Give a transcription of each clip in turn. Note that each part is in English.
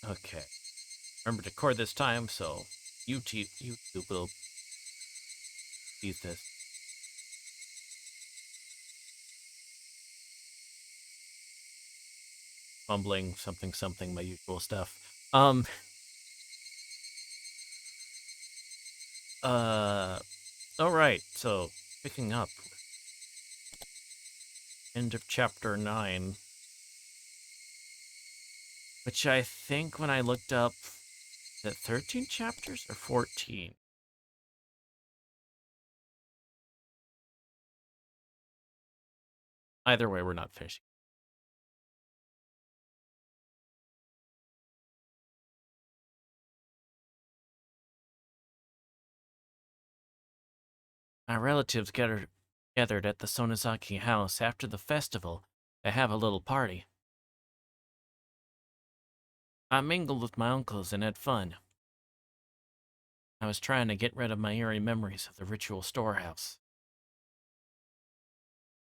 Okay. Remember to record this time, so YouTube will see this. Fumbling, something, my usual stuff. Alright, so, picking up. End of chapter 9. Which I think when I looked up, is it 13 chapters or 14? Either way, we're not finishing. My relatives gathered at the Sonozaki house after the festival to have a little party. I mingled with my uncles and had fun. I was trying to get rid of my eerie memories of the ritual storehouse.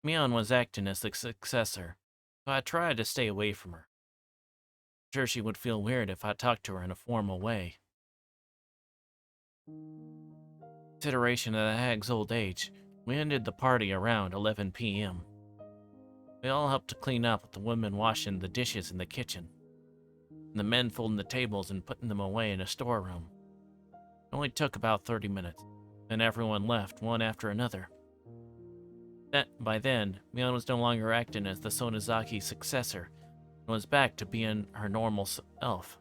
Mion was acting as the successor, so I tried to stay away from her. I'm sure she would feel weird if I talked to her in a formal way. In consideration of the hag's old age, we ended the party around 11 p.m. We all helped to clean up with the women washing the dishes in the kitchen, and the men folding the tables and putting them away in a storeroom. It only took about 30 minutes, then everyone left one after another. By then, Mion was no longer acting as the Sonozaki successor and was back to being her normal self.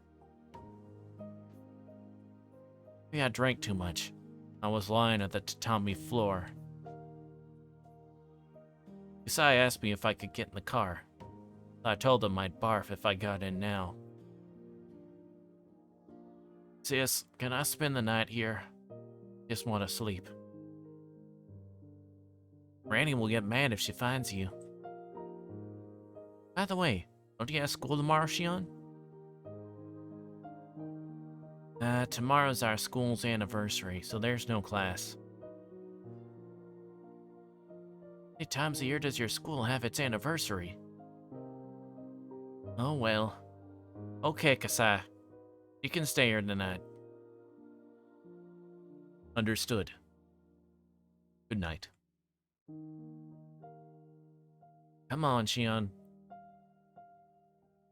Maybe I drank too much. I was lying at the tatami floor. Kasai asked me if I could get in the car. I told him I'd barf if I got in now. Sis, can I spend the night here? Just want to sleep. Granny will get mad if she finds you. By the way, don't you have school tomorrow, Shion? Tomorrow's our school's anniversary, so there's no class. How many times a year does your school have its anniversary? Oh well. Okay, Kasai. You can stay here tonight. Understood. Good night. Come on, Shion.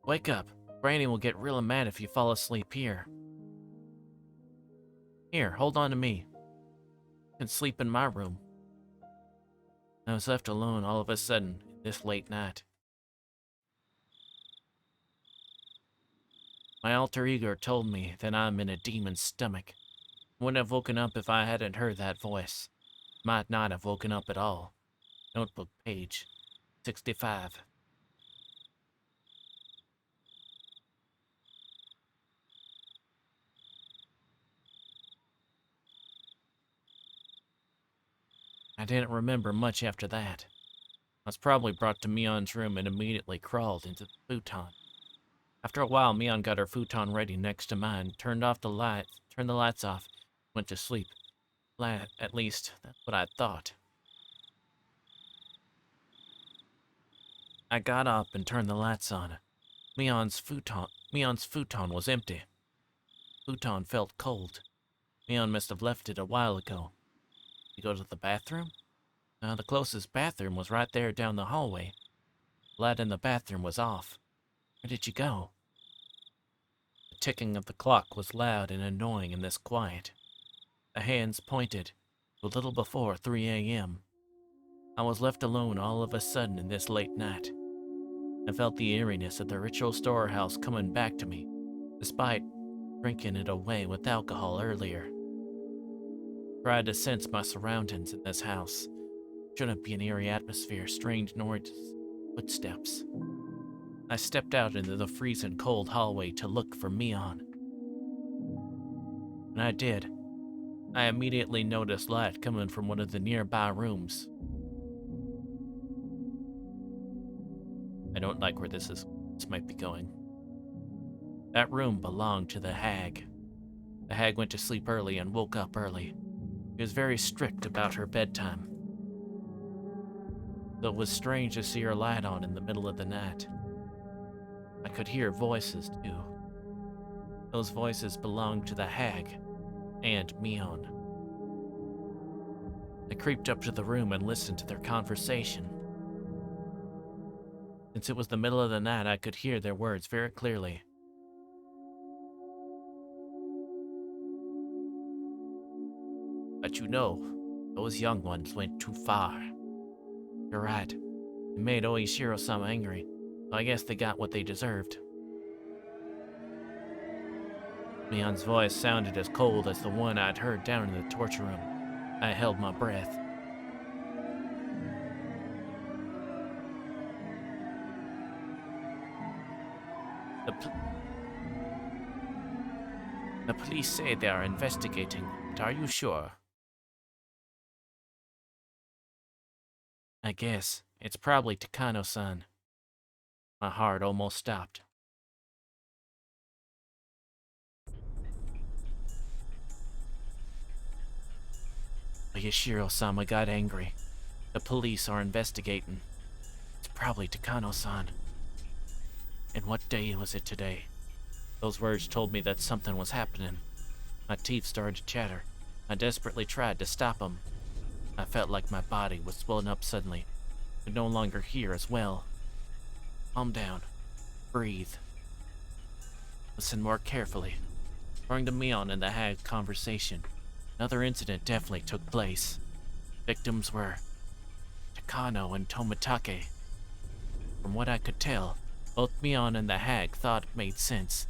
Wake up. Granny will get real mad if you fall asleep here. Here, hold on to me. You can sleep in my room. I was left alone all of a sudden this late night. My alter ego told me that I'm in a demon's stomach. I wouldn't have woken up if I hadn't heard that voice. Might not have woken up at all. Notebook page 65. I didn't remember much after that. I was probably brought to Mion's room and immediately crawled into the futon. After a while, Mion got her futon ready next to mine, turned the lights off, went to sleep. At least, that's what I thought. I got up and turned the lights on. Mion's futon was empty. Futon felt cold. Mion must have left it a while ago. You go to the bathroom? The closest bathroom was right there down the hallway. The light in the bathroom was off. Where did you go? The ticking of the clock was loud and annoying in this quiet. The hands pointed to a little before 3 a.m. I was left alone all of a sudden in this late night. I felt the eeriness of the ritual storehouse coming back to me, despite drinking it away with alcohol earlier. I tried to sense my surroundings in this house. Shouldn't be an eerie atmosphere, strange noises, footsteps. I stepped out into the freezing cold hallway to look for Mion. And I did. I immediately noticed light coming from one of the nearby rooms. I don't like where this might be going. That room belonged to the hag. The hag went to sleep early and woke up early. She was very strict about her bedtime. So it was strange to see her light on in the middle of the night. I could hear voices, too. Those voices belonged to the hag and Mion. I creeped up to the room and listened to their conversation. Since it was the middle of the night, I could hear their words very clearly. But you know, those young ones went too far. You're right. They made Oishiro-sama angry, so I guess they got what they deserved. Mion's voice sounded as cold as the one I'd heard down in the torture room. I held my breath. The police say they are investigating, but are you sure? I guess. It's probably Takano-san. My heart almost stopped. Yashiro-sama got angry. The police are investigating. It's probably Takano-san. And what day was it today? Those words told me that something was happening. My teeth started to chatter. I desperately tried to stop them. I felt like my body was swelling up suddenly. I could no longer hear as well. Calm down. Breathe. Listen more carefully. According to Mion and the hag conversation, another incident definitely took place. Victims were Takano and Tomitake. From what I could tell, both Mion and the hag thought it made sense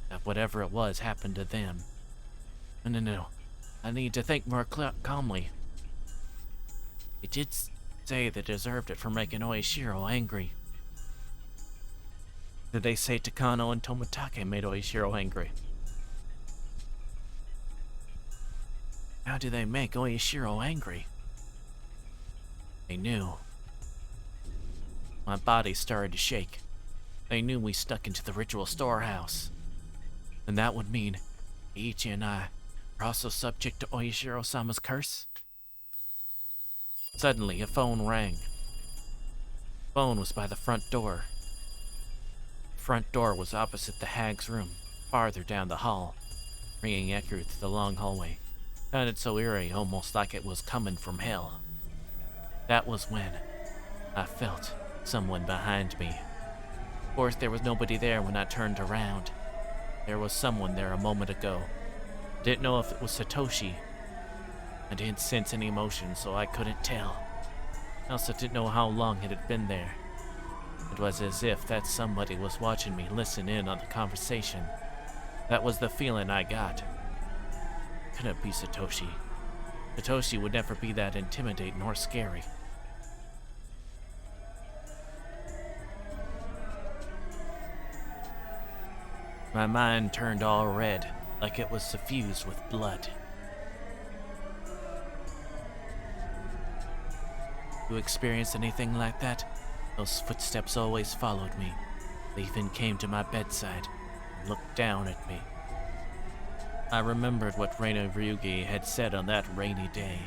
that whatever it was happened to them. No. I need to think more calmly. They did say they deserved it for making Oishiro angry. Did they say Takano and Tomitake made Oishiro angry? How do they make Oishiro angry? They knew. My body started to shake. They knew we stuck into the ritual storehouse. And that would mean Ichi and I are also subject to Oishiro-sama's curse? Suddenly, a phone rang. The phone was by the front door. The front door was opposite the hag's room, farther down the hall, ringing echoed through the long hallway. Sounded so eerie, almost like it was coming from hell. That was when I felt someone behind me. Of course, there was nobody there when I turned around. There was someone there a moment ago. Didn't know if it was Satoshi. I didn't sense any emotion, so I couldn't tell. I also didn't know how long it had been there. It was as if that somebody was watching me listen in on the conversation. That was the feeling I got. Couldn't be Satoshi. Satoshi would never be that intimidating or scary. My mind turned all red, like it was suffused with blood. You experienced anything like that? Those footsteps always followed me. They even came to my bedside and looked down at me. I remembered what Reina Ryugi had said on that rainy day.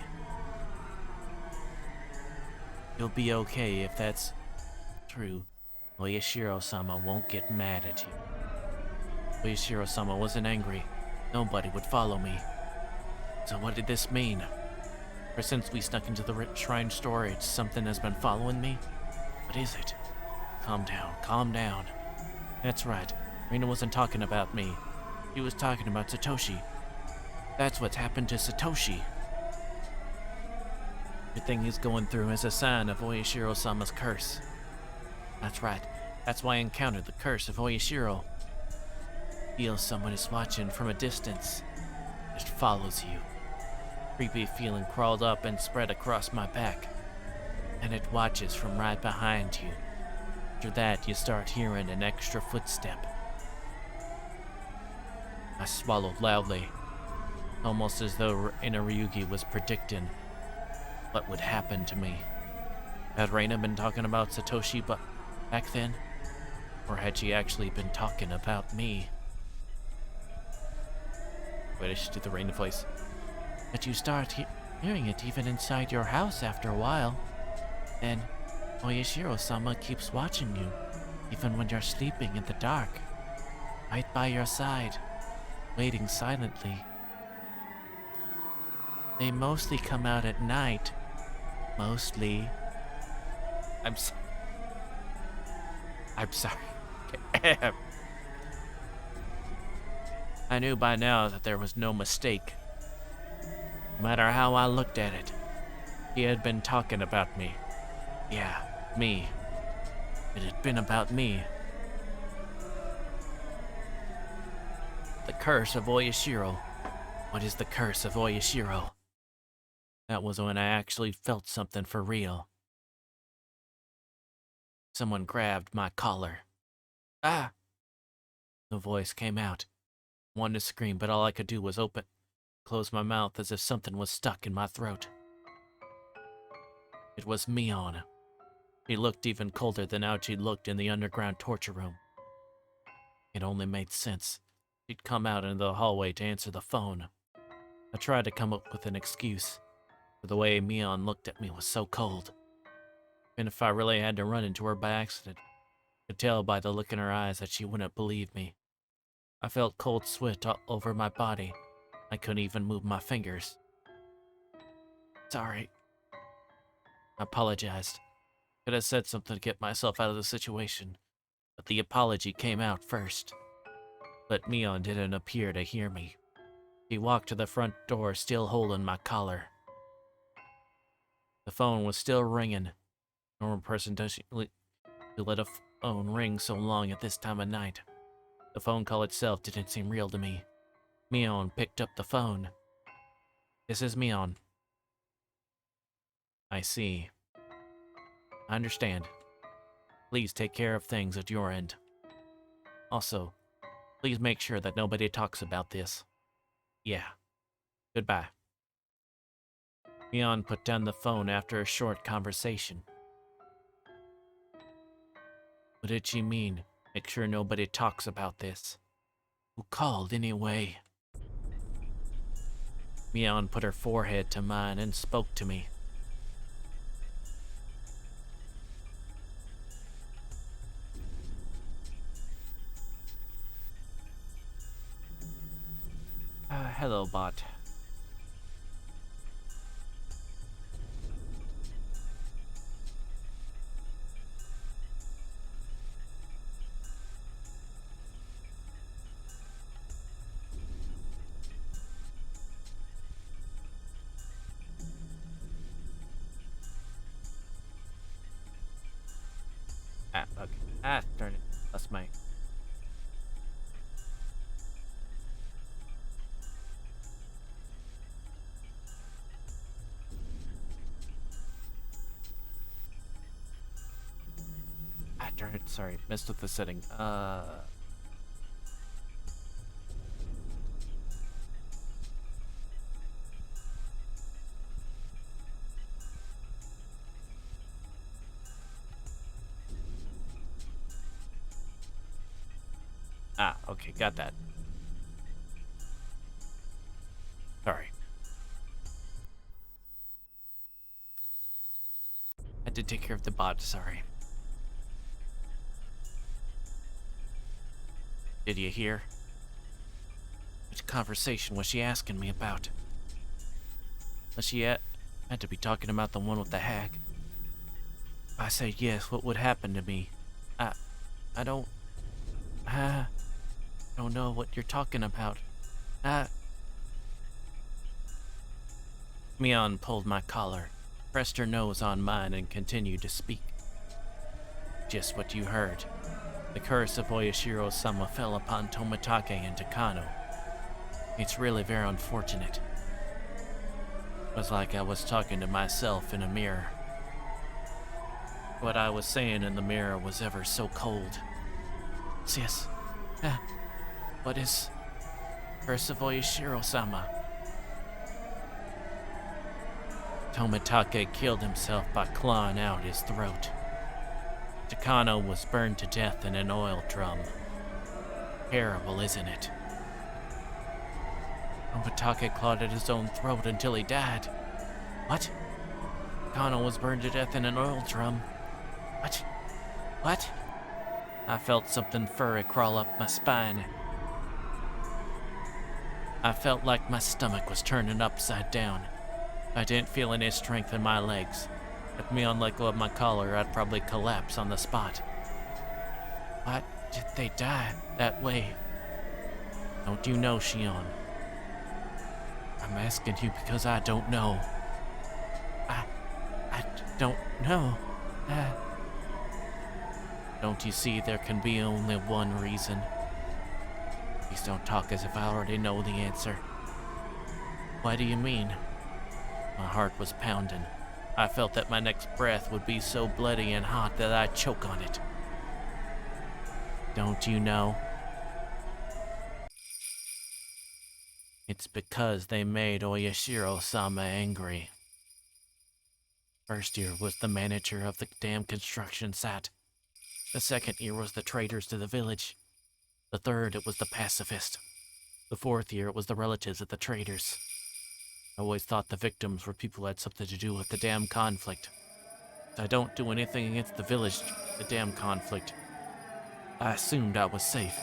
You'll be okay if that's true. Oyashiro-sama won't get mad at you. Oyashiro-sama wasn't angry. Nobody would follow me. So what did this mean? Ever since we snuck into the shrine storage, something has been following me? What is it? Calm down, calm down. That's right. Reina wasn't talking about me. She was talking about Satoshi. That's what's happened to Satoshi. Everything he's going through is a sign of Oyashiro-sama's curse. That's right. That's why I encountered the curse of Oyashiro. Feel someone is watching from a distance. It follows you. Creepy feeling crawled up and spread across my back. And it watches from right behind you. After that, you start hearing an extra footstep. I swallowed loudly, almost as though Reina Ryugi was predicting what would happen to me. Had Reina been talking about Satoshi back then? Or had she actually been talking about me? Wait, did she do the Reina voice? But you start hearing it even inside your house after a while. Then, Oyashiro-sama keeps watching you, even when you're sleeping in the dark, right by your side. waiting silently. They mostly come out at night. Mostly. I'm sorry. I knew by now that there was no mistake. No matter how I looked at it, he had been talking about me. Yeah, me. It had been about me. The curse of Oyashiro. What is the curse of Oyashiro? That was when I actually felt something for real. Someone grabbed my collar. Ah! The voice came out. I wanted to scream, but all I could do was close my mouth as if something was stuck in my throat. It was Mion. She looked even colder than how she looked in the underground torture room. It only made sense. She'd come out into the hallway to answer the phone. I tried to come up with an excuse, but the way Mion looked at me was so cold. And if I really had to run into her by accident, I could tell by the look in her eyes that she wouldn't believe me. I felt cold sweat all over my body. I couldn't even move my fingers. Sorry. I apologized. Could have said something to get myself out of the situation, but the apology came out first. But Mion didn't appear to hear me. He walked to the front door, still holding my collar. The phone was still ringing. A normal person doesn't let a phone ring so long at this time of night. The phone call itself didn't seem real to me. Mion picked up the phone. This is Mion. I see. I understand. Please take care of things at your end. Also, please make sure that nobody talks about this. Yeah. Goodbye. Mion put down the phone after a short conversation. What did she mean? Make sure nobody talks about this. Who called anyway? Mion put her forehead to mine and spoke to me. Hello, bot. Okay. Darn it. That's my... darn it. Sorry. Messed with the setting. Okay, got that. Sorry. I did take care of the bot, sorry. Did you hear? Which conversation was she asking me about? Was she had to be talking about the one with the hag? If I said yes, what would happen to me? I don't know what you're talking about. Mion pulled my collar, pressed her nose on mine, and continued to speak. Just what you heard. The curse of Oyashiro-sama fell upon Tomitake and Takano. It's really very unfortunate. It was like I was talking to myself in a mirror. What I was saying in the mirror was ever so cold. Yes. What is curse of Oyashiro-sama? Tomitake killed himself by clawing out his throat. Takano was burned to death in an oil drum. Terrible, isn't it? Tomitake clawed at his own throat until he died. What? Takano was burned to death in an oil drum. What? I felt something furry crawl up my spine. I felt like my stomach was turning upside down. I didn't feel any strength in my legs. If Mion let go of my collar, I'd probably collapse on the spot. Why did they die that way? Don't you know, Shion? I'm asking you because I don't know. I don't know. Don't you see there can be only one reason? Please don't talk as if I already know the answer. What do you mean? My heart was pounding. I felt that my next breath would be so bloody and hot that I'd choke on it. Don't you know? It's because they made Oyashiro-sama angry. First year was the manager of the damn construction site. The second year was the traitors to the village. The third, it was the pacifist. The fourth year, it was the relatives of the traitors. I always thought the victims were people who had something to do with the damn conflict. I don't do anything against the village, the damn conflict. I assumed I was safe.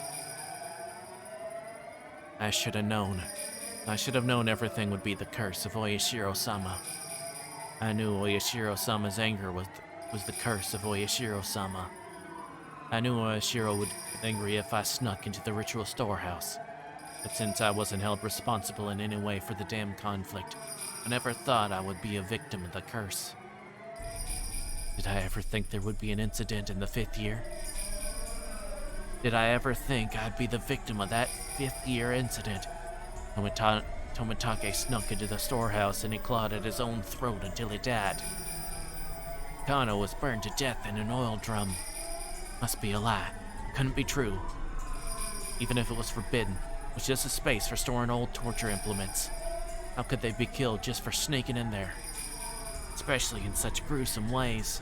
I should have known. I should have known everything would be the curse of Oyashiro-sama. I knew Oyashiro-sama's anger was the curse of Oyashiro-sama. I knew Oyashiro would get angry if I snuck into the ritual storehouse. But since I wasn't held responsible in any way for the damn conflict, I never thought I would be a victim of the curse. Did I ever think there would be an incident in the 5th year? Did I ever think I'd be the victim of that 5th year incident? Tomitake snuck into the storehouse and he clawed at his own throat until he died. Kano was burned to death in an oil drum. Must be a lie. Couldn't be true. Even if it was forbidden, it was just a space for storing old torture implements. How could they be killed just for sneaking in there? Especially in such gruesome ways.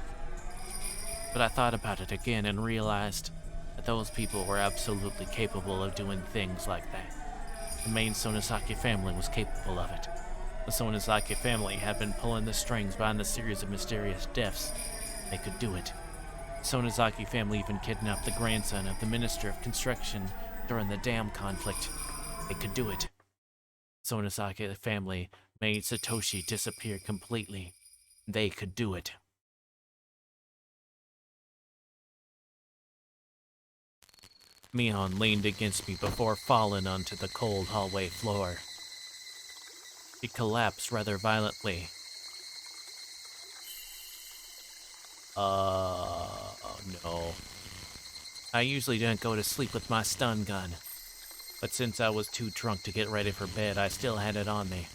But I thought about it again and realized that those people were absolutely capable of doing things like that. The main Sonozaki family was capable of it. The Sonozaki family had been pulling the strings behind the series of mysterious deaths. They could do it. The Sonozaki family even kidnapped the grandson of the Minister of Construction during the dam conflict. They could do it. The Sonozaki family made Satoshi disappear completely. They could do it. Mion leaned against me before falling onto the cold hallway floor. He collapsed rather violently. No. I usually didn't go to sleep with my stun gun, but since I was too drunk to get ready for bed, I still had it on me.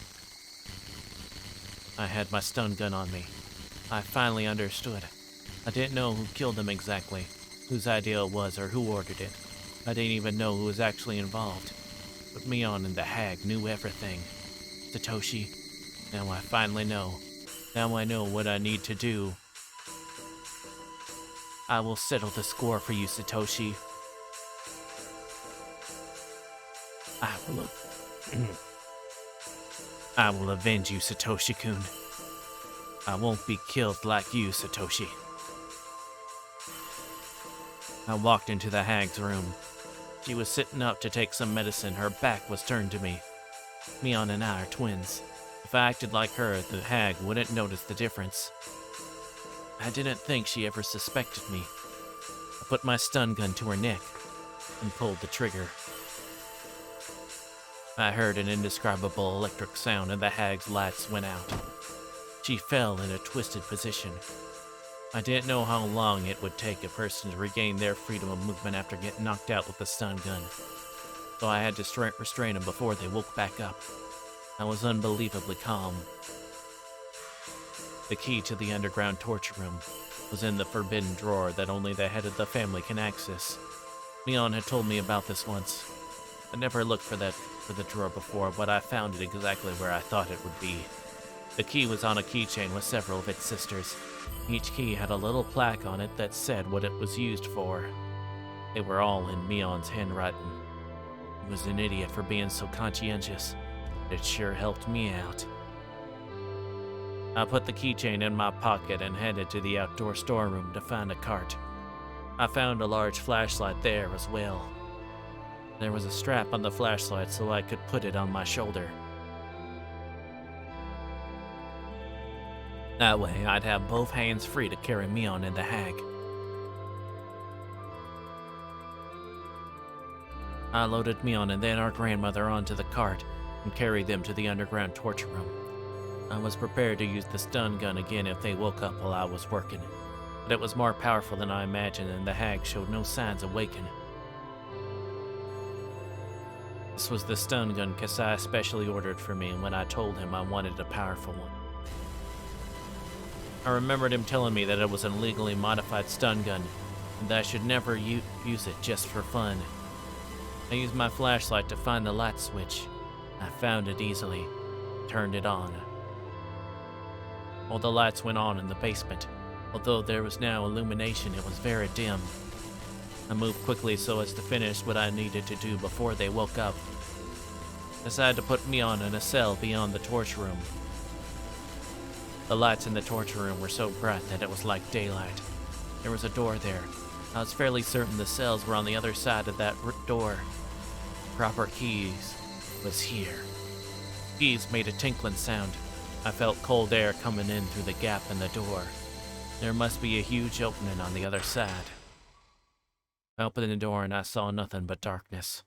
I had my stun gun on me. I finally understood. I didn't know who killed them exactly, whose idea it was or who ordered it. I didn't even know who was actually involved. But Mion and the hag knew everything. Satoshi, now I finally know. Now I know what I need to do. I will settle the score for you, Satoshi. I will avenge you, Satoshi-kun. I won't be killed like you, Satoshi. I walked into the hag's room. She was sitting up to take some medicine. Her back was turned to me. Mion and I are twins. If I acted like her, the hag wouldn't notice the difference. I didn't think she ever suspected me. I put my stun gun to her neck and pulled the trigger. I heard an indescribable electric sound and the hag's lights went out. She fell in a twisted position. I didn't know how long it would take a person to regain their freedom of movement after getting knocked out with a stun gun, so I had to restrain them before they woke back up. I was unbelievably calm. The key to the underground torture room was in the forbidden drawer that only the head of the family can access. Mion had told me about this once. I never looked for the drawer before, but I found it exactly where I thought it would be. The key was on a keychain with several of its sisters. Each key had a little plaque on it that said what it was used for. They were all in Mion's handwriting. He was an idiot for being so conscientious. It sure helped me out. I put the keychain in my pocket and headed to the outdoor storeroom to find a cart. I found a large flashlight there as well. There was a strap on the flashlight so I could put it on my shoulder. That way, I'd have both hands free to carry Mion and the hag. I loaded Mion and then our grandmother onto the cart and carried them to the underground torture room. I was prepared to use the stun gun again if they woke up while I was working, but it was more powerful than I imagined and the hag showed no signs of waking. This was the stun gun Kasai specially ordered for me when I told him I wanted a powerful one. I remembered him telling me that it was an illegally modified stun gun and that I should never use it just for fun. I used my flashlight to find the light switch. I found it easily, turned it on. All the lights went on in the basement. Although there was now illumination, it was very dim. I moved quickly so as to finish what I needed to do before they woke up. I decided to put Mion in a cell beyond the torture room. The lights in the torture room were so bright that it was like daylight. There was a door there. I was fairly certain the cells were on the other side of that door. Proper keys was here. Keys made a tinkling sound. I felt cold air coming in through the gap in the door. There must be a huge opening on the other side. I opened the door and I saw nothing but darkness.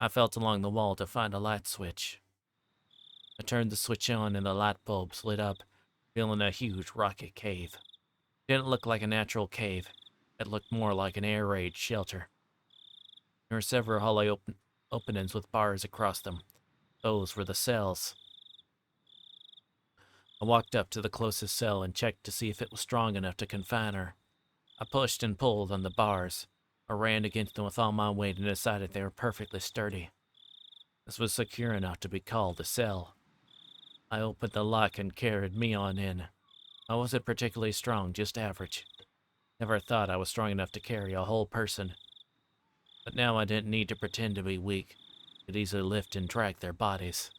I felt along the wall to find a light switch. I turned the switch on and the light bulb lit up, revealing a huge rocky cave. It didn't look like a natural cave. It looked more like an air raid shelter. There were several hollow openings with bars across them. Those were the cells. I walked up to the closest cell and checked to see if it was strong enough to confine her. I pushed and pulled on the bars. I ran against them with all my weight and decided they were perfectly sturdy. This was secure enough to be called a cell. I opened the lock and carried Mion in. I wasn't particularly strong, just average. Never thought I was strong enough to carry a whole person. But now I didn't need to pretend to be weak. I could easily lift and drag their bodies.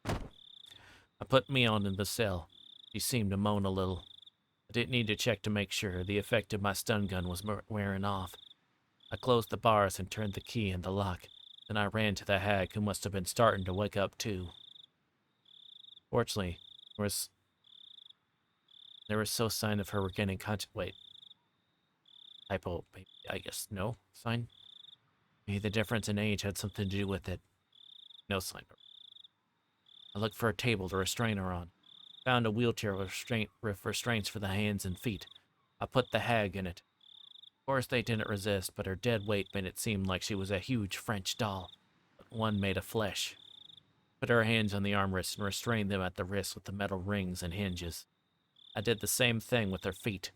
I put Mion in the cell. She seemed to moan a little. I didn't need to check to make sure the effect of my stun gun was wearing off. I closed the bars and turned the key in the lock. Then I ran to the hag, who must have been starting to wake up too. Fortunately, there was no sign of her regaining wait. Typo, I guess no sign? Maybe the difference in age had something to do with it. No sign. I looked for a table to restrain her on. Found a wheelchair with restraints for the hands and feet. I put the hag in it. Of course they didn't resist, but her dead weight made it seem like she was a huge French doll, but one made of flesh. Put her hands on the armrests and restrained them at the wrists with the metal rings and hinges. I did the same thing with her feet.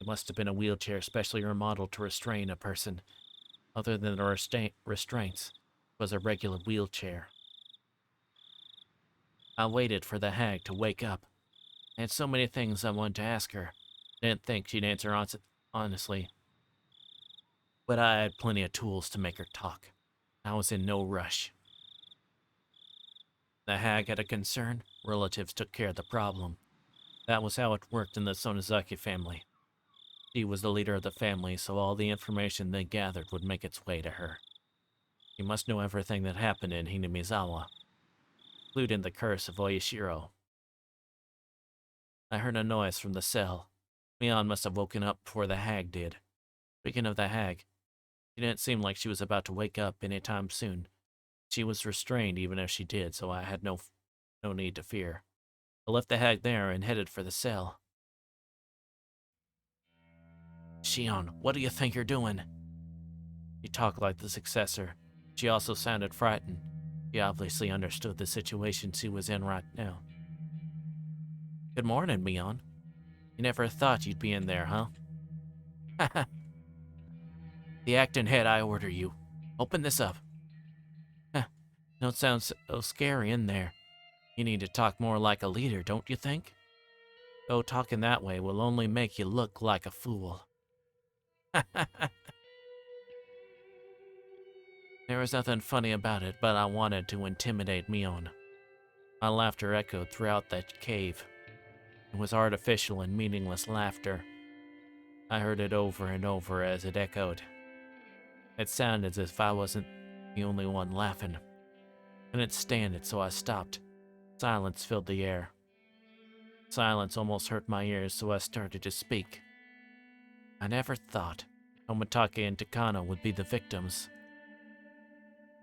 It must have been a wheelchair specially remodeled to restrain a person. Other than the restraints, it was a regular wheelchair. I waited for the hag to wake up. I had so many things I wanted to ask her. I didn't think she'd answer honestly. But I had plenty of tools to make her talk. I was in no rush. The hag had a concern. Relatives took care of the problem. That was how it worked in the Sonozaki family. She was the leader of the family, so all the information they gathered would make its way to her. She must know everything that happened in Hinamizawa, including the curse of Oyashiro. I heard a noise from the cell. Mion must have woken up before the hag did. Speaking of the hag, she didn't seem like she was about to wake up any time soon. She was restrained even if she did, so I had no need to fear. I left the hag there and headed for the cell. Shion, what do you think you're doing? She talked like the successor. She also sounded frightened. She obviously understood the situation she was in right now. Good morning, Mion. You never thought you'd be in there, huh? Haha. The acting head, I order you. Open this up. Don't sound so scary in there. You need to talk more like a leader, don't you think? Though talking that way will only make you look like a fool. There was nothing funny about it, but I wanted to intimidate Mion. My laughter echoed throughout that cave. It was artificial and meaningless laughter. I heard it over and over as it echoed. It sounded as if I wasn't the only one laughing. Couldn't stand it, so I stopped. Silence filled the air. Silence almost hurt my ears, so I started to speak. I never thought Tomitake and Takano would be the victims.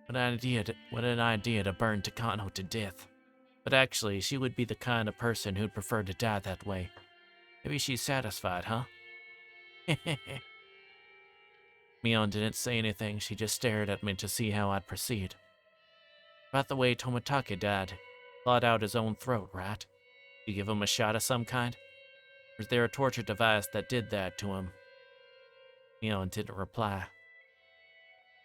What an idea to burn Takano to death. But actually, she would be the kind of person who'd prefer to die that way. Maybe she's satisfied, huh? Mion didn't say anything, she just stared at me to see how I'd proceed. About the way Tomitake died. Clawed out his own throat, right? You give him a shot of some kind? Or is there a torture device that did that to him? Mion didn't reply.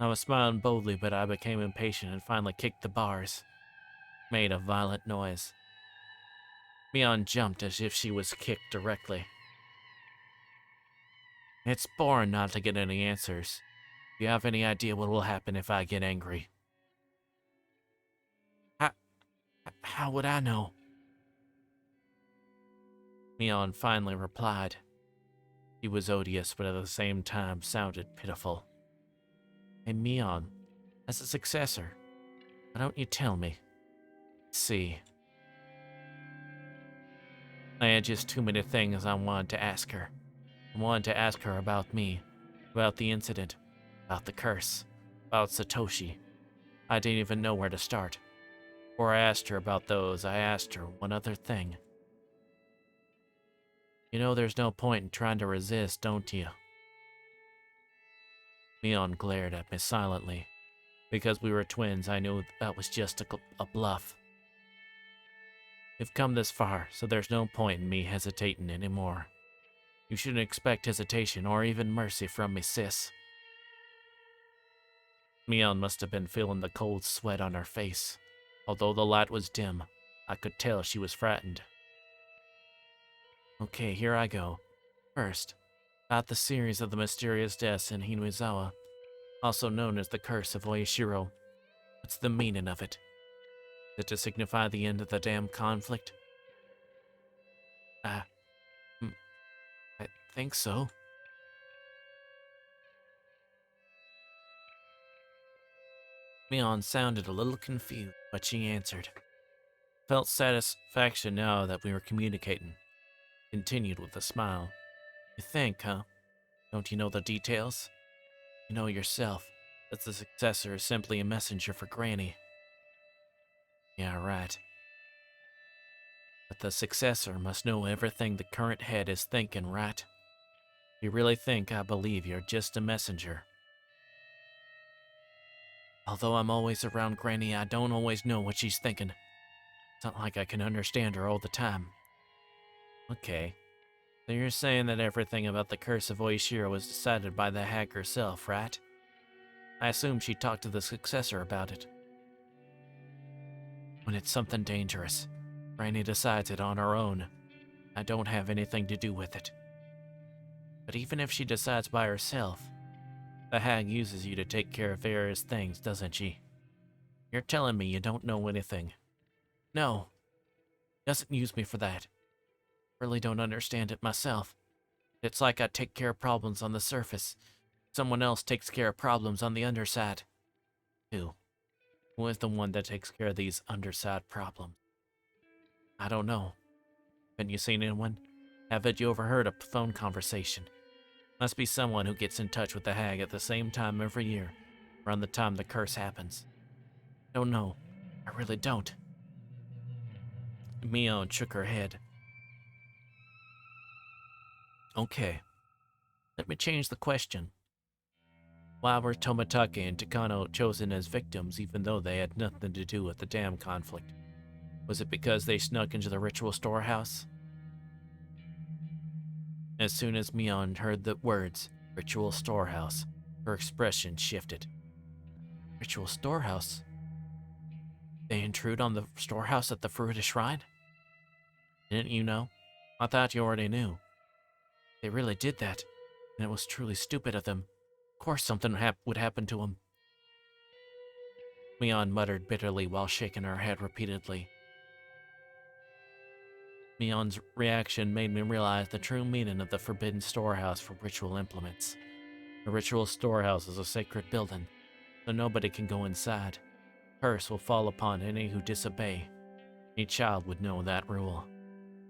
I was smiling boldly, but I became impatient and finally kicked the bars. Made a violent noise. Mion jumped as if she was kicked directly. It's boring not to get any answers. Do you have any idea what will happen if I get angry? How would I know? Mion finally replied. He was odious, but at the same time sounded pitiful. Hey, Mion, as a successor, why don't you tell me? See. I had just too many things I wanted to ask her. I wanted to ask her about me, about the incident, about the curse, about Satoshi. I didn't even know where to start. Before I asked her about those, I asked her one other thing. You know there's no point in trying to resist, don't you? Mion glared at me silently. Because we were twins, I knew that was just a bluff. We've come this far, so there's no point in me hesitating anymore. You shouldn't expect hesitation or even mercy from me, sis. Mion must have been feeling the cold sweat on her face. Although the light was dim, I could tell she was frightened. Okay, here I go. First, about the series of the mysterious deaths in Hinuizawa, also known as the Curse of Oishiro. What's the meaning of it? Is it to signify the end of the damn conflict? I think so. Mion sounded a little confused, but she answered. Felt satisfaction now that we were communicating. Continued with a smile. You think, huh? Don't you know the details? You know yourself that the successor is simply a messenger for Granny. Yeah, right. But the successor must know everything the current head is thinking, right? You really think I believe you're just a messenger? Although I'm always around Granny, I don't always know what she's thinking. It's not like I can understand her all the time. Okay. So you're saying that everything about the curse of Oishiro was decided by the hag herself, right? I assume she talked to the successor about it. When it's something dangerous, Granny decides it on her own. I don't have anything to do with it. But even if she decides by herself, the hag uses you to take care of various things, doesn't she? You're telling me you don't know anything. No, doesn't use me for that. Really don't understand it myself. It's like I take care of problems on the surface. Someone else takes care of problems on the underside. Who is the one that takes care of these underside problems? I don't know. Haven't you seen anyone? Haven't you overheard a phone conversation? Must be someone who gets in touch with the hag at the same time every year, around the time the curse happens. Don't know. I really don't. Mion shook her head. Okay. Let me change the question. Why were Tomitake and Takano chosen as victims even though they had nothing to do with the dam conflict? Was it because they snuck into the ritual storehouse? As soon as Mion heard the words, ritual storehouse, her expression shifted. Ritual storehouse? They intrude on the storehouse at the Furuta Shrine? Didn't you know? I thought you already knew. They really did that, and it was truly stupid of them. Of course something would happen to him. Mion muttered bitterly while shaking her head repeatedly. Mion's reaction made me realize the true meaning of the forbidden storehouse for ritual implements. The ritual storehouse is a sacred building. so nobody can go inside. Curse will fall upon any who disobey. Any child would know that rule.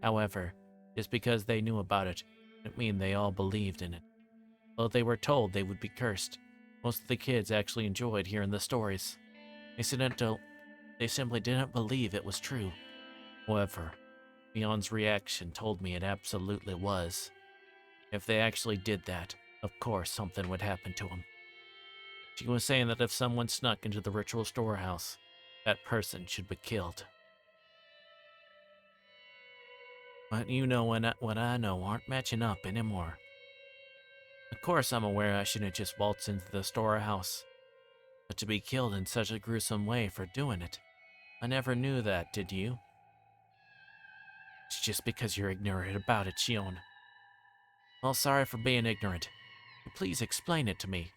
However, just because they knew about it, didn't mean they all believed in it. Though they were told they would be cursed, most of the kids actually enjoyed hearing the stories. They simply didn't believe it was true. However, Leon's reaction told me it absolutely was. If they actually did that, of course something would happen to him. She was saying that if someone snuck into the ritual storehouse, that person should be killed. But you know what I know aren't matching up anymore. Of course I'm aware I shouldn't just waltz into the storehouse, but to be killed in such a gruesome way for doing it, I never knew that, did you? It's just because you're ignorant about it, Shion. Well, sorry for being ignorant. But please explain it to me.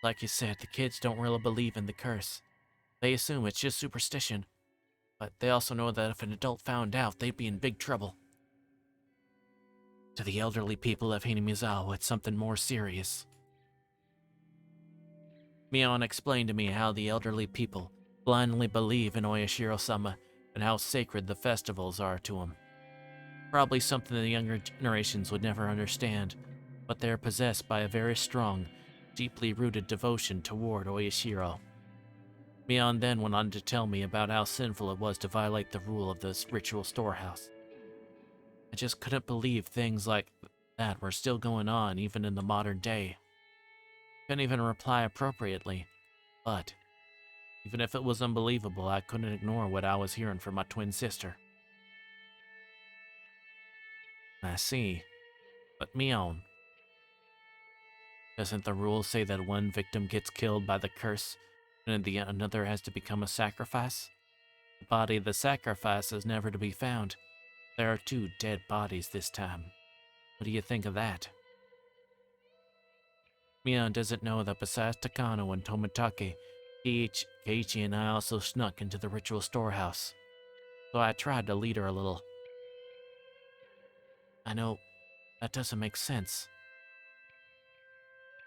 Like you said, the kids don't really believe in the curse. They assume it's just superstition. But they also know that if an adult found out, they'd be in big trouble. To the elderly people of Hinamizawa, it's something more serious. Mion explained to me how the elderly people blindly believe in Oyashiro-sama and how sacred the festivals are to him. Probably something the younger generations would never understand, but they are possessed by a very strong, deeply rooted devotion toward Oyashiro. Mion then went on to tell me about how sinful it was to violate the rule of this ritual storehouse. I just couldn't believe things like that were still going on even in the modern day. Couldn't even reply appropriately, but even if it was unbelievable, I couldn't ignore what I was hearing from my twin sister. I see, but Mion, doesn't the rule say that one victim gets killed by the curse and another has to become a sacrifice? The body of the sacrifice is never to be found. There are 2 dead bodies this time. What do you think of that? Mion doesn't know that besides Takano and Tomitake, Keiichi and I also snuck into the ritual storehouse. So I tried to lead her a little. I know that doesn't make sense.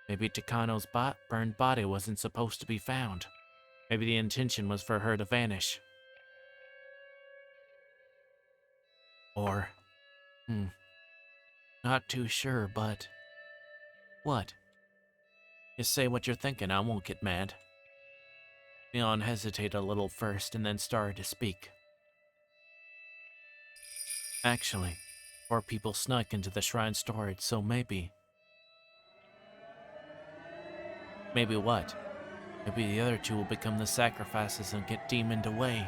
Maybe Takano's burned body wasn't supposed to be found. Maybe the intention was for her to vanish. Or, not too sure, but... What? Just say what you're thinking, I won't get mad. Leon hesitated a little first and then started to speak. Actually, 4 people snuck into the shrine storage, so maybe... Maybe what? Maybe the other 2 will become the sacrifices and get demoned away.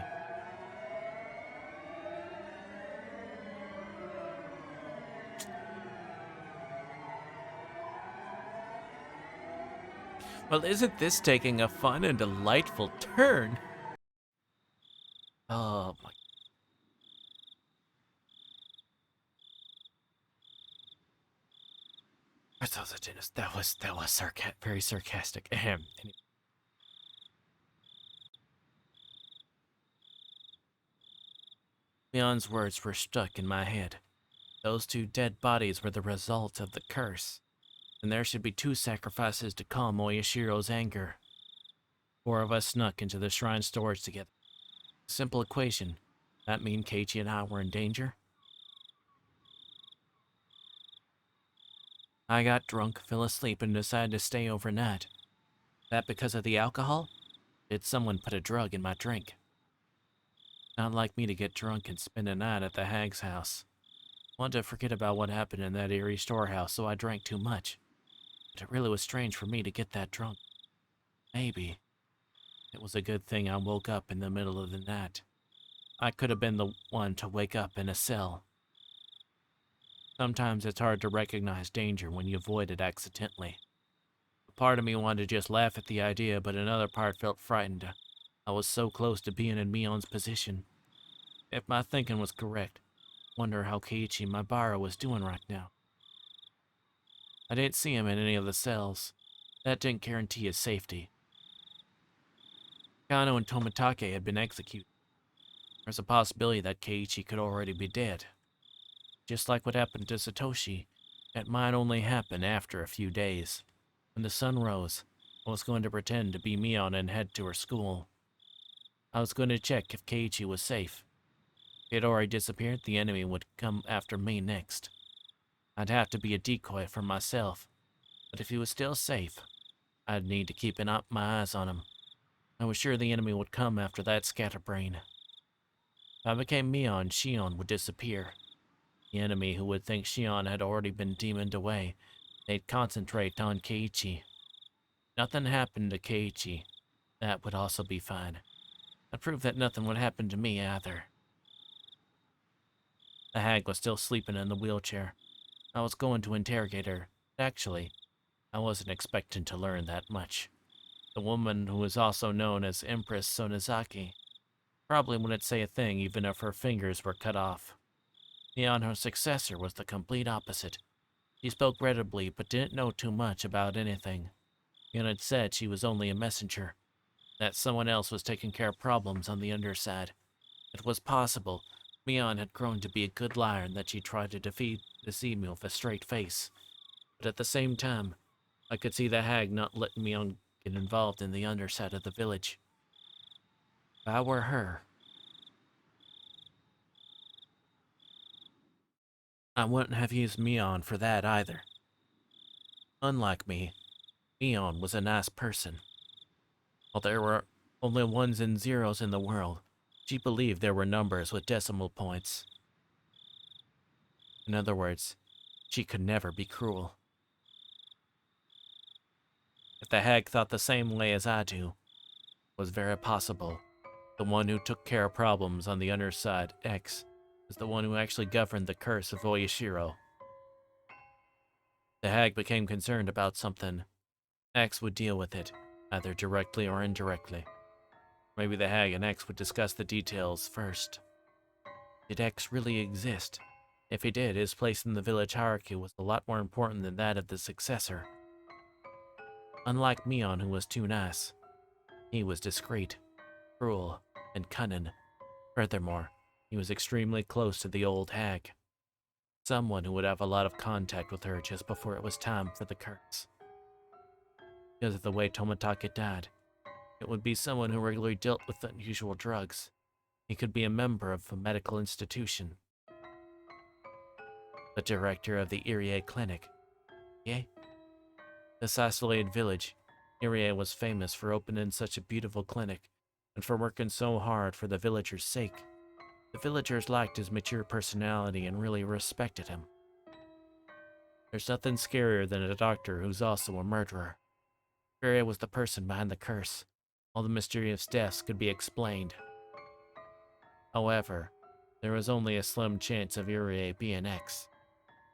Well, isn't this taking a fun and delightful turn? Oh my... That was very sarcastic. Ahem. Leon's words were stuck in my head. Those 2 dead bodies were the result of the curse, and there should be 2 sacrifices to calm Oyashiro's anger. 4 of us snuck into the shrine storage together. Simple equation. That mean Keiichi and I were in danger? I got drunk, fell asleep, and decided to stay overnight. That because of the alcohol? Did someone put a drug in my drink? Not like me to get drunk and spend a night at the hag's house. Wanted to forget about what happened in that eerie storehouse, so I drank too much. But it really was strange for me to get that drunk. Maybe it was a good thing I woke up in the middle of the night. I could have been the one to wake up in a cell. Sometimes it's hard to recognize danger when you avoid it accidentally. A part of me wanted to just laugh at the idea, but another part felt frightened. I was so close to being in Mion's position. If my thinking was correct, wonder how Keiichi Maibara was doing right now. I didn't see him in any of the cells. That didn't guarantee his safety. Kano and Tomitake had been executed. There's a possibility that Keiichi could already be dead. Just like what happened to Satoshi, it might only happen after a few days. When the sun rose, I was going to pretend to be Mion and head to her school. I was going to check if Keiichi was safe. If he had already disappeared, the enemy would come after me next. I'd have to be a decoy for myself, but if he was still safe, I'd need to keep my eyes on him. I was sure the enemy would come after that scatterbrain. If I became Mion, Shion would disappear. The enemy who would think Shion had already been demoned away, they'd concentrate on Keiichi. Nothing happened to Keiichi. That would also be fine. I'd prove that nothing would happen to me either. The hag was still sleeping in the wheelchair. I was going to interrogate her. Actually, I wasn't expecting to learn that much. The woman who was also known as Empress Sonozaki probably wouldn't say a thing even if her fingers were cut off. Mion, her successor, was the complete opposite. She spoke readily but didn't know too much about anything. Mion had said she was only a messenger, that someone else was taking care of problems on the underside. It was possible Mion had grown to be a good liar and that she tried to deceive me with a straight face. But at the same time, I could see the hag not letting Mion get involved in the underside of the village. If I were her, I wouldn't have used Mion for that either. Unlike me, Mion was a nice person. While there were only ones and zeros in the world, she believed there were numbers with decimal points. In other words, she could never be cruel. If the hag thought the same way as I do, it was very possible the one who took care of problems on the underside, X, was the one who actually governed the curse of Oyashiro. The hag became concerned about something. X would deal with it, either directly or indirectly. Maybe the hag and X would discuss the details first. Did X really exist? If he did, his place in the village hierarchy was a lot more important than that of the successor. Unlike Mion, who was too nice, he was discreet, cruel, and cunning. Furthermore, he was extremely close to the old hag. Someone who would have a lot of contact with her just before it was time for the curse. Because of the way Tomitake died, it would be someone who regularly dealt with unusual drugs. He could be a member of a medical institution. The director of the Irie Clinic. Yay? This isolated village, Irie was famous for opening such a beautiful clinic and for working so hard for the villagers' sake. The villagers liked his mature personality and really respected him. There's nothing scarier than a doctor who's also a murderer. Irie was the person behind the curse. All the mysterious deaths could be explained. However, there was only a slim chance of Irie being X.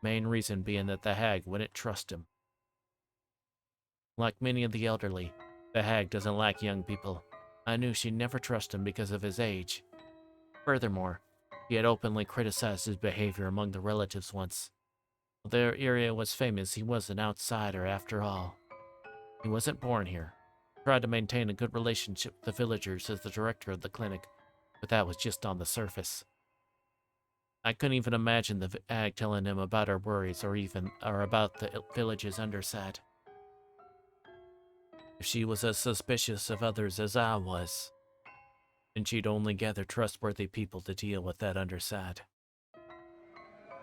Main reason being that the hag wouldn't trust him. Like many of the elderly, the hag doesn't like young people. I knew she'd never trust him because of his age. Furthermore, he had openly criticized his behavior among the relatives once. Although Irie was famous, he was an outsider after all. He wasn't born here. He tried to maintain a good relationship with the villagers as the director of the clinic, but that was just on the surface. I couldn't even imagine the hag telling him about her worries or about the village's underside. If she was as suspicious of others as I was, then she'd only gather trustworthy people to deal with that underside.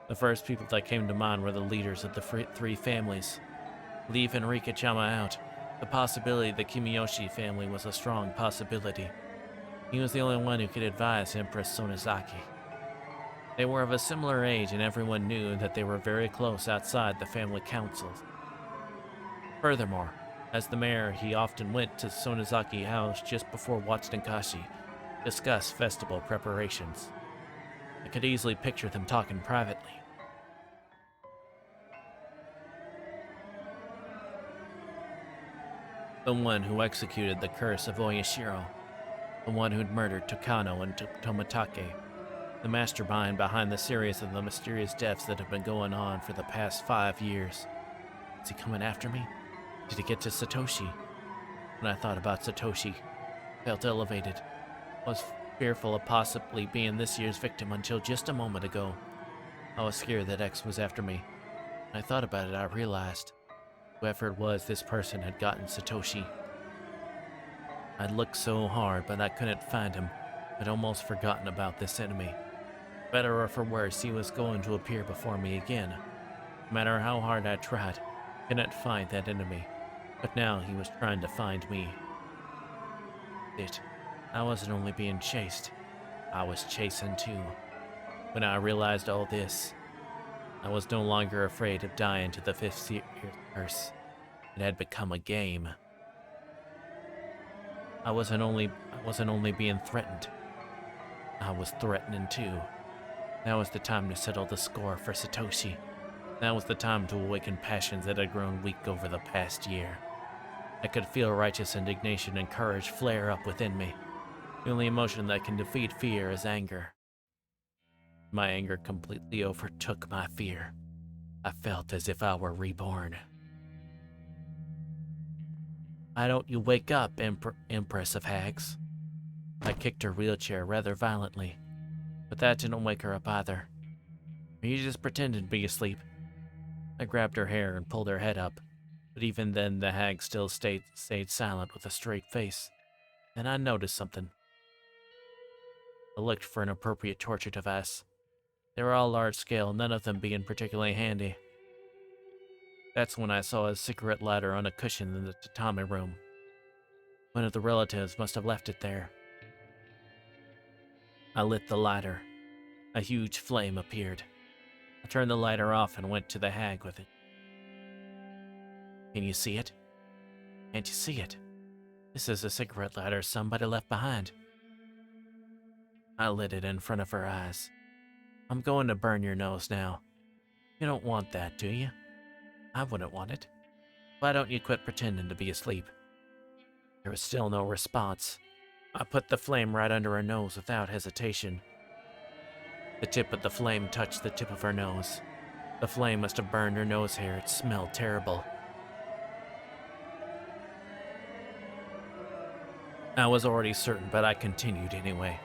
The first people that came to mind were the leaders of the three families. Leave Enrique-chama out, the possibility of the Kimiyoshi family was a strong possibility. He was the only one who could advise Empress Sonozaki. They were of a similar age and everyone knew that they were very close outside the family councils. Furthermore, as the mayor, he often went to Sonozaki House just before watching Meakashi discuss festival preparations. I could easily picture them talking privately. The one who executed the curse of Oyashiro, the one who'd murdered Takano and Tomitake, the mastermind behind the series of the mysterious deaths that have been going on for the past 5 years. Is he coming after me? Did he get to Satoshi? When I thought about Satoshi, I felt elevated. I was fearful of possibly being this year's victim until just a moment ago. I was scared that X was after me. When I thought about it, I realized Whoever it was, this person had gotten Satoshi. I'd looked so hard, but I couldn't find him. I'd almost forgotten about this enemy. Better or for worse, he was going to appear before me again. No matter how hard I tried, I couldn't find that enemy. But now he was trying to find me. I wasn't only being chased, I was chasing too. When I realized all this, I was no longer afraid of dying to the fifth year curse. It had become a game. I wasn't only being threatened, I was threatening too. Now was the time to settle the score for Satoshi. Now was the time to awaken passions that had grown weak over the past year. I could feel righteous indignation and courage flare up within me. The only emotion that can defeat fear is anger. My anger completely overtook my fear. I felt as if I were reborn. Why don't you wake up, Empress of Hags? I kicked her wheelchair rather violently, but that didn't wake her up either. Are you just pretending to be asleep? I grabbed her hair and pulled her head up, but even then the hag still stayed silent with a straight face. Then I noticed something. I looked for an appropriate torture device. They were all large scale, none of them being particularly handy. That's when I saw a cigarette lighter on a cushion in the tatami room. One of the relatives must have left it there. I lit the lighter. A huge flame appeared. I turned the lighter off and went to the hag with it. Can you see it? Can't you see it? This is a cigarette lighter somebody left behind. I lit it in front of her eyes. I'm going to burn your nose now. You don't want that, do you? I wouldn't want it. Why don't you quit pretending to be asleep? There was still no response. I put the flame right under her nose without hesitation. The tip of the flame touched the tip of her nose. The flame must have burned her nose hair. It smelled terrible. I was already certain, but I continued anyway.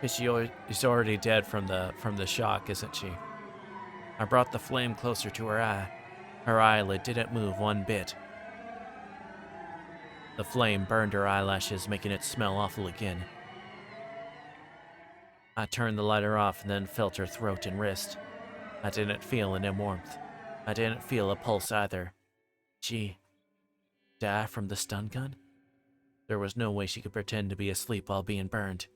She's already dead from the shock, isn't she? I brought the flame closer to her eye. Her eyelid didn't move one bit. The flame burned her eyelashes, making it smell awful again. I turned the lighter off and then felt her throat and wrist. I didn't feel any warmth. I didn't feel a pulse either. She die from the stun gun? There was no way she could pretend to be asleep while being burned.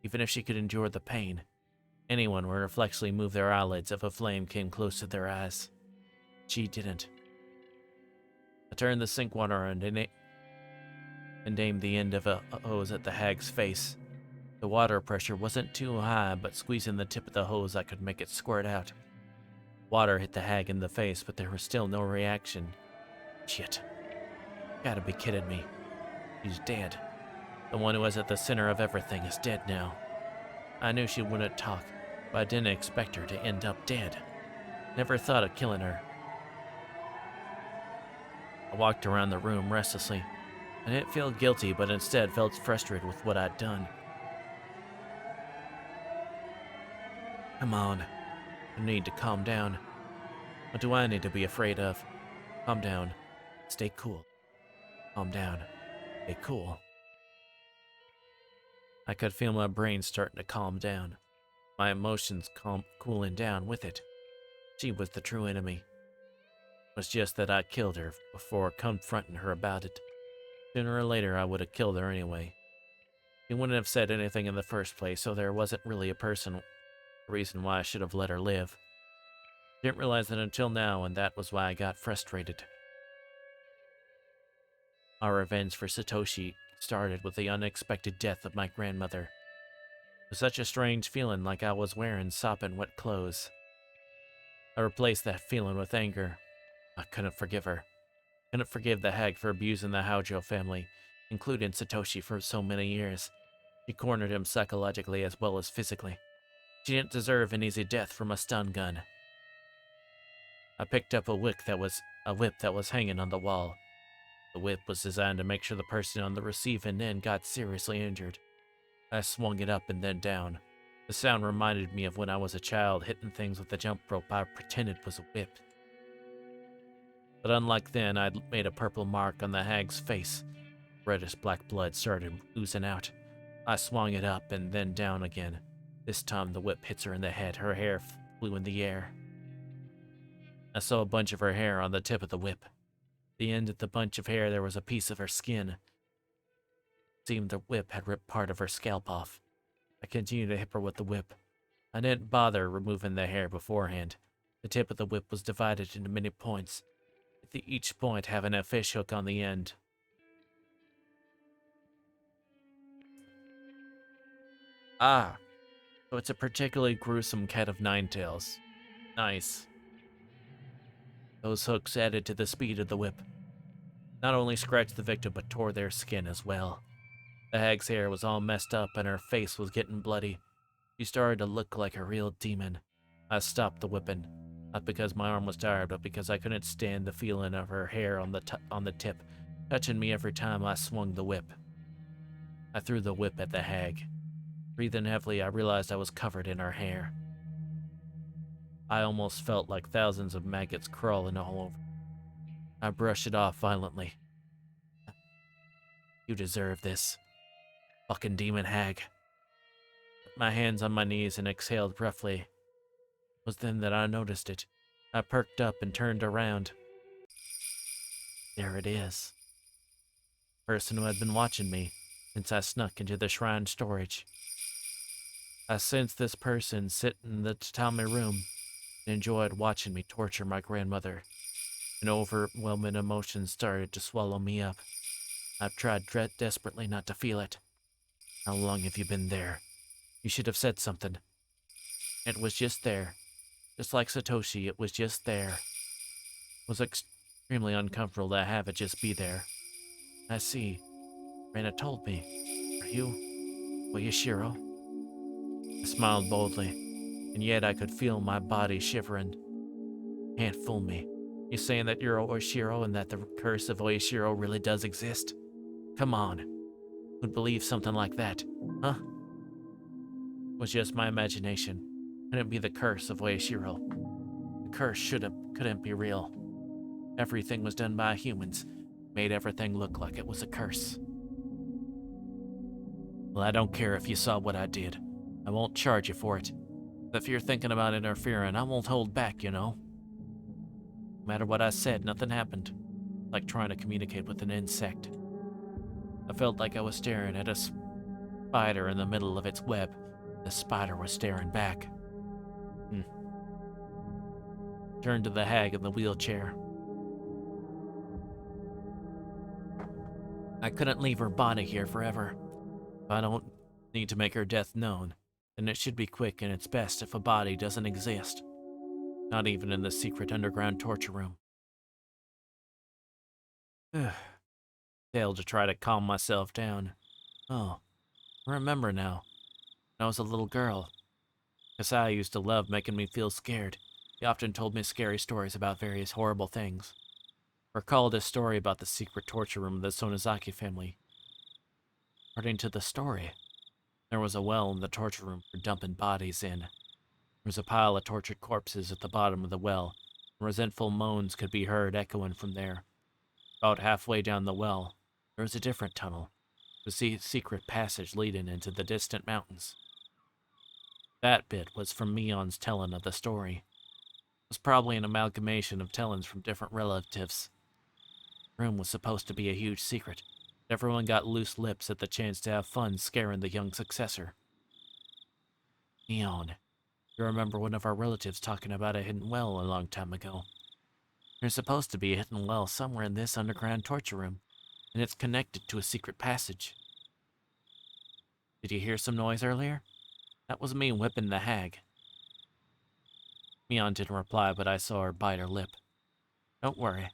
Even if she could endure the pain, anyone would reflexively move their eyelids if a flame came close to their eyes. She didn't. I turned the sink water on and aimed the end of a hose at the hag's face. The water pressure wasn't too high, but squeezing the tip of the hose I could make it squirt out. Water hit the hag in the face, but there was still no reaction. Shit. Gotta be kidding me. She's dead. The one who was at the center of everything is dead now. I knew she wouldn't talk, but I didn't expect her to end up dead. Never thought of killing her. I walked around the room restlessly. I didn't feel guilty, but instead felt frustrated with what I'd done. Come on. I need to calm down. What do I need to be afraid of? Calm down. Stay cool. Calm down. Stay cool. I could feel my brain starting to calm down. My emotions cooling down with it. She was the true enemy. It was just that I killed her before confronting her about it. Sooner or later, I would have killed her anyway. She wouldn't have said anything in the first place, so there wasn't really a reason why I should have let her live. Didn't realize that until now, and that was why I got frustrated. Our revenge for Satoshi started with the unexpected death of my grandmother. It was such a strange feeling, like I was wearing sopping wet clothes. I replaced that feeling with anger. I couldn't forgive her. Couldn't forgive the hag for abusing the Haujo family, including Satoshi, for so many years. She cornered him psychologically as well as physically. She didn't deserve an easy death from a stun gun. I picked up a whip that was hanging on the wall. The whip was designed to make sure the person on the receiving end got seriously injured. I swung it up and then down. The sound reminded me of when I was a child hitting things with a jump rope I pretended was a whip. But unlike then, I'd made a purple mark on the hag's face. Reddish black blood started oozing out. I swung it up and then down again. This time the whip hits her in the head. Her hair flew in the air. I saw a bunch of her hair on the tip of the whip. At the end of the bunch of hair there was a piece of her skin. It seemed the whip had ripped part of her scalp off. I continued to hit her with the whip. I didn't bother removing the hair beforehand. The tip of the whip was divided into many points, with each point having a fish hook on the end. Ah, so it's a particularly gruesome cat of nine tails. Nice. Those hooks added to the speed of the whip. Not only scratched the victim, but tore their skin as well. The hag's hair was all messed up and her face was getting bloody. She started to look like a real demon. I stopped the whipping, not because my arm was tired, but because I couldn't stand the feeling of her hair on the tip, touching me every time I swung the whip. I threw the whip at the hag. Breathing heavily, I realized I was covered in her hair. I almost felt like thousands of maggots crawling all over. I brushed it off violently. You deserve this. Fucking demon hag. Put my hands on my knees and exhaled roughly. It was then that I noticed it. I perked up and turned around. There it is. The person who had been watching me since I snuck into the shrine storage. I sensed this person sit in the tatami room and enjoyed watching me torture my grandmother. An overwhelming emotion started to swallow me up. I've tried desperately not to feel it. How long have you been there? You should have said something. It was just there. Just like Satoshi, it was just there. It was extremely uncomfortable to have it just be there. I see. Rena told me. Are you Oyashiro? I smiled boldly, and yet I could feel my body shivering. Can't fool me. You saying that you're Oyashiro and that the curse of Oyashiro really does exist? Come on. Who'd believe something like that, huh? It was just my imagination. Couldn't be the curse of Oyashiro. The curse couldn't be real. Everything was done by humans. Made everything look like it was a curse. Well, I don't care if you saw what I did. I won't charge you for it. If you're thinking about interfering, I won't hold back, you know? No matter what I said, nothing happened. Like trying to communicate with an insect. I felt like I was staring at a spider in the middle of its web. The spider was staring back. Turned to the hag in the wheelchair. I couldn't leave her body here forever. If I don't need to make her death known, then it should be quick, and it's best if a body doesn't exist. Not even in the secret underground torture room. Failed to try to calm myself down. Oh, I remember now. When I was a little girl, Kasai used to love making me feel scared. He often told me scary stories about various horrible things. I recalled a story about the secret torture room of the Sonozaki family. According to the story, there was a well in the torture room for dumping bodies in. There was a pile of tortured corpses at the bottom of the well, and resentful moans could be heard echoing from there. About halfway down the well, there was a different tunnel, a secret passage leading into the distant mountains. That bit was from Mion's telling of the story. It was probably an amalgamation of tellings from different relatives. The room was supposed to be a huge secret. Everyone got loose lips at the chance to have fun scaring the young successor. Mion, you remember one of our relatives talking about a hidden well a long time ago. There's supposed to be a hidden well somewhere in this underground torture room, and it's connected to a secret passage. Did you hear some noise earlier? That was me whipping the hag. Mion didn't reply, but I saw her bite her lip. Don't worry,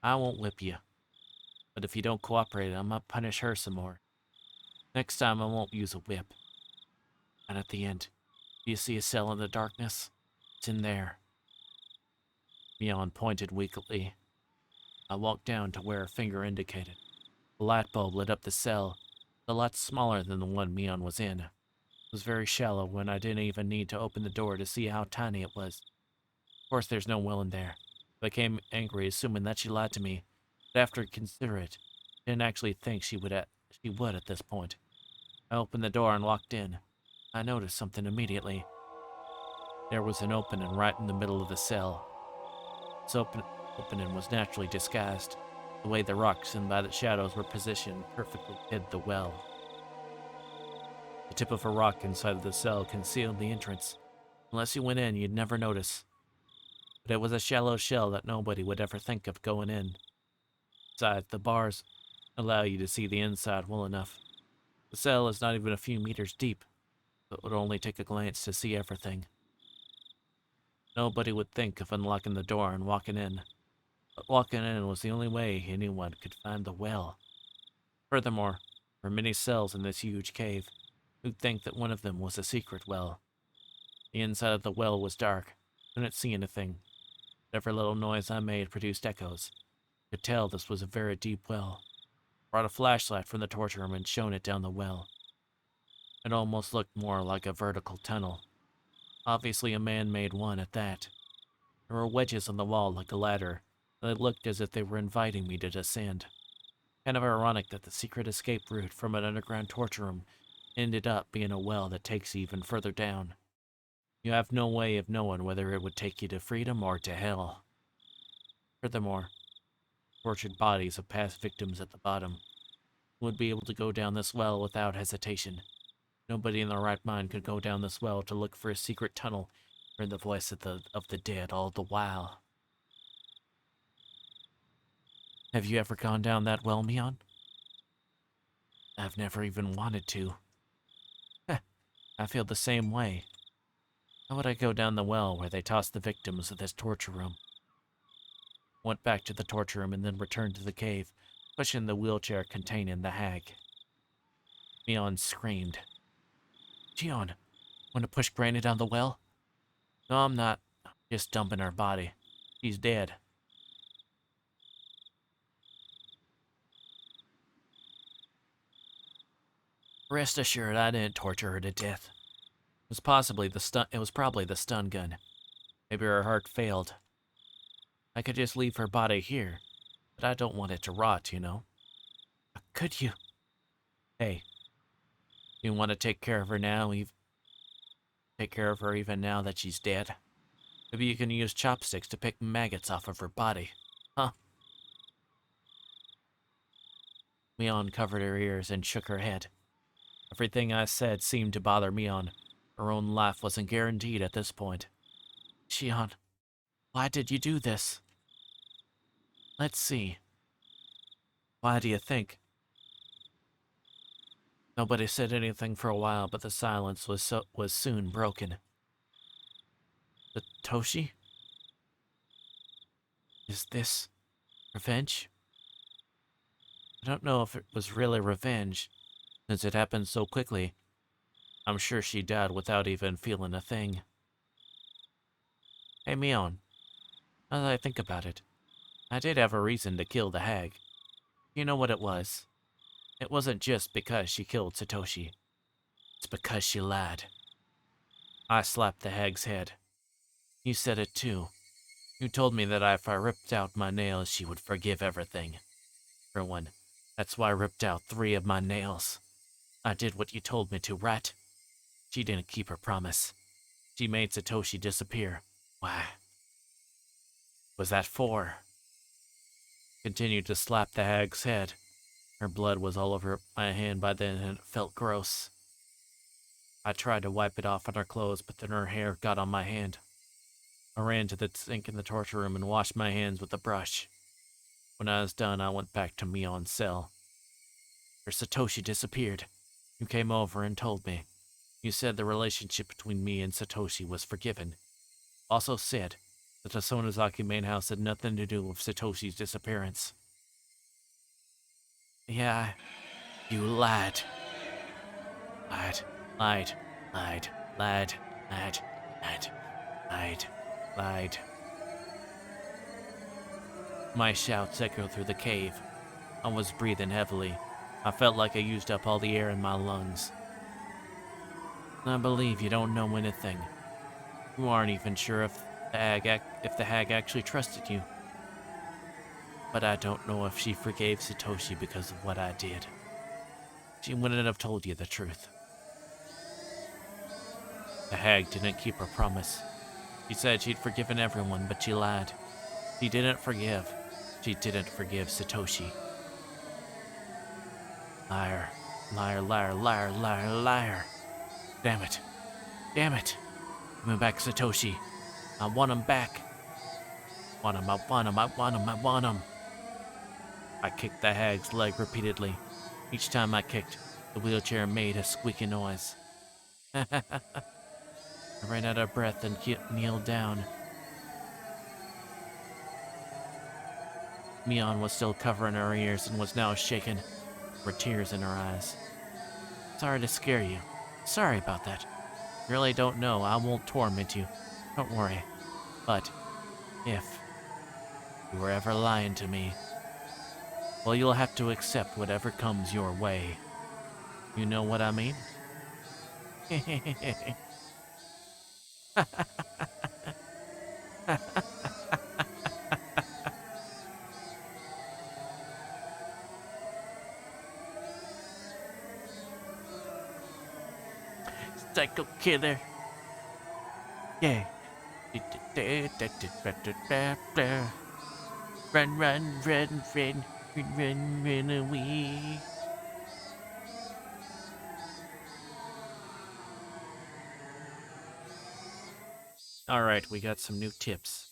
I won't whip you. But if you don't cooperate, I'm gonna punish her some more. Next time I won't use a whip. And at the end, do you see a cell in the darkness? It's in there. Mion pointed weakly. I walked down to where her finger indicated. The light bulb lit up the cell, a lot smaller than the one Mion was in. It was very shallow when I didn't even need to open the door to see how tiny it was. Of course, there's no well in there. I became angry, assuming that she lied to me, but after considering it, I didn't actually think she would at this point. I opened the door and walked in. I noticed something immediately. There was an opening right in the middle of the cell. This opening was naturally disguised. The way the rocks and by the shadows were positioned perfectly hid the well. The tip of a rock inside of the cell concealed the entrance. Unless you went in, you'd never notice. But it was a shallow shell that nobody would ever think of going in. Besides, the bars allow you to see the inside well enough. The cell is not even a few meters deep, so it would only take a glance to see everything. Nobody would think of unlocking the door and walking in, but walking in was the only way anyone could find the well. Furthermore, there were many cells in this huge cave. You'd think that one of them was a secret well. The inside of the well was dark. Couldn't see anything. Every little noise I made produced echoes. Could tell this was a very deep well. Brought a flashlight from the torture room and shone it down the well. It almost looked more like a vertical tunnel. Obviously a man-made one at that. There were wedges on the wall like a ladder. They looked as if they were inviting me to descend. Kind of ironic that the secret escape route from an underground torture room ended up being a well that takes you even further down. You have no way of knowing whether it would take you to freedom or to hell. Furthermore, tortured bodies of past victims at the bottom would be able to go down this well without hesitation. Nobody in their right mind could go down this well to look for a secret tunnel or the voice of the dead all the while. Have you ever gone down that well, Mion? I've never even wanted to. I feel the same way. How would I go down the well where they tossed the victims of this torture room? Went back to the torture room and then returned to the cave, pushing the wheelchair containing the hag. Mion screamed. Gion, want to push Granny down the well? No, I'm not. Just dumping her body. She's dead. Rest assured, I didn't torture her to death. It was probably the stun gun. Maybe her heart failed. I could just leave her body here, but I don't want it to rot, you know. Could you? Hey, you want to take care of her now? Take care of her even now that she's dead? Maybe you can use chopsticks to pick maggots off of her body, huh? Mion covered her ears and shook her head. Everything I said seemed to bother Mion. Her own life wasn't guaranteed at this point. Shion, why did you do this? Let's see. Why do you think? Nobody said anything for a while, but the silence was soon broken. Satoshi? Is this revenge? I don't know if it was really revenge, since it happened so quickly. I'm sure she died without even feeling a thing. Hey, Mion, now that I think about it, I did have a reason to kill the hag. You know what it was? It wasn't just because she killed Satoshi. It's because she lied. I slapped the hag's head. You said it too. You told me that if I ripped out my nails, she would forgive everything. For one, that's why I ripped out 3 of my nails. I did what you told me to, right? She didn't keep her promise. She made Satoshi disappear. Why? Was that for? Continued to slap the hag's head. Her blood was all over my hand by then and it felt gross. I tried to wipe it off on her clothes, but then her hair got on my hand. I ran to the sink in the torture room and washed my hands with a brush. When I was done, I went back to Mion's cell. Her Satoshi disappeared. You came over and told me. You said the relationship between me and Satoshi was forgiven. Also said that the Sonozaki main house had nothing to do with Satoshi's disappearance. Yeah, you lied. Lied, lied, lied, lied, lied, lied, lied, lied. My shouts echoed through the cave. I was breathing heavily. I felt like I used up all the air in my lungs. I believe you don't know anything. You aren't even sure if if the hag actually trusted you. But I don't know if she forgave Satoshi because of what I did. She wouldn't have told you the truth. The hag didn't keep her promise. She said she'd forgiven everyone, but she lied. She didn't forgive. She didn't forgive Satoshi. Liar. Liar, liar, liar, liar, liar. Damn it. Damn it. Give me back Satoshi. I want him back. Want him, I want him, I want him, I want him. I kicked the hag's leg repeatedly. Each time I kicked, the wheelchair made a squeaky noise. I ran out of breath and kneeled down. Mion was still covering her ears and was now shaken, with tears in her eyes. Sorry to scare you. Sorry about that. Really don't know. I won't torment you. Don't worry. But if you were ever lying to me, well, you'll have to accept whatever comes your way. You know what I mean? Psycho killer. Yeah. Run, run, run, run, run, run away. Alright, we got some new tips.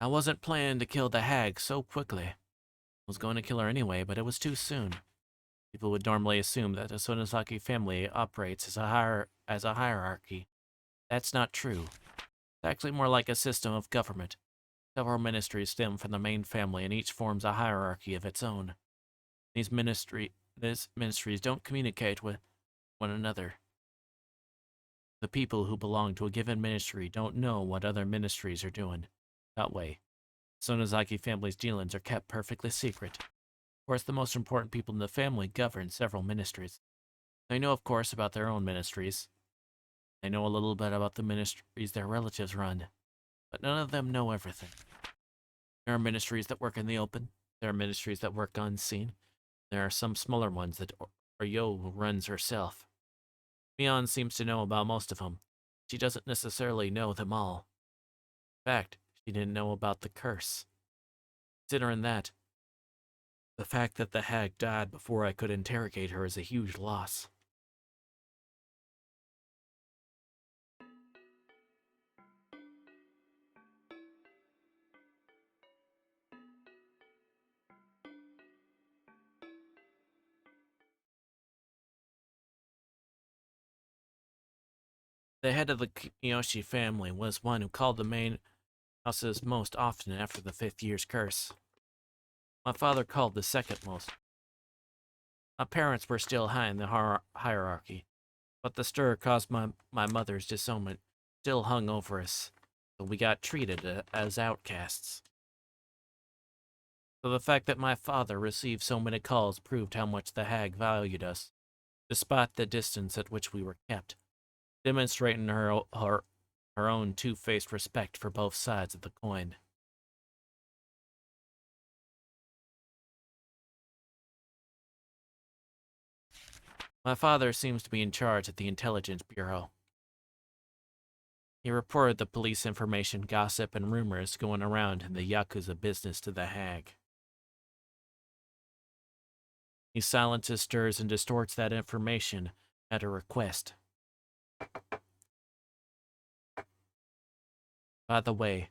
I wasn't planning to kill the hag so quickly. I was going to kill her anyway, but it was too soon. People would normally assume that the Sonozaki family operates as a hierarchy. That's not true. It's actually more like a system of government. Several ministries stem from the main family, and each forms a hierarchy of its own. These ministries don't communicate with one another. The people who belong to a given ministry don't know what other ministries are doing. That way, Sonozaki family's dealings are kept perfectly secret. Of course, the most important people in the family govern several ministries. They know, of course, about their own ministries. They know a little bit about the ministries their relatives run, but none of them know everything. There are ministries that work in the open. There are ministries that work unseen. There are some smaller ones that Oryo runs herself. Mion seems to know about most of them. She doesn't necessarily know them all. In fact, she didn't know about the curse. Considering that, the fact that the hag died before I could interrogate her is a huge loss. The head of the Kiyoshi family was one who called the main houses most often after the 5th year's curse. My father called the second most. My parents were still high in the hierarchy, but the stir caused my mother's disownment still hung over us, so we got treated as outcasts. So the fact that my father received so many calls proved how much the hag valued us, despite the distance at which we were kept, demonstrating her own two-faced respect for both sides of the coin. My father seems to be in charge at the Intelligence Bureau. He reported the police information, gossip, and rumors going around in the Yakuza business to the hag. He silences, stirs, and distorts that information at her request. By the way,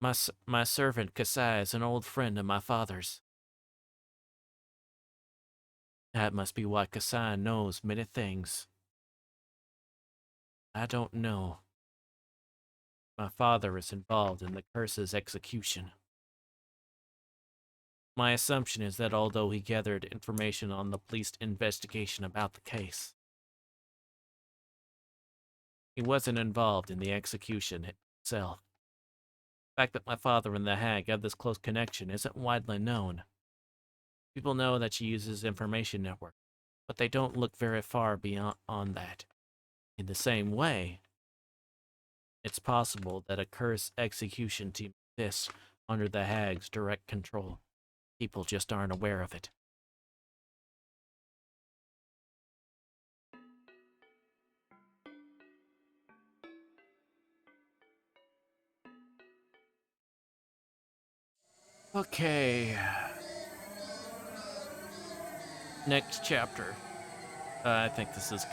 my servant Kasai is an old friend of my father's. That must be why Kasai knows many things. I don't know. My father is involved in the curse's execution. My assumption is that although he gathered information on the police investigation about the case, he wasn't involved in the execution itself. The fact that my father and the hag have this close connection isn't widely known. People know that she uses information network, but they don't look very far beyond that. In the same way, It's possible that a curse execution team exists under the Hag's direct control. People just aren't aware of it. Okay. Next chapter. I think this is...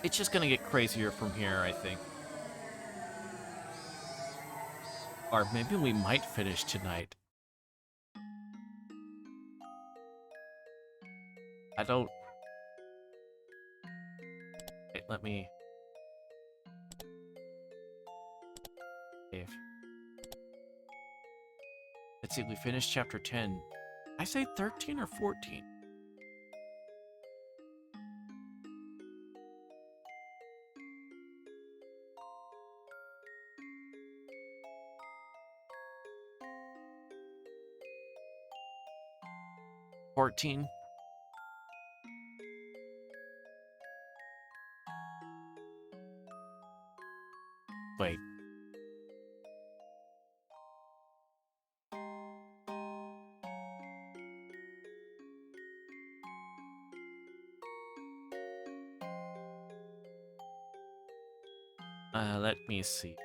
It's just gonna get crazier from here, I think. Or maybe we might finish tonight. I don't... Wait, let me... Save. Let's see, we finished chapter 10. I say 13 or 14? $14. Wait. Let me see.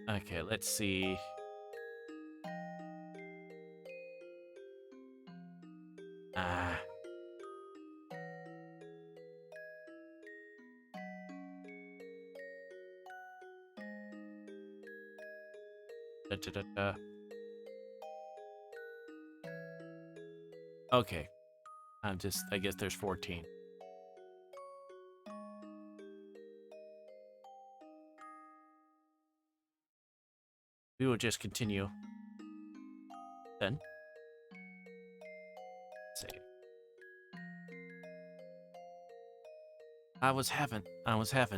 Okay, let's see. Ah. Da, da, da, da. Okay. I guess there's 14. We will just continue. Then. Save. I was having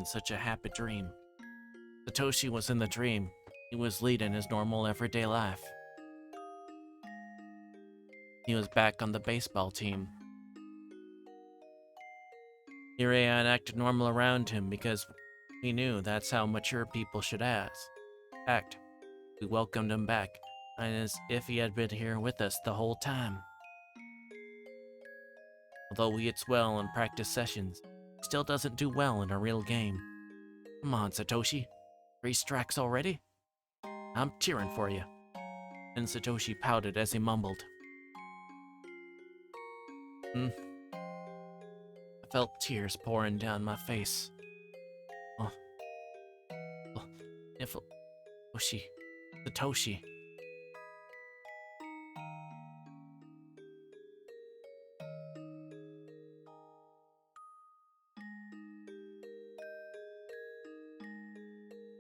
such a happy dream. Satoshi was in the dream. He was leading his normal everyday life. He was back on the baseball team. Irian acted normal around him because he knew that's how mature people should act. We welcomed him back, and as if he had been here with us the whole time. Although he hits well in practice sessions, he still doesn't do well in a real game. Come on, Satoshi. 3 strikes already? I'm cheering for you. And Satoshi pouted as he mumbled. I felt tears pouring down my face. If Satoshi.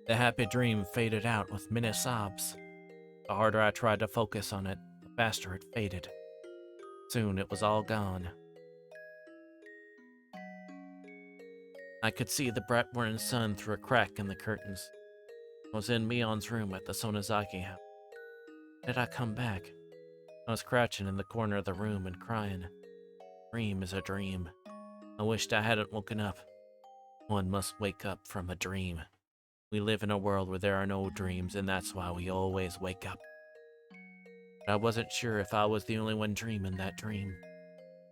The happy dream faded out with many sobs. The harder I tried to focus on it, the faster it faded. Soon it was all gone. I could see the bright morning sun through a crack in the curtains. I was in Mion's room at the Sonozaki house. Did I come back? I was crouching in the corner of the room and crying. Dream is a dream. I wished I hadn't woken up. One must wake up from a dream. We live in a world where there are no dreams, and that's why we always wake up. But I wasn't sure if I was the only one dreaming that dream,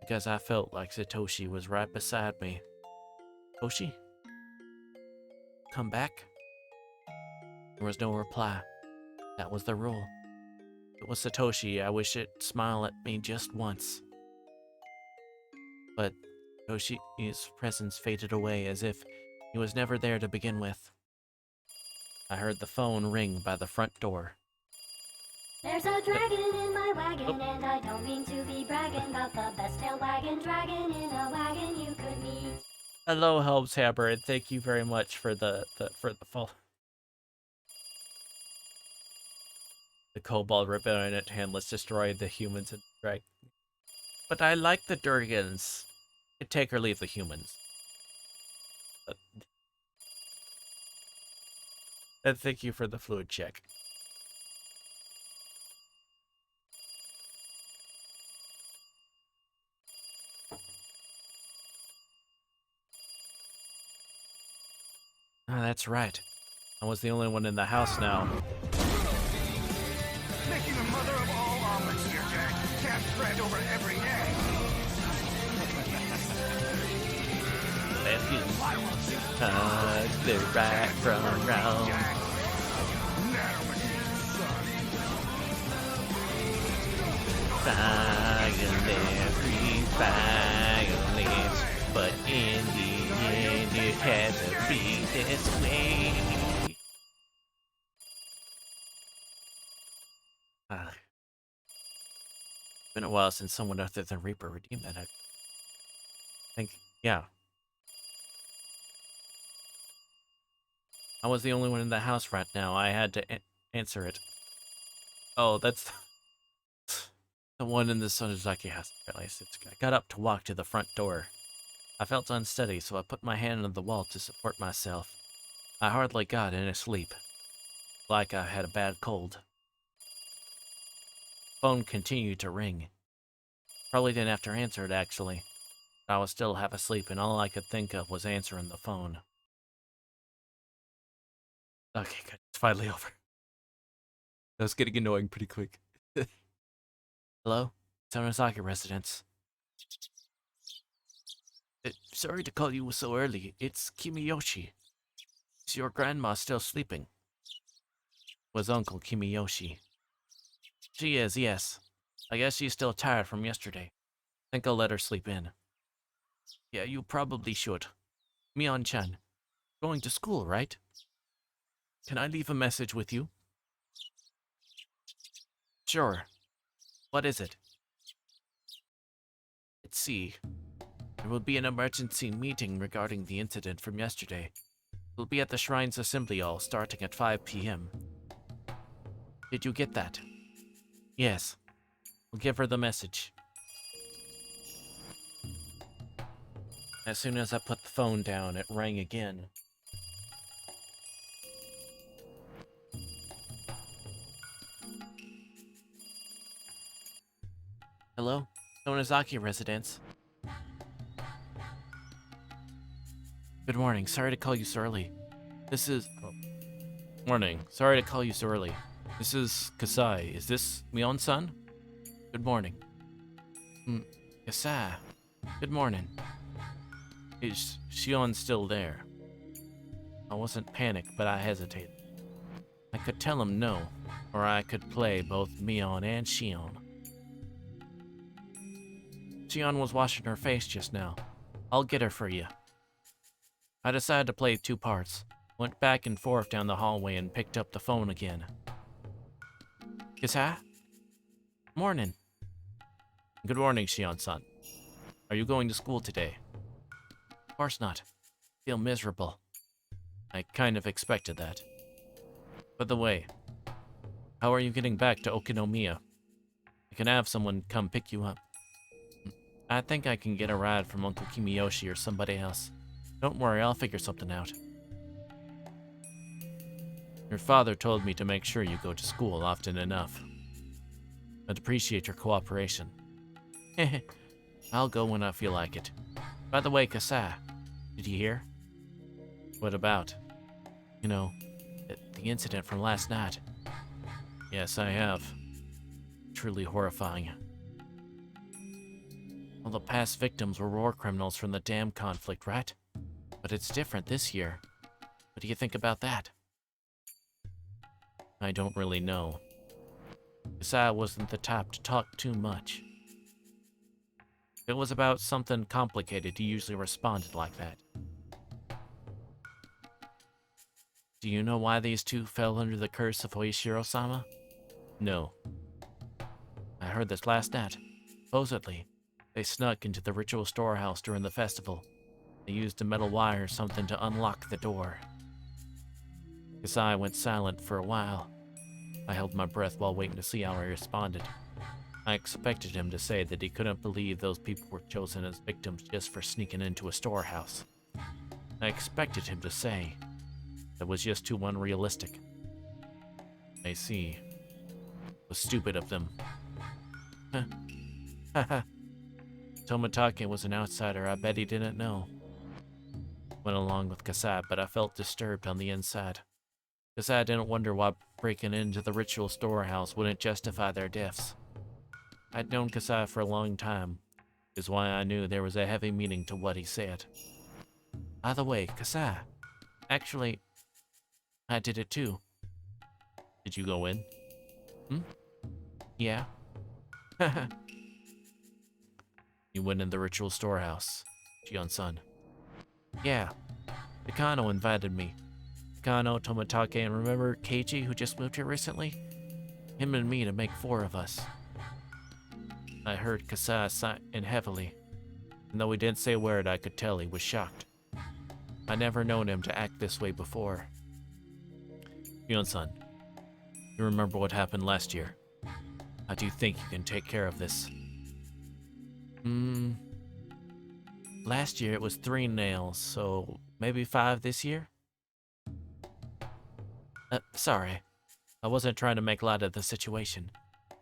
because I felt like Satoshi was right beside me. Satoshi? Come back? There was no reply. That was the rule. If it was Satoshi, I wish it'd smile at me just once. But Satoshi's presence faded away as if he was never there to begin with. I heard the phone ring by the front door. There's a dragon in my wagon, and I don't mean to be bragging about the best tail wagon dragon in a wagon you could meet. Hello, Helms Hammer, and thank you very much for the fall. The Kobold Rebellion at hand, let's destroy the humans and drag. But I like the Durgans. Take or leave the humans. And thank you for the fluid check. Oh, that's right. I was the only one in the house now. Making the mother of all omelets here, Jack. Can't spread over every egg. Thank you. The right from wrong. Jack. Nanomachine's son. Violent, violent, but in the end it had to be this way. Been a while since someone other than Reaper redeemed that. I think, yeah. I was the only one in the house right now. I had to answer it. Oh, that's the one in the Sonozaki house. I got up to walk to the front door. I felt unsteady, so I put my hand on the wall to support myself. I hardly got any sleep, like I had a bad cold. Phone continued to ring. Probably didn't have to answer it, actually. I was still half asleep, and all I could think of was answering the phone. Okay, good. It's finally over. That was getting annoying pretty quick. Hello? Sonozaki residence. Sorry to call you so early. It's Kimiyoshi. Is your grandma still sleeping? Was Uncle Kimiyoshi. She is, yes. I guess she's still tired from yesterday. Think I'll let her sleep in. Yeah, you probably should. Mion-chan. Going to school, right? Can I leave a message with you? Sure. What is it? Let's see. There will be an emergency meeting regarding the incident from yesterday. We'll be at the Shrine's Assembly Hall starting at 5 p.m. Did you get that? Yes. We'll give her the message. As soon as I put the phone down, it rang again. Hello? Sonozaki residence. Good morning. Sorry to call you so early. This is... Oh. Morning. Sorry to call you so early. This is Kasai. Is this Mion-san? Good morning. Kasai. Good morning. Is Shion still there? I wasn't panicked, but I hesitated. I could tell him no, or I could play both Mion and Shion. Shion was washing her face just now. I'll get her for you. I decided to play two parts. Went back and forth down the hallway and picked up the phone again. Kasai? Morning. Good morning, Shion-san. Are you going to school today? Of course not. Feel miserable. I kind of expected that. By the way, how are you getting back to Okinomiya? I can have someone come pick you up. I think I can get a ride from Uncle Kimiyoshi or somebody else. Don't worry, I'll figure something out. Your father told me to make sure you go to school often enough. I'd appreciate your cooperation. I'll go when I feel like it. By the way, Kasai, did you hear? What about? You know, the incident from last night. Yes, I have. Truly horrifying. All the past victims were war criminals from the dam conflict, right? But it's different this year. What do you think about that? I don't really know. Kasai wasn't the type to talk too much. If it was about something complicated, he usually responded like that. Do you know why these two fell under the curse of Hoishiro-sama? No. I heard this last night. Supposedly, they snuck into the ritual storehouse during the festival. They used a metal wire or something to unlock the door. Kasai went silent for a while. I held my breath while waiting to see how he responded. I expected him to say that he couldn't believe those people were chosen as victims just for sneaking into a storehouse. I expected him to say, That was just too unrealistic. I see. It was stupid of them. Haha. Tomitake was an outsider. I bet he didn't know. Went along with Kasai, but I felt disturbed on the inside. Kasai didn't wonder why breaking into the ritual storehouse wouldn't justify their deaths. I'd known Kasai for a long time, is why I knew there was a heavy meaning to what he said. By the way, Kasai, actually, I did it too. Did you go in? Yeah. You went in the ritual storehouse, Shion-san. Yeah. Takano invited me. Takano, Tomitake, and remember Keiji, who just moved here recently? Him and me to make 4 of us. I heard Kasai sigh heavily. And though he didn't say a word, I could tell he was shocked. I'd never known him to act this way before. Shion-san, you remember what happened last year? How do you think you can take care of this? Last year it was 3 nails, so maybe 5 this year? Sorry. I wasn't trying to make light of the situation.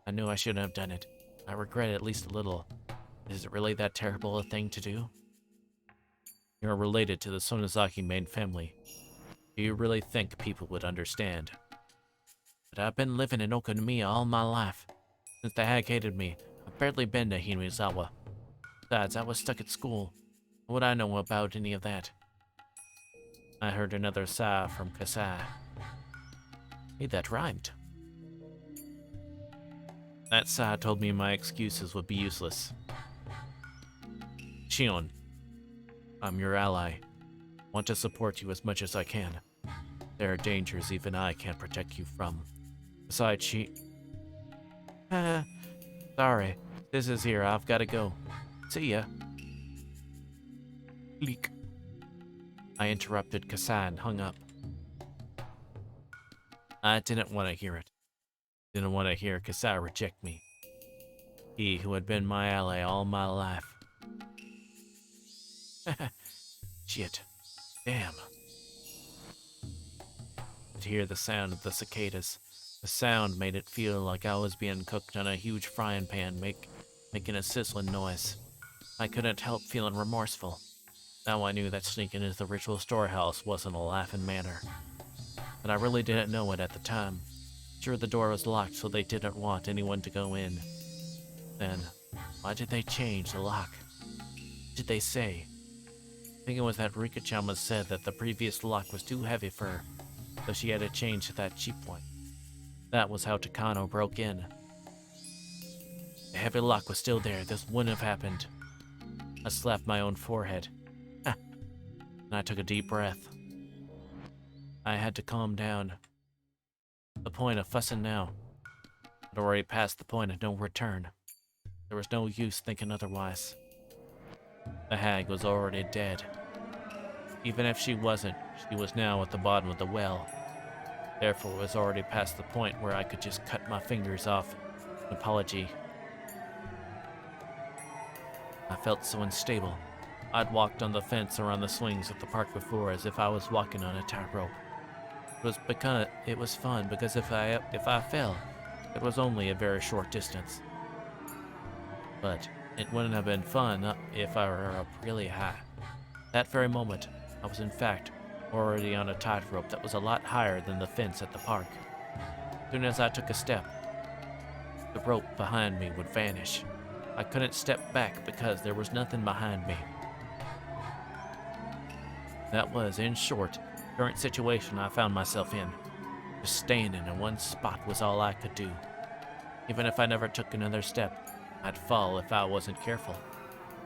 I knew I shouldn't have done it. I regret it at least a little. Is it really that terrible a thing to do? You're related to the Sonozaki main family. Do you really think people would understand? But I've been living in Okamiya all my life. Since the hag hated me, I've barely been to Himizawa. Besides, I was stuck at school. What would I know about any of that? I heard another sigh from Kasai. Hey, that rhymed. That sigh told me my excuses would be useless. Shion, I'm your ally. Want to support you as much as I can. There are dangers even I can't protect you from. Besides, sorry, this is here. I've got to go. See ya. Leak. I interrupted Kasai and hung up. I didn't want to hear it. Didn't want to hear Kasai reject me. He who had been my ally all my life. Shit. Damn. I'd hear the sound of the cicadas. The sound made it feel like I was being cooked on a huge frying pan, making a sizzling noise. I couldn't help feeling remorseful. Now I knew that sneaking into the ritual storehouse wasn't a laughing matter. But I really didn't know it at the time. Sure, the door was locked, so they didn't want anyone to go in. Then, why did they change the lock? What did they say? I think it was that Rika-chama said that the previous lock was too heavy for her, so she had to change to that cheap one. That was how Takano broke in. The heavy lock was still there. This wouldn't have happened. I slapped my own forehead. And I took a deep breath. I had to calm down. The point of fussing now. I'd already passed the point of no return. There was no use thinking otherwise. The hag was already dead. Even if she wasn't, she was now at the bottom of the well. Therefore, it was already past the point where I could just cut my fingers off. An apology. I felt so unstable. I'd walked on the fence around the swings of the park before as if I was walking on a tightrope. It was fun because if I fell, it was only a very short distance. But it wouldn't have been fun if I were up really high. That very moment, I was in fact already on a tightrope that was a lot higher than the fence at the park. As soon as I took a step, the rope behind me would vanish. I couldn't step back because there was nothing behind me. That was, in short, the current situation I found myself in. Just standing in one spot was all I could do. Even if I never took another step, I'd fall if I wasn't careful.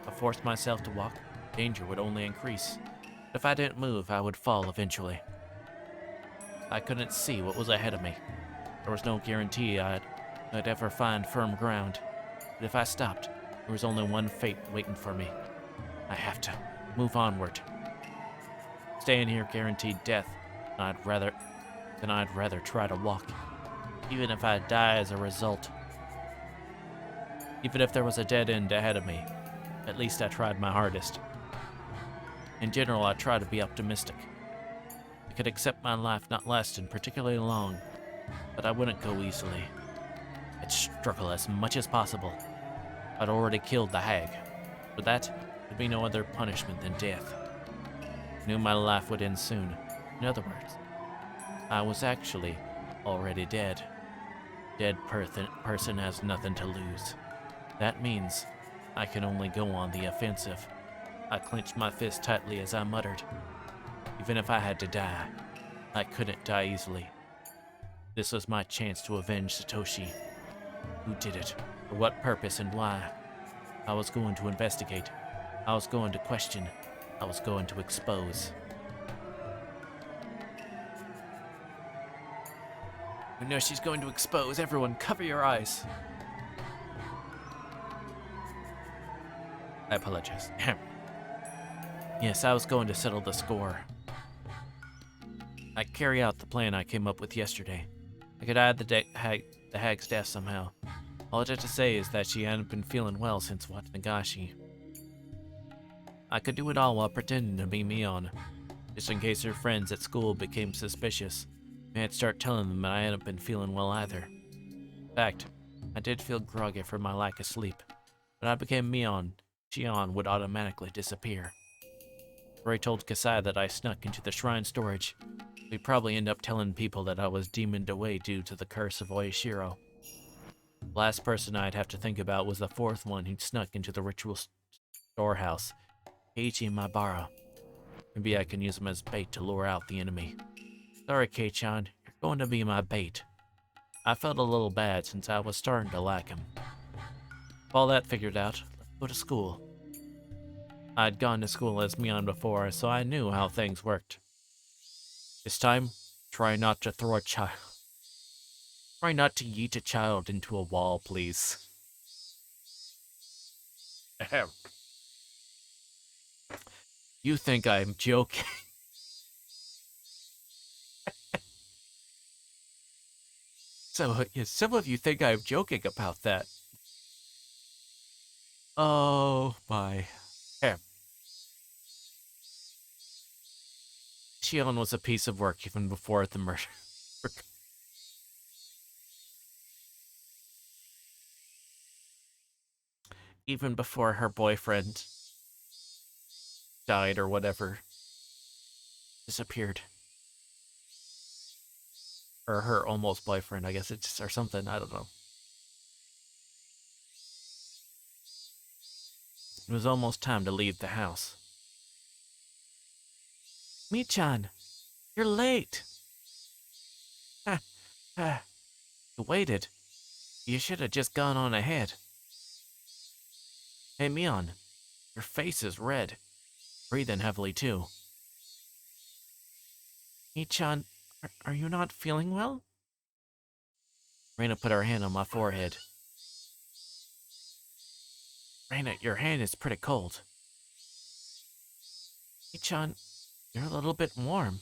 If I forced myself to walk, danger would only increase. If I didn't move, I would fall eventually. I couldn't see what was ahead of me. There was no guarantee I'd ever find firm ground. But if I stopped, there was only one fate waiting for me. I have to move onward. Staying here guaranteed death, and I'd rather try to walk, even if I die as a result. Even if there was a dead end ahead of me, at least I tried my hardest. In general, I try to be optimistic. could accept my life not lasting particularly long, but I wouldn't go easily. I'd struggle as much as possible. I'd already killed the hag. For that, there'd be no other punishment than death. I knew my life would end soon. In other words, I was actually already dead. Dead person has nothing to lose. That means I can only go on the offensive. I clenched my fist tightly as I muttered. Even if I had to die, I couldn't die easily. This was my chance to avenge Satoshi. Who did it? For what purpose and why? I was going to investigate. I was going to question. I was going to expose. I know she's going to expose. Everyone, cover your eyes. I apologize. Yes, I was going to settle the score. I'd carry out the plan I came up with yesterday. I could hide the hag's death somehow. All I had to say is that she hadn't been feeling well since watching Meakashi. I could do it all while pretending to be Mion, just in case her friends at school became suspicious. I'd start telling them that I hadn't been feeling well either. In fact, I did feel groggy from my lack of sleep. When I became Mion, Shion would automatically disappear. Roy told Kasai that I snuck into the shrine storage. We'd probably end up telling people that I was demoned away due to the curse of Oyashiro. The last person I'd have to think about was the fourth one who'd snuck into the ritual storehouse, Keiichi Maibara. Maybe I can use him as bait to lure out the enemy. Sorry, Kei-chan, you're going to be my bait. I felt a little bad since I was starting to like him. With all that figured out, let's go to school. I'd gone to school as Mion before, so I knew how things worked. This time, try not to throw a child. Try not to yeet a child into a wall, please. Ahem. You think I'm joking? So, yeah, some of you think I'm joking about that. Oh my. Ahem. Shion was a piece of work even before the murder. Even before her boyfriend died or whatever. Disappeared. Or her almost boyfriend, I guess it's, or something, I don't know. It was almost time to leave the house. Mi-chan, you're late. You waited. You should have just gone on ahead. Hey, Mion, your face is red. Breathing heavily, too. Mi-chan, are you not feeling well? Reina put her hand on my forehead. Reina, your hand is pretty cold. Mi-chan, you're a little bit warm.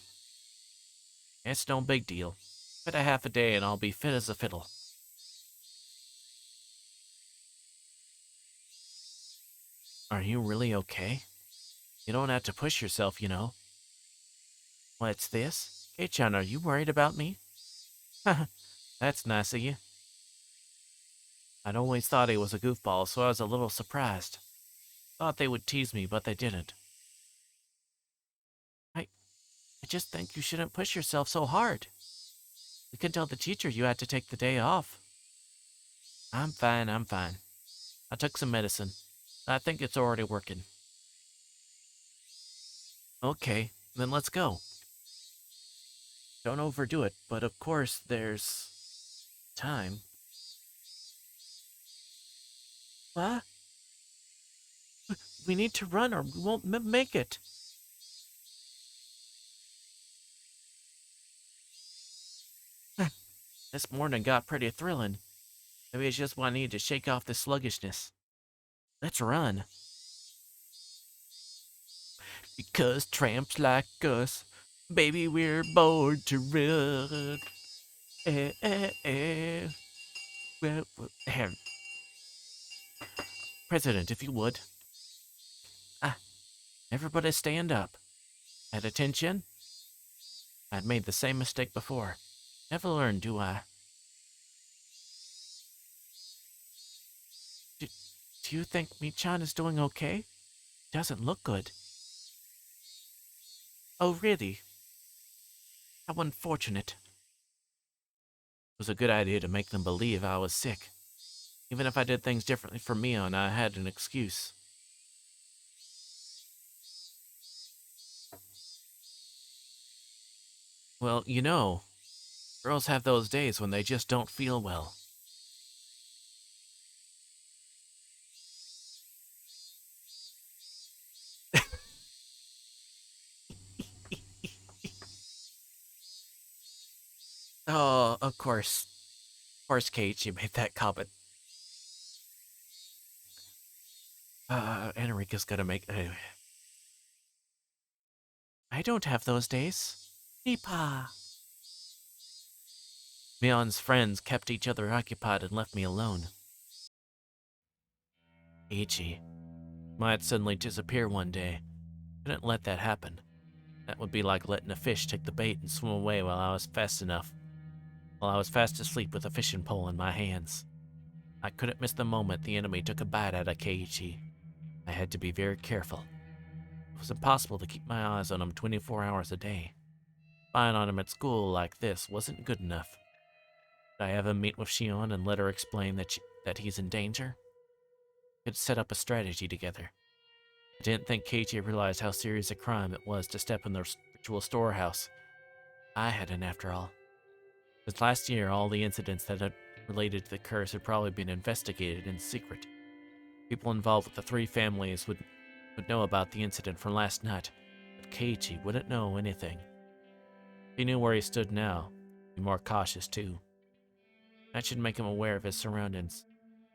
It's no big deal. But a half a day and I'll be fit as a fiddle. Are you really okay? You don't have to push yourself, you know. What's this? Kei-chan, are you worried about me? Haha, that's nice of you. I'd always thought he was a goofball, so I was a little surprised. Thought they would tease me, but they didn't. I just think you shouldn't push yourself so hard. You can tell the teacher you had to take the day off. I'm fine. I took some medicine. I think it's already working. Okay, then let's go. Don't overdo it, but of course there's time. What? We need to run or we won't make it. This morning got pretty thrilling. Maybe it's just what I need to shake off the sluggishness. Let's run. Because tramps like us, baby, we're born to run. Well, President, if you would. Everybody stand up. At attention. I'd made the same mistake before. Never learn, do I? Do, do you think Mi-chan is doing okay? Doesn't look good. Oh, really? How unfortunate. It was a good idea to make them believe I was sick. Even if I did things differently from Mion, I had an excuse. Well, you know, girls have those days when they just don't feel well. Oh, of course. Of course, Kate, you made that comment. Enrica's gonna make... I don't have those days. Nipa. Mion's friends kept each other occupied and left me alone. Ichi might suddenly disappear one day. Couldn't let that happen. That would be like letting a fish take the bait and swim away while I was fast asleep with a fishing pole in my hands. I couldn't miss the moment the enemy took a bite out of Keiichi. I had to be very careful. It was impossible to keep my eyes on him 24 hours a day. Spying on him at school like this wasn't good enough. Did I have him meet with Shion and let her explain that he's in danger? We could set up a strategy together. I didn't think Keiichi realized how serious a crime it was to step in the ritual storehouse. I hadn't, after all. Since last year, all the incidents that had related to the curse had probably been investigated in secret. People involved with the three families would know about the incident from last night, but Keiichi wouldn't know anything. If he knew where he stood now, he'd be more cautious too. That should make him aware of his surroundings.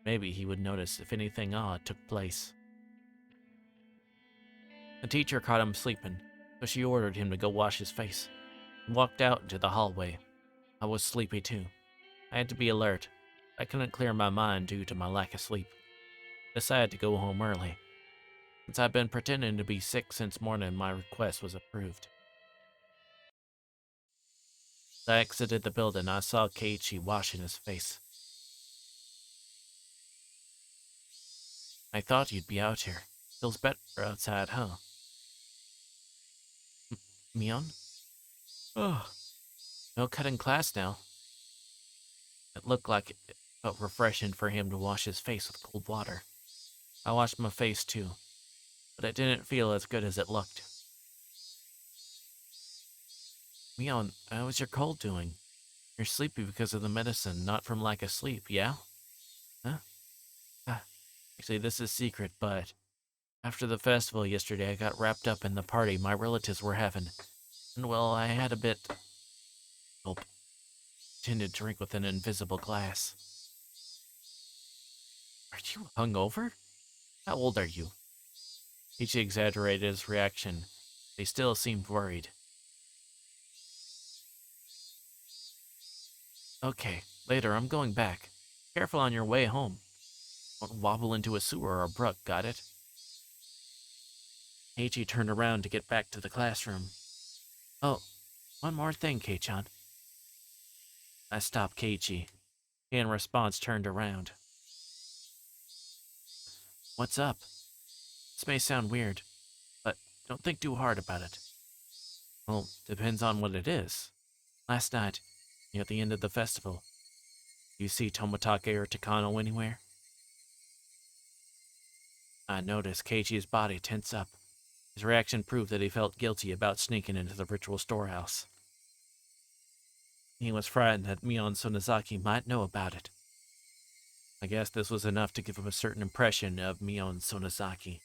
Maybe he would notice if anything odd took place. The teacher caught him sleeping, so she ordered him to go wash his face, and walked out into the hallway. I was sleepy too. I had to be alert. I couldn't clear my mind due to my lack of sleep. I decided to go home early. Since I've been pretending to be sick since morning, my request was approved. As I exited the building, I saw Keiichi washing his face. I thought you'd be out here. Feels better outside, huh? Mion? Oh, no cutting class now. It looked like it felt refreshing for him to wash his face with cold water. I washed my face too, but it didn't feel as good as it looked. Mion, how is your cold doing? You're sleepy because of the medicine, not from lack of sleep, yeah? Huh? Actually, this is secret, but after the festival yesterday, I got wrapped up in the party my relatives were having. And well, I had a bit... Gulp. Pretended to drink with an invisible glass. Are you hungover? How old are you? Each exaggerated his reaction. They still seemed worried. Okay, later, I'm going back. Careful on your way home. Don't wobble into a sewer or a brook, got it? Heiichi turned around to get back to the classroom. Oh, one more thing, Kei-chan. I stopped Keiichi. He in response turned around. What's up? This may sound weird, but don't think too hard about it. Well, depends on what it is. Last night, near the end of the festival, do you see Toмотake or Takano anywhere? I noticed Keiichi's body tense up. His reaction proved that he felt guilty about sneaking into the ritual storehouse. He was frightened that Mion Sonozaki might know about it. I guess this was enough to give him a certain impression of Mion Sonozaki.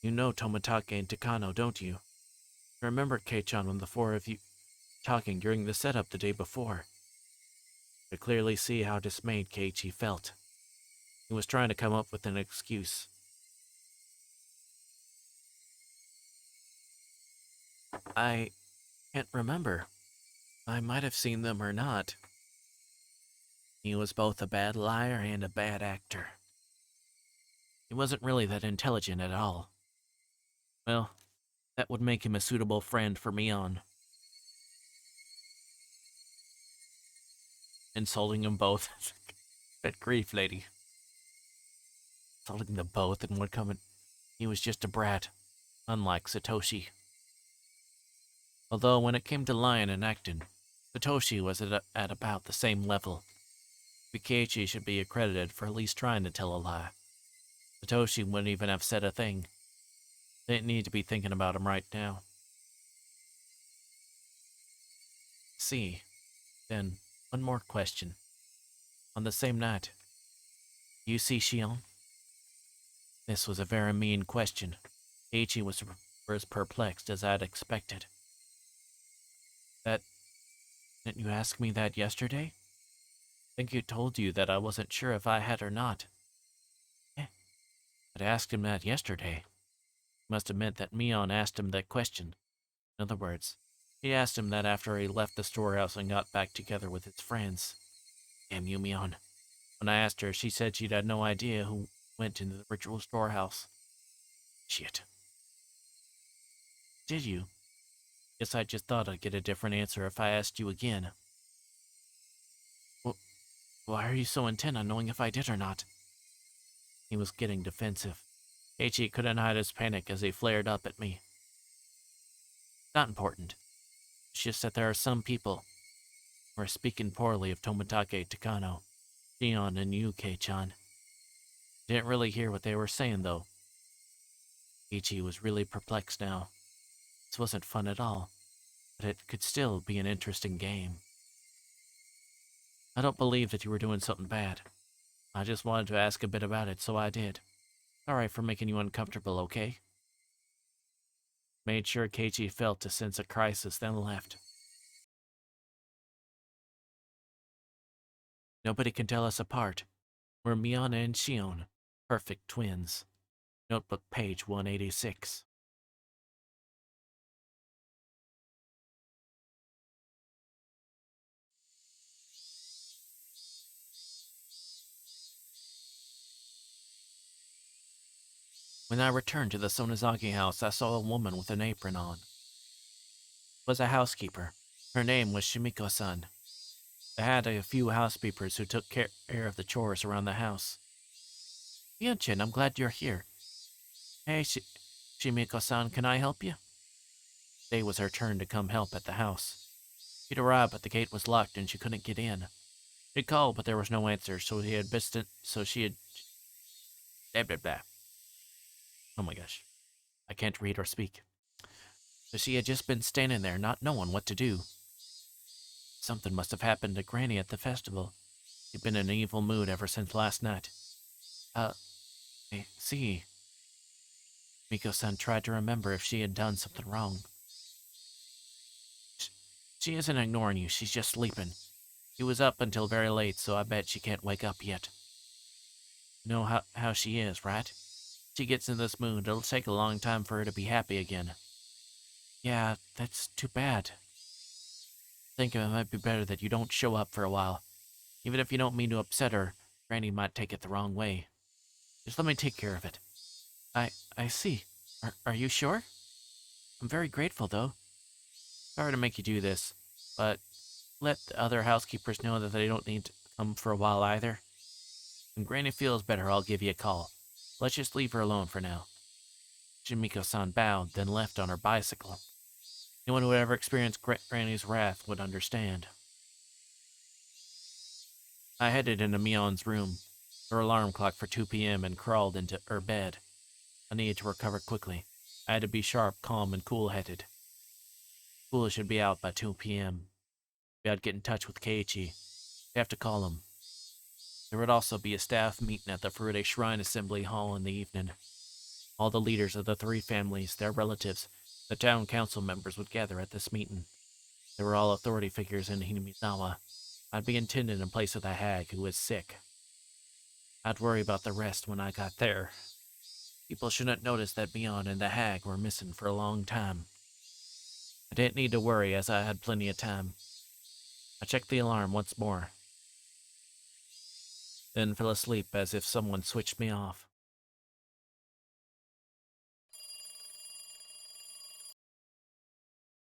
You know Toмотake and Takano, don't you? I remember Kei-chan when the four of you talking during the setup the day before. I could clearly see how dismayed Keiichi felt. He was trying to come up with an excuse. I can't remember. I might have seen them or not. He was both a bad liar and a bad actor. He wasn't really that intelligent at all. Well, That would make him a suitable friend for Mion. Insulting them both. That grief, lady. Insulting them both and would come and he was just a brat, unlike Satoshi. Although when it came to lying and acting, Satoshi was at about the same level. Meikashi should be accredited for at least trying to tell a lie. Satoshi wouldn't even have said a thing. Didn't need to be thinking about him right now. See, then, one more question. On the same night, you see Shion? This was a very mean question. Ichi was as perplexed as I'd expected. Didn't you ask me that yesterday? I think I told you that I wasn't sure if I had or not. I'd asked him that yesterday. Must have meant that Mion asked him that question. In other words, he asked him that after he left the storehouse and got back together with his friends. Damn you, Mion. When I asked her, she said she'd had no idea who went into the ritual storehouse. Shit. Did you? Guess I just thought I'd get a different answer if I asked you again. Well, why are you so intent on knowing if I did or not? He was getting defensive. Ichi couldn't hide his panic as he flared up at me. Not important. It's just that there are some people who are speaking poorly of Tomitake Takano, Shion, and Yuke-chan. Didn't really hear what they were saying, though. Ichi was really perplexed now. This wasn't fun at all, but it could still be an interesting game. I don't believe that you were doing something bad. I just wanted to ask a bit about it, so I did. Sorry for making you uncomfortable, okay? Made sure Keiichi felt a sense of crisis, then left. Nobody can tell us apart. We're Miyana and Shion, perfect twins. Notebook page 186. When I returned to the Sonozaki house, I saw a woman with an apron on. It was a housekeeper. Her name was Shimiko-san. I had a few housekeepers who took care of the chores around the house. Hyunchin, I'm glad you're here. Hey, Shimiko-san, can I help you? Today was her turn to come help at the house. She'd arrived, but the gate was locked and she couldn't get in. She called, but there was no answer, so she had blah, blah, blah. Oh my gosh. I can't read or speak. So she had just been standing there, not knowing what to do. Something must have happened to Granny at the festival. She'd been in an evil mood ever since last night. I see. Miko-san tried to remember if she had done something wrong. She isn't ignoring you, she's just sleeping. She was up until very late, so I bet she can't wake up yet. You know how she is, right? She gets in this mood, it'll take a long time for her to be happy again. Yeah, that's too bad. I think it might be better that you don't show up for a while. Even if you don't mean to upset her, Granny might take it the wrong way. Just let me take care of it. I see. Are you sure? I'm very grateful, though. Sorry to make you do this, but let the other housekeepers know that they don't need to come for a while either. When Granny feels better, I'll give you a call. Let's just leave her alone for now. Shimiko-san bowed, then left on her bicycle. Anyone who would ever experienced Granny's wrath would understand. I headed into Mion's room, her alarm clock for 2 p.m., and crawled into her bed. I needed to recover quickly. I had to be sharp, calm, and cool-headed. School should be out by 2 p.m. I'd get in touch with Keiichi. I'd have to call him. There would also be a staff meeting at the Furude Shrine Assembly Hall in the evening. All the leaders of the 3 families, their relatives, the town council members would gather at this meeting. They were all authority figures in Hinamizawa. I'd be intended in place of the hag who was sick. I'd worry about the rest when I got there. People shouldn't notice that Mion and the hag were missing for a long time. I didn't need to worry as I had plenty of time. I checked the alarm once more, then fell asleep as if someone switched me off.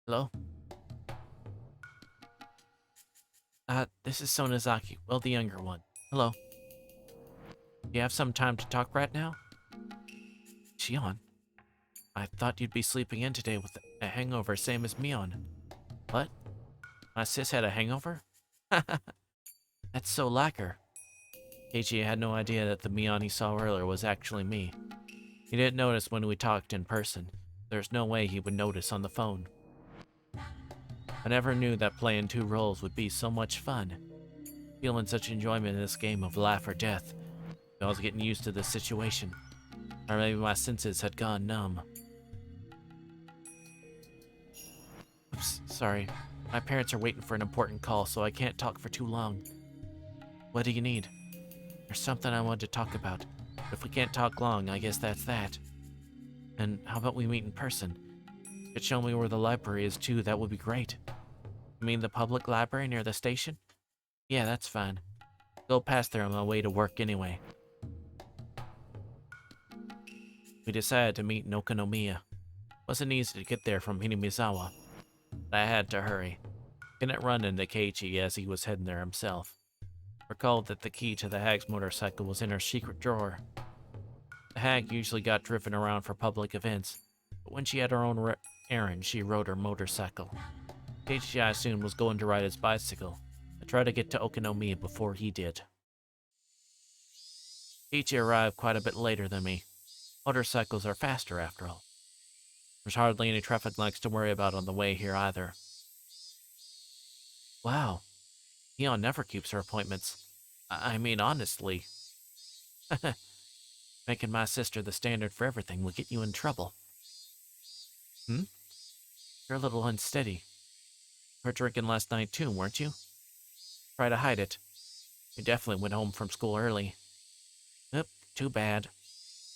Hello? This is Sonozaki, well, the younger one. Hello. Do you have some time to talk right now? Shion, I thought you'd be sleeping in today with a hangover, same as Mion. What? My sis had a hangover? That's so lacquer. Keiichi had no idea that the Mion he saw earlier was actually me. He didn't notice when we talked in person. There's no way he would notice on the phone. I never knew that playing two roles would be so much fun. Feeling such enjoyment in this game of life or death. I was getting used to this situation. Or maybe my senses had gone numb. Oops, sorry. My parents are waiting for an important call, so I can't talk for too long. What do you need? There's something I want to talk about. If we can't talk long, I guess that's that. And how about we meet in person? You could show me where the library is too, that would be great. You mean the public library near the station? Yeah, that's fine. Go past there on my way to work anyway. We decided to meet in Okonomiya. Wasn't easy to get there from Hinamizawa, but I had to hurry. Couldn't run into Keiichi as he was heading there himself. Recalled that the key to the hag's motorcycle was in her secret drawer. The hag usually got driven around for public events, but when she had her own errand, she rode her motorcycle. Keiichi, I assumed, was going to ride his bicycle. I tried to get to Okonomiya before he did. Keiichi arrived quite a bit later than me. Motorcycles are faster, after all. There's hardly any traffic lights to worry about on the way here either. Wow, Neon never keeps her appointments. I mean, honestly. Making my sister the standard for everything will get you in trouble. You're a little unsteady. You were drinking last night too, weren't you? Try to hide it. You definitely went home from school early. Yep, too bad.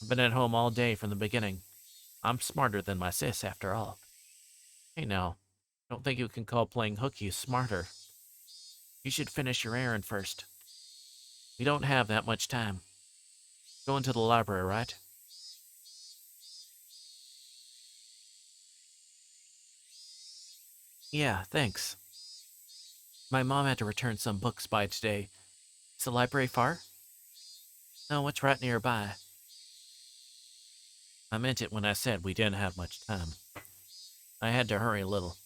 I've been at home all day from the beginning. I'm smarter than my sis, after all. Hey now, don't think you can call playing hooky smarter. You should finish your errand first. We don't have that much time. Going to the library, right? Yeah, thanks. My mom had to return some books by today. Is the library far? No, it's right nearby. I meant it when I said we didn't have much time. I had to hurry a little.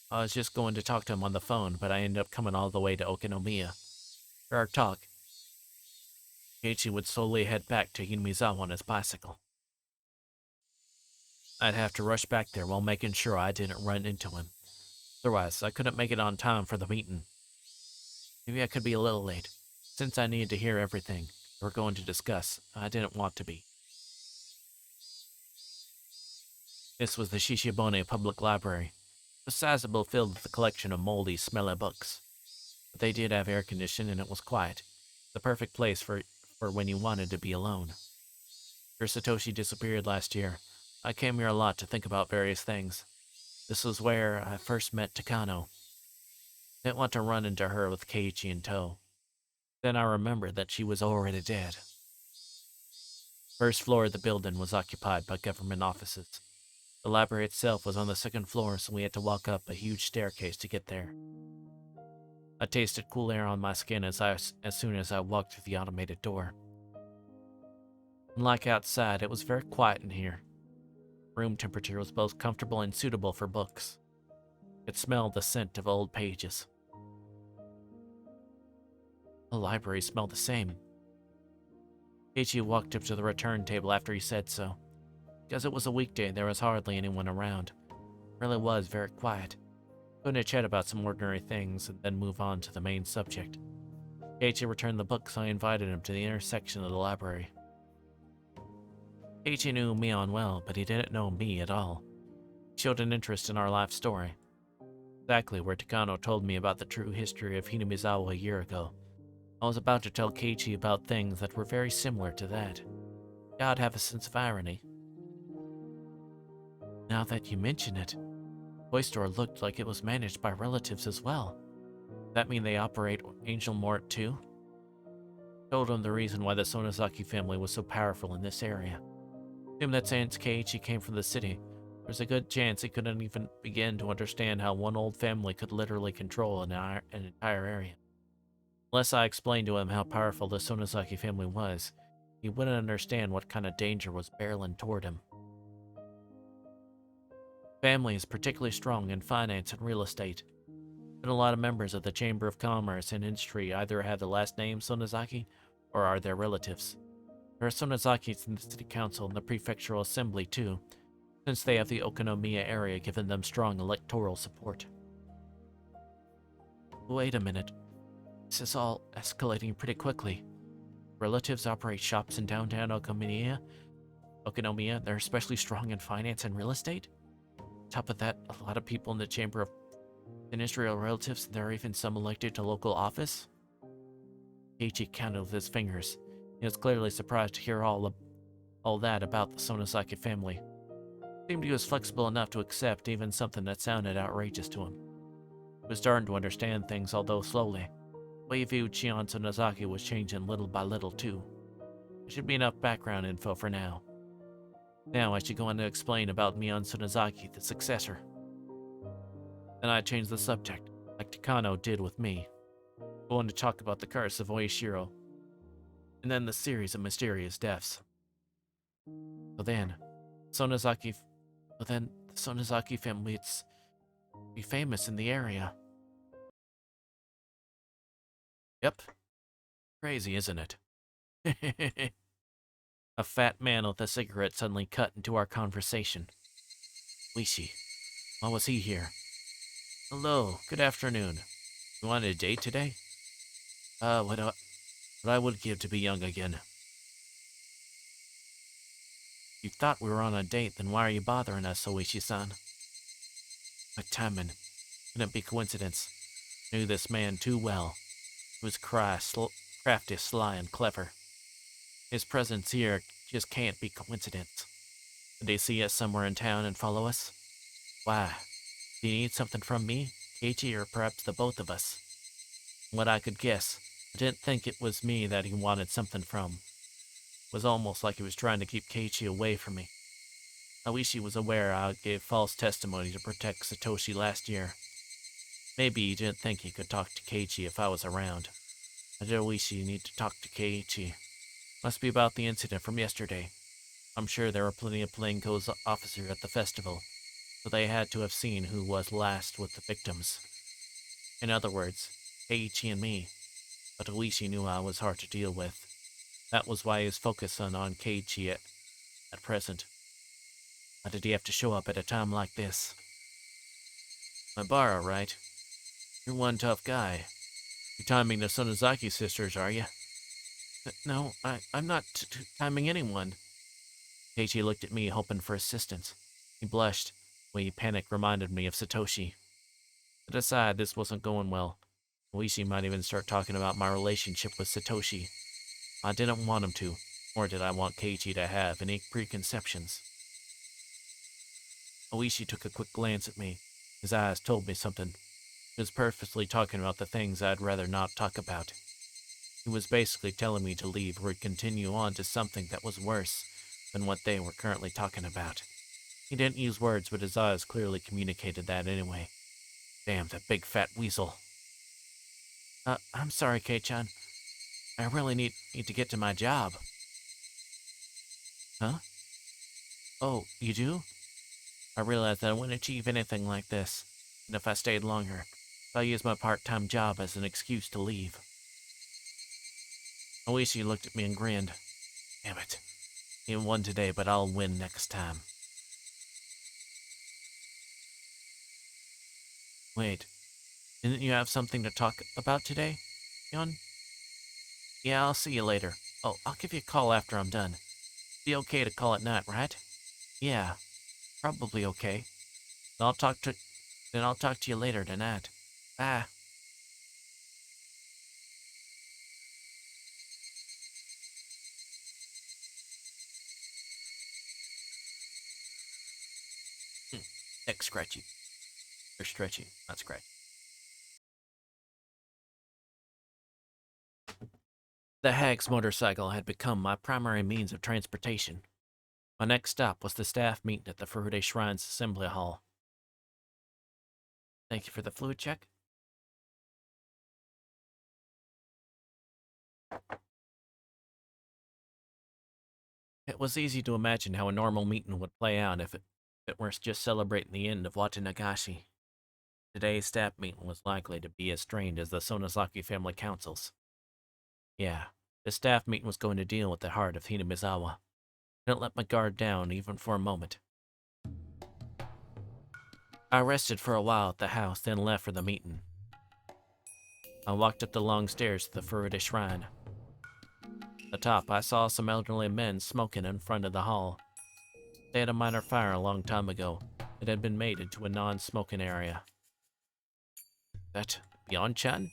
I was just going to talk to him on the phone, but I ended up coming all the way to Okonomiya. For our talk, Keiichi would slowly head back to Hinamizawa on his bicycle. I'd have to rush back there while making sure I didn't run into him. Otherwise, I couldn't make it on time for the meeting. Maybe I could be a little late. Since I needed to hear everything we're going to discuss, I didn't want to be. This was the Shishibone Public Library. It was sizable, filled with a collection of moldy, smelly books. But they did have air conditioning and it was quiet. The perfect place for when you wanted to be alone. After Satoshi disappeared last year, I came here a lot to think about various things. This was where I first met Takano. Didn't want to run into her with Keiichi in tow. Then I remembered that she was already dead. First floor of the building was occupied by government offices. The library itself was on the second floor, so we had to walk up a huge staircase to get there. I tasted cool air on my skin as soon as I walked through the automated door. Unlike outside, it was very quiet in here. Room temperature was both comfortable and suitable for books. It smelled the scent of old pages. The library smelled the same. Keiichi walked up to the return table after he said so. Because it was a weekday, there was hardly anyone around. It really was very quiet. Going to chat about some ordinary things and then move on to the main subject. Keiichi returned the book, so I invited him to the inner section of the library. Keiichi knew Mion well, but he didn't know me at all. He showed an interest in our life story. Exactly where Takano told me about the true history of Hinamizawa a year ago. I was about to tell Keiichi about things that were very similar to that. God have a sense of irony. Now that you mention it, the toy store looked like it was managed by relatives as well. Does that mean they operate Angel Mart too? I told him the reason why the Sonozaki family was so powerful in this area. Assume that since Keiichi came from the city, There's a good chance he couldn't even begin to understand how one old family could literally control an entire area. Unless I explained to him how powerful the Sonozaki family was, he wouldn't understand what kind of danger was barreling toward him. Family is particularly strong in finance and real estate, and a lot of members of the Chamber of Commerce and Industry either have the last name Sonozaki or are their relatives. There are Sonozakis in the City Council and the Prefectural Assembly too, since they have the Okonomiya area giving them strong electoral support. Wait a minute. This is all escalating pretty quickly. Relatives operate shops in downtown Okonomiya, they're especially strong in finance and real estate. Top of that, a lot of people in the Chamber of Industry are relatives, and there are even some elected to local office. Keiichi counted with his fingers. He was clearly surprised to hear all that about the Sonozaki family. Seemed he was flexible enough to accept even something that sounded outrageous to him. He was starting to understand things, although slowly. The way he viewed Shion Sonozaki was changing little by little, too. There should be enough background info for now. Now I should go on to explain about Mion Sonozaki, the successor. Then I changed the subject, like Takano did with me. Go on to talk about the curse of Oishiro, and then the series of mysterious deaths. So then, the Sonozaki family, it's be famous in the area. Yep. Crazy, isn't it? A fat man with a cigarette suddenly cut into our conversation. Wishi, why was he here? Hello, good afternoon. You wanted a date today? What I would give to be young again. If you thought we were on a date, then why are you bothering us, Oishi-san? My timing. Couldn't be coincidence. Knew this man too well. He was crafty, sly, and clever. His presence here just can't be coincidence. Did he see us somewhere in town and follow us? Why? Do you need something from me, Keiichi, or perhaps the both of us? What I could guess, I didn't think it was me that he wanted something from. It was almost like he was trying to keep Keiichi away from me. I wish he was aware I gave false testimony to protect Satoshi last year. Maybe he didn't think he could talk to Keiichi if I was around. I did wish he need to talk to Keiichi. Must be about the incident from yesterday. I'm sure there were plenty of plainclothes officers at the festival, so they had to have seen who was last with the victims. In other words, Keiichi and me. But Oishi knew I was hard to deal with. That was why he was focusing on Keiichi at present. Why did he have to show up at a time like this? My bar, right? You're one tough guy. You're timing the Sonozaki sisters, are you? No, I'm not timing anyone. Keiichi looked at me, hoping for assistance. He blushed. The way he panicked reminded me of Satoshi. To decide this wasn't going well. Oishi might even start talking about my relationship with Satoshi. I didn't want him to, nor did I want Keiichi to have any preconceptions. Oishi took a quick glance at me. His eyes told me something. He was purposely talking about the things I'd rather not talk about. He was basically telling me to leave or continue on to something that was worse than what they were currently talking about. He didn't use words, but his eyes clearly communicated that anyway. Damn, that big fat weasel. I'm sorry, Kei-chan. I really need to get to my job. Huh? Oh, you do? I realized that I wouldn't achieve anything like this, and if I stayed longer, I'll use my part-time job as an excuse to leave. Oishi looked at me and grinned. Damn it. You won today, but I'll win next time. Wait, didn't you have something to talk about today, Yon? Yeah, I'll see you later. Oh, I'll give you a call after I'm done. Be okay to call at night, right? Yeah, probably okay. Then I'll talk to you later tonight. Bye. Neck scratchy. Or stretchy, not scratchy. The hag's motorcycle had become my primary means of transportation. My next stop was the staff meeting at the Furude Shrine's Assembly Hall. Thank you for the fluid check. It was easy to imagine how a normal meeting would play out if it were just celebrating the end of Watanagashi. Today's staff meeting was likely to be as strained as the Sonozaki family councils. Yeah, the staff meeting was going to deal with the heart of Hinamizawa. I didn't let my guard down even for a moment. I rested for a while at the house, then left for the meeting. I walked up the long stairs to the Furude Shrine. At the top, I saw some elderly men smoking in front of the hall. They had a minor fire a long time ago. It had been made into a non-smoking area. That Beyond-chan?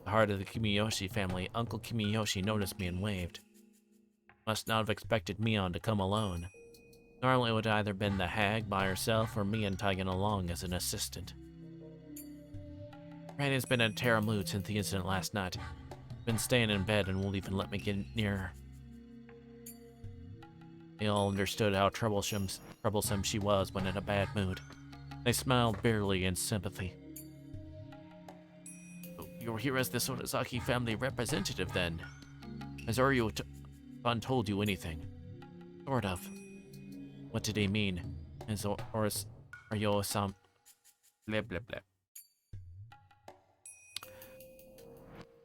The heart of the Kimiyoshi family, Uncle Kimiyoshi noticed me and waved. Must not have expected Mion to come alone. Normally it would either been the hag by herself or Mion tagging along as an assistant. Granny's been in a terrible mood since the incident last night. Been staying in bed and won't even let me get near her. They all understood how troublesome she was when in a bad mood. They smiled bitterly in sympathy. You're here as the Sonozaki family representative, then? Has Oryo-san told you anything? Sort of. What did he mean? Has Oryo-san... Blah, blah, blah.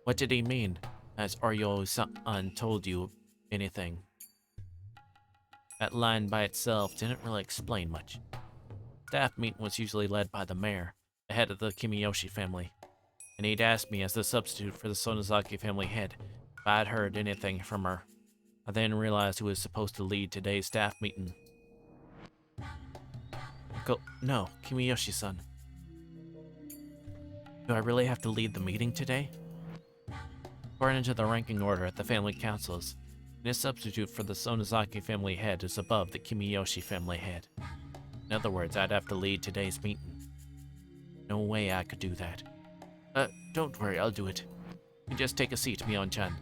What did he mean? Has Oryo-san told you anything? That line by itself didn't really explain much. Staff meeting was usually led by the mayor, the head of the Kimiyoshi family, and he'd asked me as the substitute for the Sonozaki family head if I'd heard anything from her. I then realized who was supposed to lead today's staff meeting. No, Kimiyoshi-san. Do I really have to lead the meeting today? According to the ranking order at the family councils, this substitute for the Sonozaki family head is above the Kimiyoshi family head. In other words, I'd have to lead today's meeting. No way I could do that. Don't worry, I'll do it. You just take a seat, Mion-chan.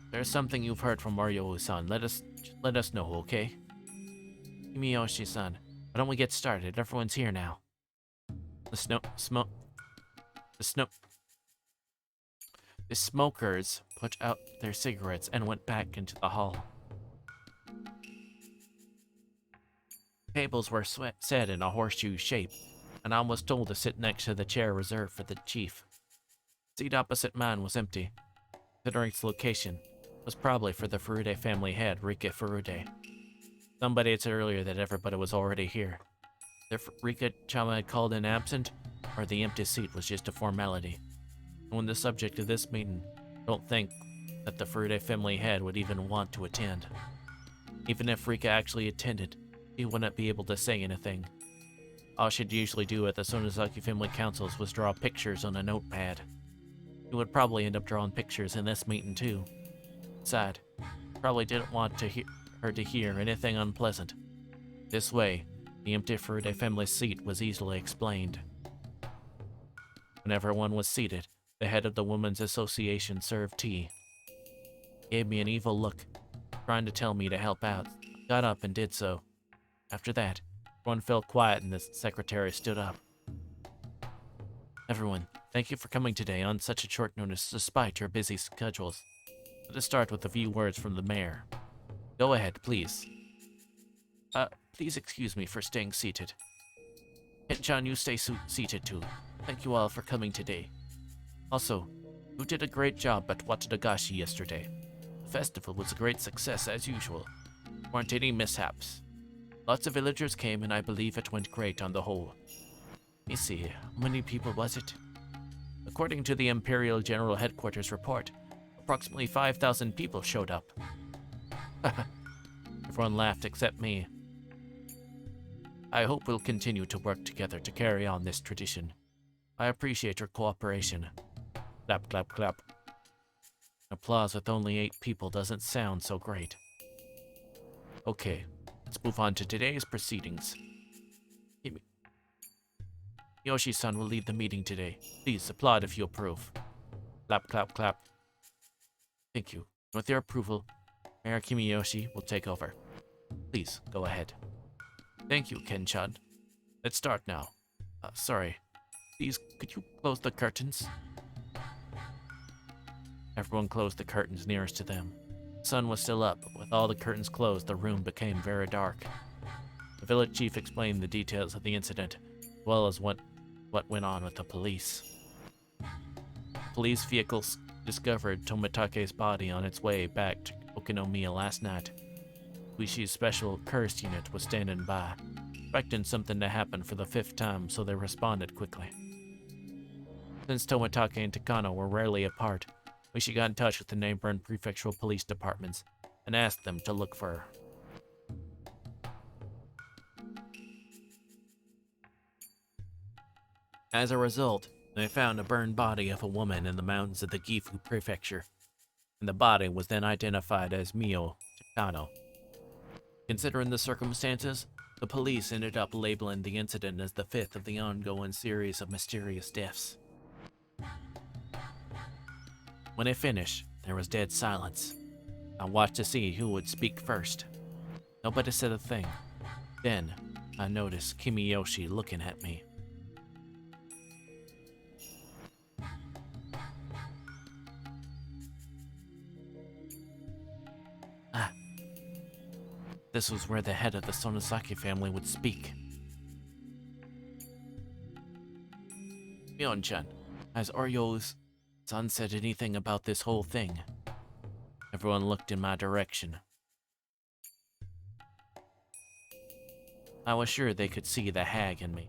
If there's something you've heard from Oryo-san, let us know, okay? Kimiyoshi-san, why don't we get started? Everyone's here now. The smokers put out their cigarettes and went back into the hall. Tables were set in a horseshoe shape, and I was told to sit next to the chair reserved for the chief. The seat opposite mine was empty. Considering its location, it was probably for the Furude family head, Rika Furude. Somebody had said earlier that everybody was already here. If Rika-chama had called in absent, or the empty seat was just a formality. And when the subject of this meeting, I don't think that the Furude family head would even want to attend. Even if Rika actually attended, he wouldn't be able to say anything. All she'd usually do at the Sonozaki family councils was draw pictures on a notepad. He would probably end up drawing pictures in this meeting too. Sad. Probably didn't want her to hear anything unpleasant. This way, the empty Furude family seat was easily explained. When everyone was seated, the head of the Women's Association served tea. He gave me an evil look, trying to tell me to help out. I got up and did so. After that, everyone felt quiet and the secretary stood up. Everyone, thank you for coming today on such a short notice despite your busy schedules. Let us start with a few words from the mayor. Go ahead, please. Please excuse me for staying seated. Hit-chan, you stay seated too. Thank you all for coming today. Also, you did a great job at Watanagashi yesterday. The festival was a great success as usual. There weren't any mishaps. Lots of villagers came and I believe it went great on the whole. Let me see, how many people was it? According to the Imperial General Headquarters report, approximately 5,000 people showed up. Everyone laughed except me. I hope we'll continue to work together to carry on this tradition. I appreciate your cooperation. Clap, clap, clap. Applause with only 8 people doesn't sound so great. Okay, let's move on to today's proceedings. Yoshi-san will lead the meeting today. Please applaud if you approve. Clap, clap, clap. Thank you. With your approval, Mayor Kimiyoshi will take over. Please, go ahead. Thank you, Ken-chan. Let's start now. Sorry. Please, could you close the curtains? Everyone closed the curtains nearest to them. The sun was still up, but with all the curtains closed, the room became very dark. The village chief explained the details of the incident, as well as what went on with the police. Police vehicles discovered Tomitake's body on its way back to Okinomiya last night. Kuishi's special curse unit was standing by, expecting something to happen for the 5th time, so they responded quickly. Since Tomitake and Takano were rarely apart, Kuishi got in touch with the neighboring prefectural police departments and asked them to look for her. As a result, they found a burned body of a woman in the mountains of the Gifu prefecture, and the body was then identified as Mio Takano. Considering the circumstances, the police ended up labeling the incident as the 5th of the ongoing series of mysterious deaths. When it finished, there was dead silence. I watched to see who would speak first. Nobody said a thing. Then, I noticed Kimiyoshi looking at me. This was where the head of the Sonosaki family would speak. Mion-chan, has Oryo's son said anything about this whole thing? Everyone looked in my direction. I was sure they could see the hag in me.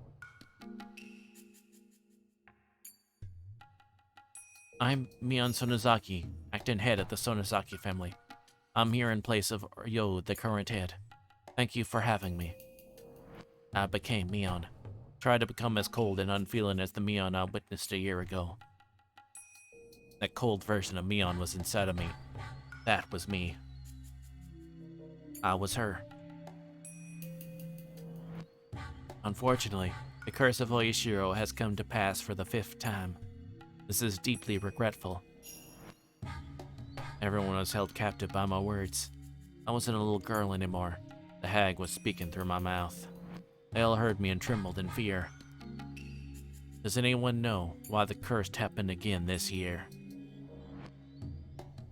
I'm Mion Sonozaki, acting head of the Sonosaki family. I'm here in place of Oryo, the current head. Thank you for having me. I became Mion. Tried to become as cold and unfeeling as the Mion I witnessed a year ago. That cold version of Mion was inside of me. That was me. I was her. Unfortunately, the curse of Oyashiro has come to pass for the 5th time. This is deeply regretful. Everyone was held captive by my words. I wasn't a little girl anymore. The hag was speaking through my mouth. They all heard me and trembled in fear. Does anyone know why the curse happened again this year?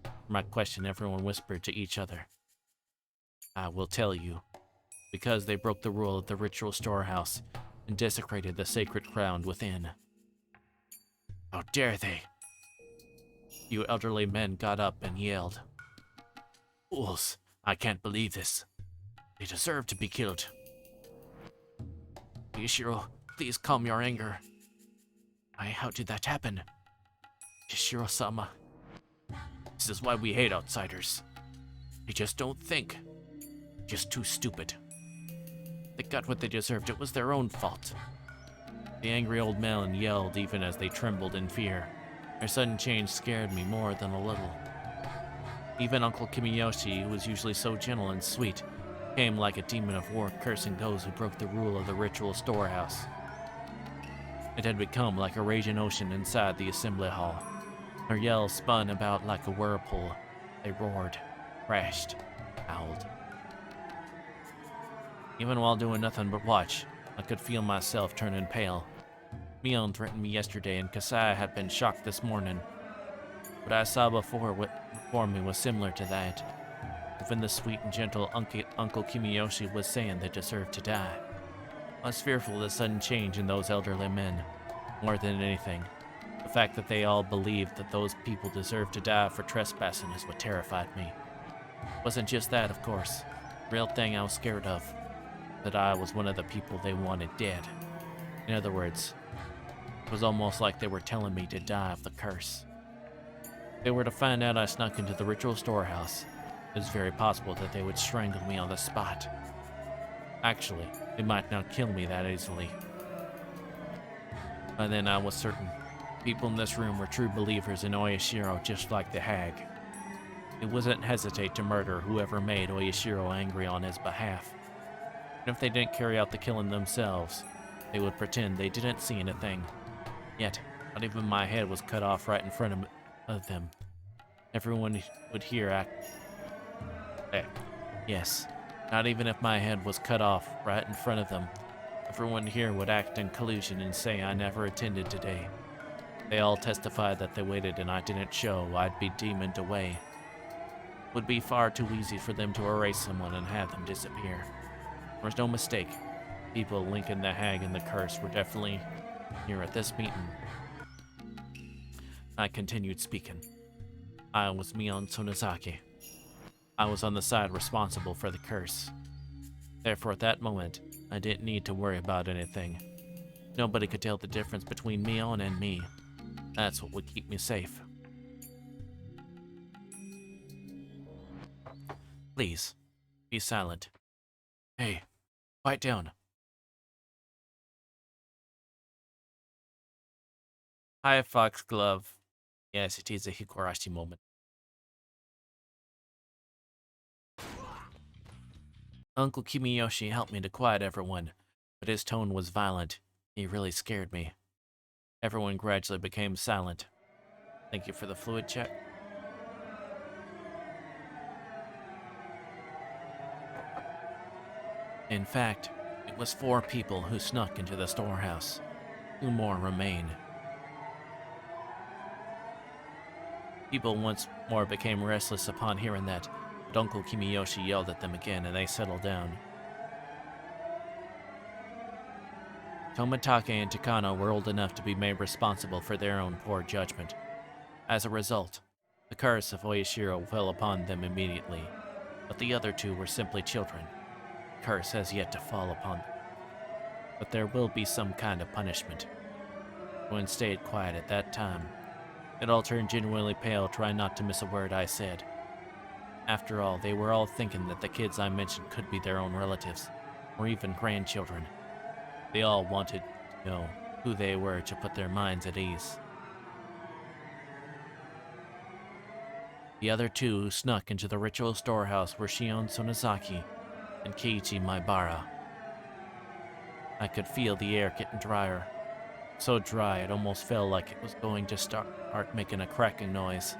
For my question, everyone whispered to each other. I will tell you. Because they broke the rule of the ritual storehouse and desecrated the sacred ground within. How dare they? You elderly men got up and yelled. Fools, I can't believe this. They deserve to be killed. Yashiro, please calm your anger. How did that happen? Yashiro-sama. This is why we hate outsiders. They just don't think. Just too stupid. They got what they deserved. It was their own fault. The angry old man yelled even as they trembled in fear. Their sudden change scared me more than a little. Even Uncle Kimiyoshi, who was usually so gentle and sweet, came like a demon of war, cursing those who broke the rule of the ritual storehouse. It had become like a raging ocean inside the assembly hall. Their yells spun about like a whirlpool. They roared, crashed, howled. Even while doing nothing but watch, I could feel myself turning pale. Mion threatened me yesterday, and Kasai had been shocked this morning. What I saw before me was similar to that. Even the sweet and gentle Uncle Kimiyoshi was saying they deserved to die. I was fearful of the sudden change in those elderly men. More than anything, the fact that they all believed that those people deserved to die for trespassing is what terrified me. It wasn't just that, of course. The real thing I was scared of. That I was one of the people they wanted dead. In other words, it was almost like they were telling me to die of the curse. If they were to find out I snuck into the ritual storehouse, it was very possible that they would strangle me on the spot. Actually, they might not kill me that easily. By then I was certain people in this room were true believers in Oyashiro just like the hag. They wouldn't hesitate to murder whoever made Oyashiro angry on his behalf. And if they didn't carry out the killing themselves, they would pretend they didn't see anything. Yet, not even my head was cut off right in front of them. Everyone would hear yes, Not even if my head was cut off right in front of them, everyone here would act in collusion and say I never attended today. They all testified that they waited and I didn't show, I'd be demoned away. It would be far too easy for them to erase someone and have them disappear. There was no mistake. People linking the hag and the curse were definitely here at this meeting. I continued speaking. I was Mion Sonozaki. I was on the side responsible for the curse. Therefore, at that moment, I didn't need to worry about anything. Nobody could tell the difference between Mion and me. That's what would keep me safe. Please, be silent. Hey, quiet down. Hi, Foxglove. Yes, it is a Higurashi moment. Uncle Kimiyoshi helped me to quiet everyone, but his tone was violent. He really scared me. Everyone gradually became silent. Thank you for the fluid check. In fact, it was 4 people who snuck into the storehouse. 2 more remain. People once more became restless upon hearing that, but Uncle Kimiyoshi yelled at them again and they settled down. Tomitake and Takano were old enough to be made responsible for their own poor judgment. As a result, the curse of Oyashiro fell upon them immediately, but the other 2 were simply children. The curse has yet to fall upon them, but there will be some kind of punishment. Everyone stayed quiet at that time. It all turned genuinely pale, trying not to miss a word I said. After all, they were all thinking that the kids I mentioned could be their own relatives, or even grandchildren. They all wanted to know who they were to put their minds at ease. The other 2 who snuck into the ritual storehouse were Shion Sonozaki and Keiichi Maibara. I could feel the air getting drier. So dry it almost felt like it was going to start making a cracking noise.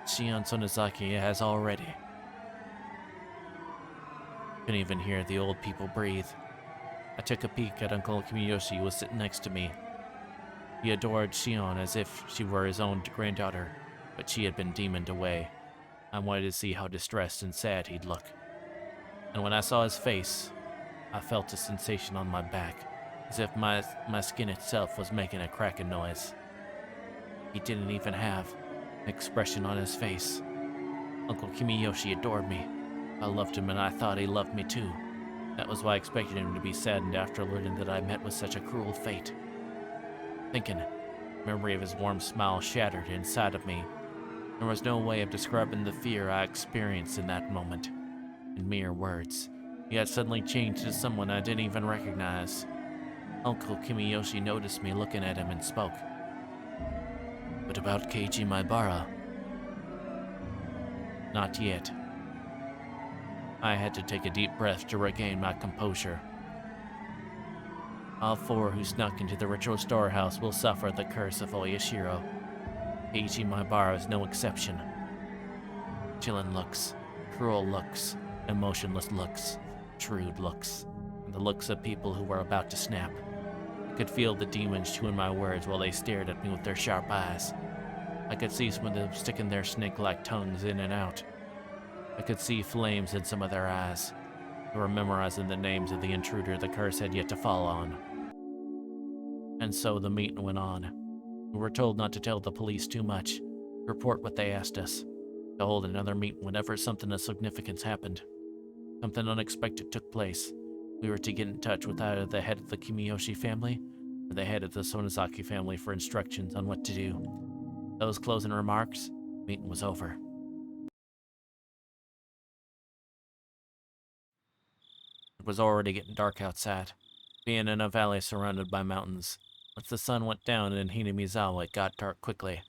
Shion Sonozaki has already. Couldn't even hear the old people breathe. I took a peek at Uncle Kimiyoshi, who was sitting next to me. He adored Shion as if she were his own granddaughter, but she had been demoned away. I wanted to see how distressed and sad he'd look. And when I saw his face, I felt a sensation on my back, as if my skin itself was making a cracking noise. He didn't even have an expression on his face. Uncle Kimiyoshi adored me. I loved him and I thought he loved me too. That was why I expected him to be saddened after learning that I met with such a cruel fate. Thinking, memory of his warm smile shattered inside of me. There was no way of describing the fear I experienced in that moment. In mere words, he had suddenly changed to someone I didn't even recognize. Uncle Kimiyoshi noticed me looking at him and spoke. What about Keiichi Maibara? Not yet. I had to take a deep breath to regain my composure. All 4 who snuck into the ritual storehouse will suffer the curse of Oyashiro. Keiichi Maibara is no exception. Chilling looks, cruel looks, emotionless looks, shrewd looks, and the looks of people who were about to snap. I could feel the demons chewing my words while they stared at me with their sharp eyes. I could see some of them sticking their snake-like tongues in and out. I could see flames in some of their eyes. They were memorizing the names of the intruder the curse had yet to fall on. And so the meeting went on. We were told not to tell the police too much, report what they asked us, to hold another meeting whenever something of significance happened. Something unexpected took place. We were to get in touch with either the head of the Kimiyoshi family or the head of the Sonozaki family for instructions on what to do. Those closing remarks, the meeting was over. It was already getting dark outside, being in a valley surrounded by mountains. Once the sun went down in Hinamizawa, it got dark quickly.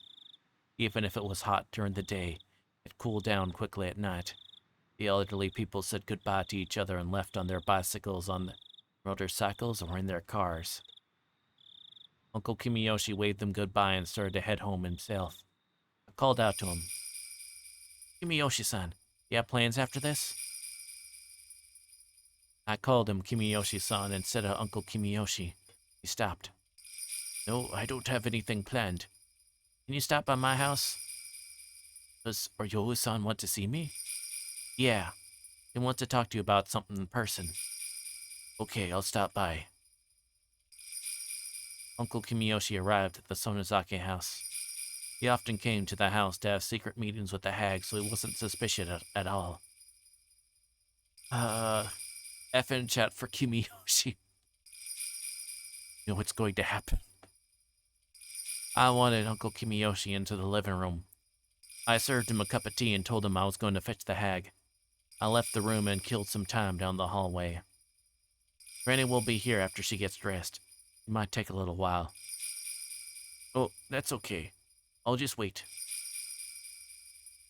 Even if it was hot during the day, it cooled down quickly at night. The elderly people said goodbye to each other and left on their bicycles, on their motorcycles, or in their cars. Uncle Kimiyoshi waved them goodbye and started to head home himself. I called out to him. Kimiyoshi-san, You have plans after this? I called him Kimiyoshi-san instead of Uncle Kimiyoshi. He stopped. No, I don't have anything planned. Can you stop by my house? Does Ryo-san want to see me? Yeah. He wants to talk to you about something in person. Okay, I'll stop by. Uncle Kimiyoshi arrived at the Sonozake house. He often came to the house to have secret meetings with the hag, so he wasn't suspicious at all. FN chat for Kimiyoshi. You know what's going to happen. I wanted Uncle Kimiyoshi into the living room. I served him a cup of tea and told him I was going to fetch the hag. I left the room and killed some time down the hallway. Granny will be here after she gets dressed. It might take a little while. Oh, that's okay. I'll just wait.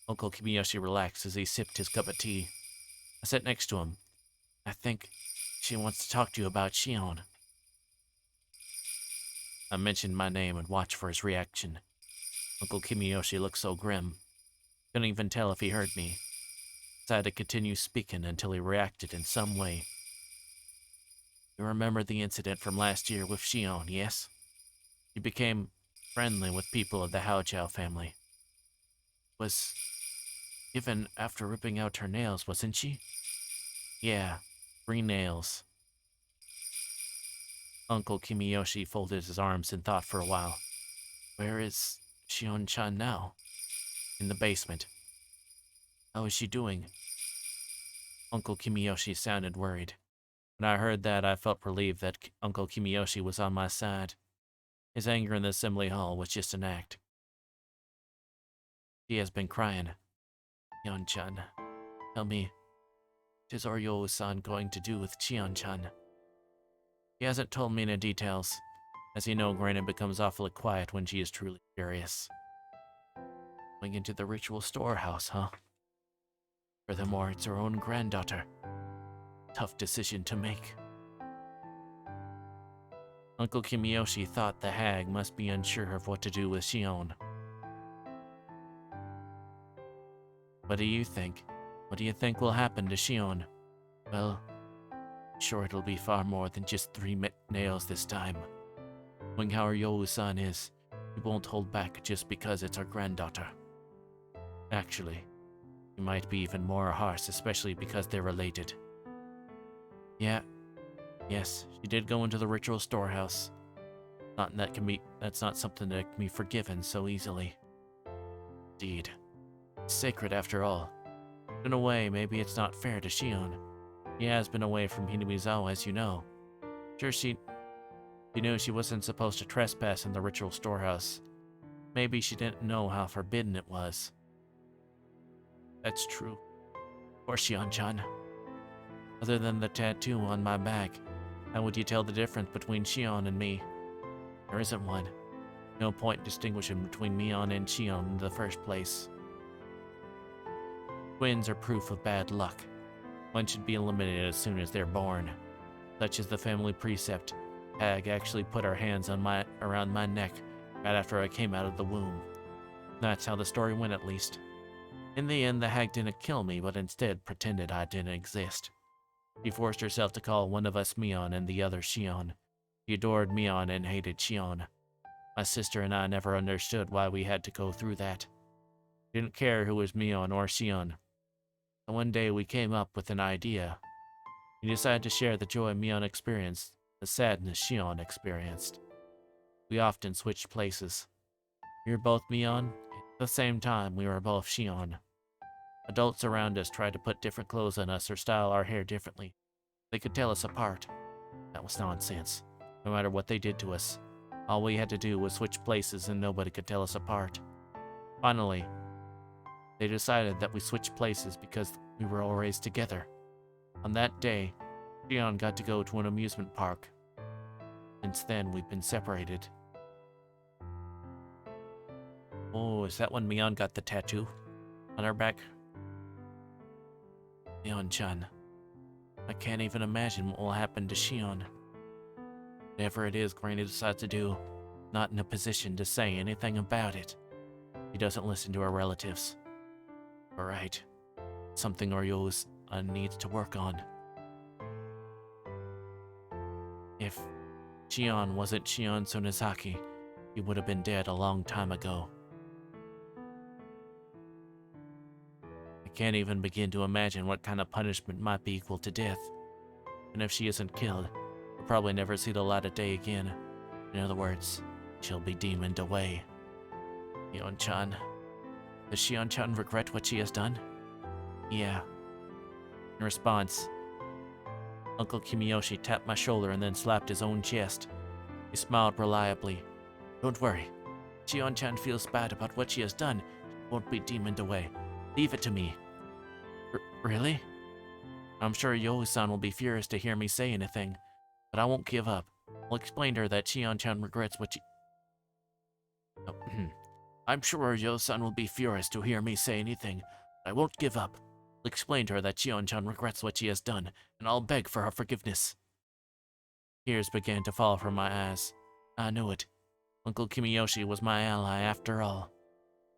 Uncle Kimiyoshi relaxed as he sipped his cup of tea. I sat next to him. I think she wants to talk to you about Shion. I mentioned my name and watched for his reaction. Uncle Kimiyoshi looked so grim. Couldn't even tell if he heard me. Decided to continue speaking until he reacted in some way. You remember the incident from last year with Shion, yes? She became friendly with people of the Haojiao family. Was even after ripping out her nails, wasn't she? Yeah, 3 nails. Uncle Kimiyoshi folded his arms in thought for a while. Where is Shion-chan now? In the basement. How is she doing? Uncle Kimiyoshi sounded worried. When I heard that, I felt relieved that Uncle Kimiyoshi was on my side. His anger in the assembly hall was just an act. She has been crying. Shion-chan, tell me, what is Oryo-san going to do with Shion-chan? He hasn't told me any details. As you know, Granny becomes awfully quiet when she is truly furious. Going into the ritual storehouse, huh? Furthermore, it's her own granddaughter. Tough decision to make. Uncle Kimiyoshi thought the hag must be unsure of what to do with Shion. What do you think? What do you think will happen to Shion? Well, I'm sure it'll be far more than just 3 nails this time. Knowing how Ryo-san is, he won't hold back just because it's our granddaughter. Actually, he might be even more harsh, especially because they're related. Yes, she did go into the ritual storehouse. That's not something that can be forgiven so easily. Indeed. It's sacred after all. In a way, maybe it's not fair to Shion. He has been away from Hinamizawa, as you know. Sure, she knew she wasn't supposed to trespass in the ritual storehouse. Maybe she didn't know how forbidden it was. That's true. Poor Shion-chan. Other than the tattoo on my back, how would you tell the difference between Shion and me? There isn't one. No point distinguishing between Mion and Shion in the first place. Twins are proof of bad luck. One should be eliminated as soon as they're born. Such is the family precept. Hag actually put her hands around my neck right after I came out of the womb. That's how the story went, at least. In the end, the hag didn't kill me, but instead pretended I didn't exist. She forced herself to call one of us Mion and the other Shion. She adored Mion and hated Shion. My sister and I never understood why we had to go through that. We didn't care who was Mion or Shion. And one day we came up with an idea. We decided to share the joy Mion experienced, the sadness Shion experienced. We often switched places. We were both Mion, and at the same time we were both Shion. Adults around us tried to put different clothes on us or style our hair differently. They could tell us apart. That was nonsense. No matter what they did to us, all we had to do was switch places and nobody could tell us apart. Finally, they decided that we switched places because we were all raised together. On that day, Shion got to go to an amusement park. Since then, we've been separated. Oh, is that when Mion got the tattoo on her back? Mion-chan, I can't even imagine what will happen to Shion. Whatever it is Granny decides to do, not in a position to say anything about it. She doesn't listen to her relatives. Alright. Something Orio's needs to work on. If Shion wasn't Shion Sonozaki, he would have been dead a long time ago. I can't even begin to imagine what kind of punishment might be equal to death. And if she isn't killed, we'll probably never see the light of day again. In other words, she'll be demoned away. Shion-chan. Does Shion-chan regret what she has done? Yeah. In response, Uncle Kimiyoshi tapped my shoulder and then slapped his own chest. He smiled reliably. Don't worry. Shion-chan feels bad about what she has done. She won't be demoned away. Leave it to me. Really? I'm sure Yo-san will be furious to hear me say anything, but I won't give up. I'll explain to her that Shion-chan regrets what she... Oh, I'm sure Yo-san will be furious to hear me say anything, but I won't give up. I'll explain to her that Shion-chan regrets what she has done, and I'll beg for her forgiveness. Tears began to fall from my eyes. I knew it. Uncle Kimiyoshi was my ally after all.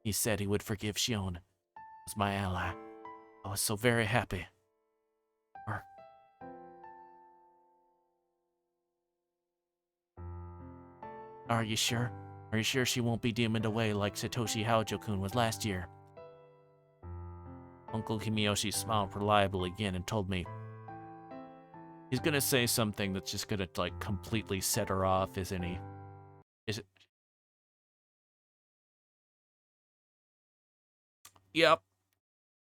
He said he would forgive Shion. He was my ally. I was so very happy. Are you sure? Are you sure she won't be demoned away like Satoshi Haojo-kun was last year? Uncle Kimiyoshi smiled reliably again and told me he's gonna say something that's just gonna, like, completely set her off, isn't he? Is it? Yep.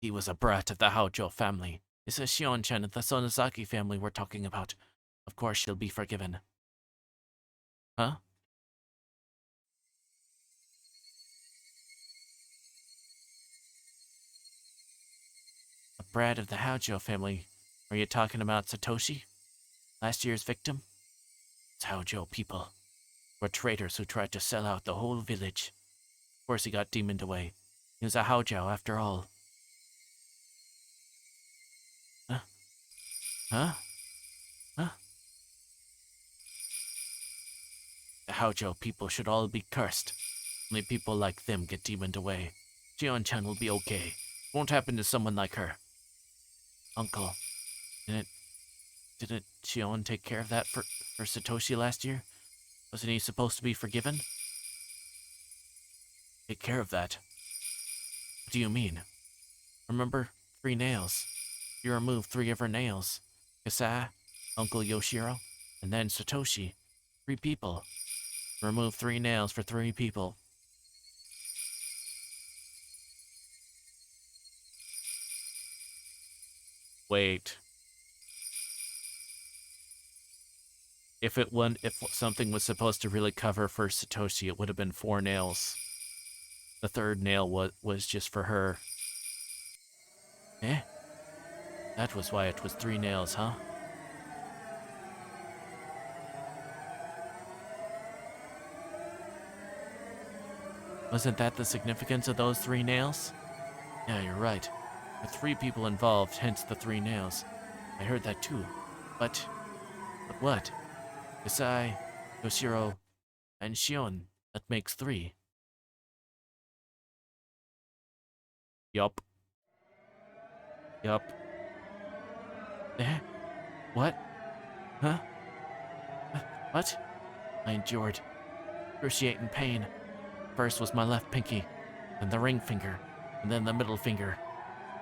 He was a brat of the Haojo family. It's a Shion-chan and the Sonozaki family we're talking about. Of course she'll be forgiven. Huh? A brat of the Haojo family. Are you talking about Satoshi? Last year's victim? It's Haojo people. Were traitors who tried to sell out the whole village. Of course he got demoned away. He was a Haojo after all. Huh? Huh? Huh? The Haojo people should all be cursed. Only people like them get demoned away. Shion-chan will be okay. Won't happen to someone like her. Uncle, didn't Shion take care of that for Satoshi last year? Wasn't he supposed to be forgiven? Take care of that? What do you mean? Remember 3 nails? You removed 3 of her nails. Kasai, Uncle Yoshiro, and then Satoshi. 3 people. Remove 3 nails for 3 people. Wait. If something was supposed to really cover for Satoshi, it would have been 4 nails. The 3rd nail was just for her. Eh? That was why it was 3 nails, huh? Wasn't that the significance of those 3 nails? Yeah, you're right. With 3 people involved, hence the 3 nails. I heard that too. But what? Kasai, Yoshiro, and Shion. That makes 3. Yup. Eh? What? Huh? What? I endured. Excruciating pain. First was my left pinky, then the ring finger, and then the middle finger.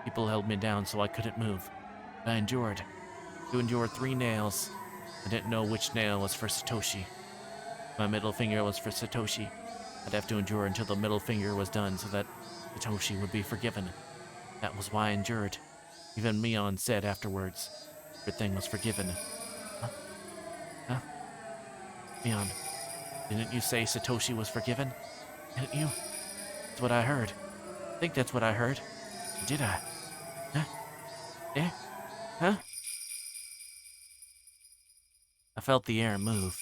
People held me down so I couldn't move. I endured. To endure 3 nails. I didn't know which nail was for Satoshi. My middle finger was for Satoshi. I'd have to endure until the middle finger was done so that Satoshi would be forgiven. That was why I endured. Even Mion said afterwards, everything was forgiven. Huh? Mion, didn't you say Satoshi was forgiven? Didn't you? That's what I heard. I think that's what I heard. Did I? Huh? Eh? Huh? I felt the air move.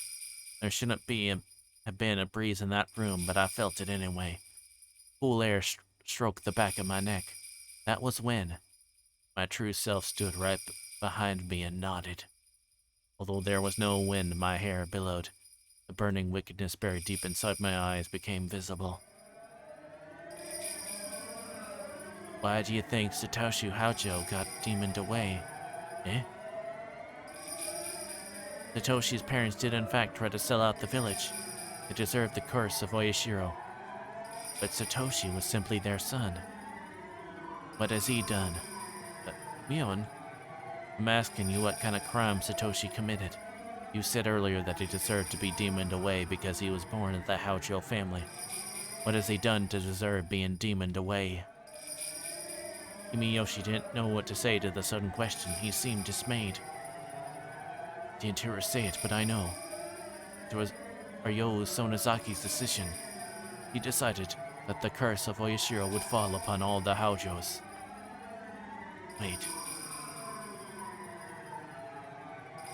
There shouldn't have been a breeze in that room, but I felt it anyway. Cool air stroked the back of my neck. That was when my true self stood right behind me and nodded. Although there was no wind, my hair billowed. The burning wickedness buried deep inside my eyes became visible. Why do you think Satoshi Haujo got demoned away? Eh? Satoshi's parents did in fact try to sell out the village. They deserved the curse of Oyashiro. But Satoshi was simply their son. What has he done? Mion, I'm asking you what kind of crime Satoshi committed. You said earlier that he deserved to be demoned away because he was born in the Haujo family. What has he done to deserve being demoned away? Kimiyoshi didn't know what to say to the sudden question. He seemed dismayed. Didn't hear her say it, but I know. It was Ryo Sonozaki's decision. He decided that the curse of Oyashiro would fall upon all the Haujos. Wait.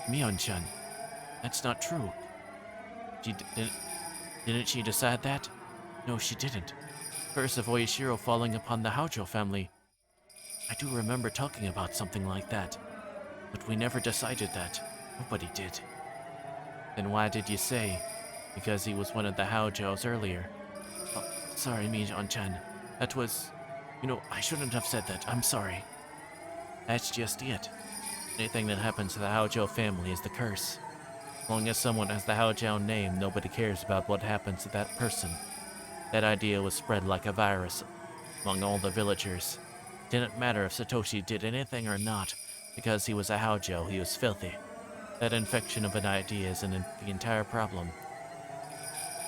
Mion-chan, that's not true. She didn't she decide that? No, she didn't. Curse of Oyashiro falling upon the Haujo family. I do remember talking about something like that, but we never decided that. Nobody did. Then why did you say? Because he was one of the Haujos earlier. Oh, sorry, Mion-chan. That was... I shouldn't have said that. I'm sorry. That's just it. Anything that happens to the Haujo family is the curse. As long as someone has the Haujo name, nobody cares about what happens to that person. That idea was spread like a virus among all the villagers. It didn't matter if Satoshi did anything or not, because he was a Haujo, he was filthy. That infection of an idea is the entire problem.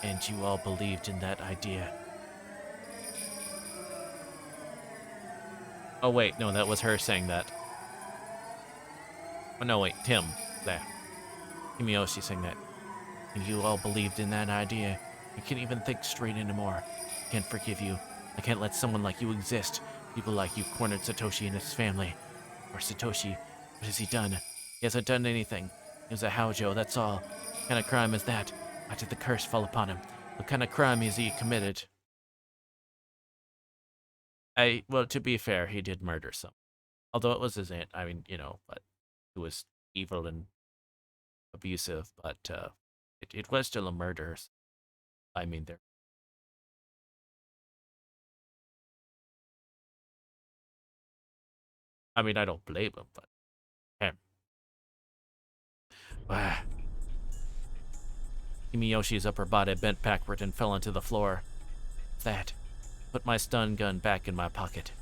And you all believed in that idea. Oh wait, no, that was her saying that. Oh no, wait, Tim. There. Kimiyoshi saying that. And you all believed in that idea. You can't even think straight anymore. I can't forgive you. I can't let someone like you exist. People like you cornered Satoshi and his family. Or Satoshi, what has he done? He hasn't done anything. He was a Haujo, that's all. What kind of crime is that? Why did the curse fall upon him? What kind of crime has he committed? Well, to be fair, he did murder some. Although it was his aunt, but he was evil and abusive, but it was still a murder. I don't blame him, but him. Kimiyoshi's upper body bent backward and fell onto the floor. That. Put my stun gun back in my pocket.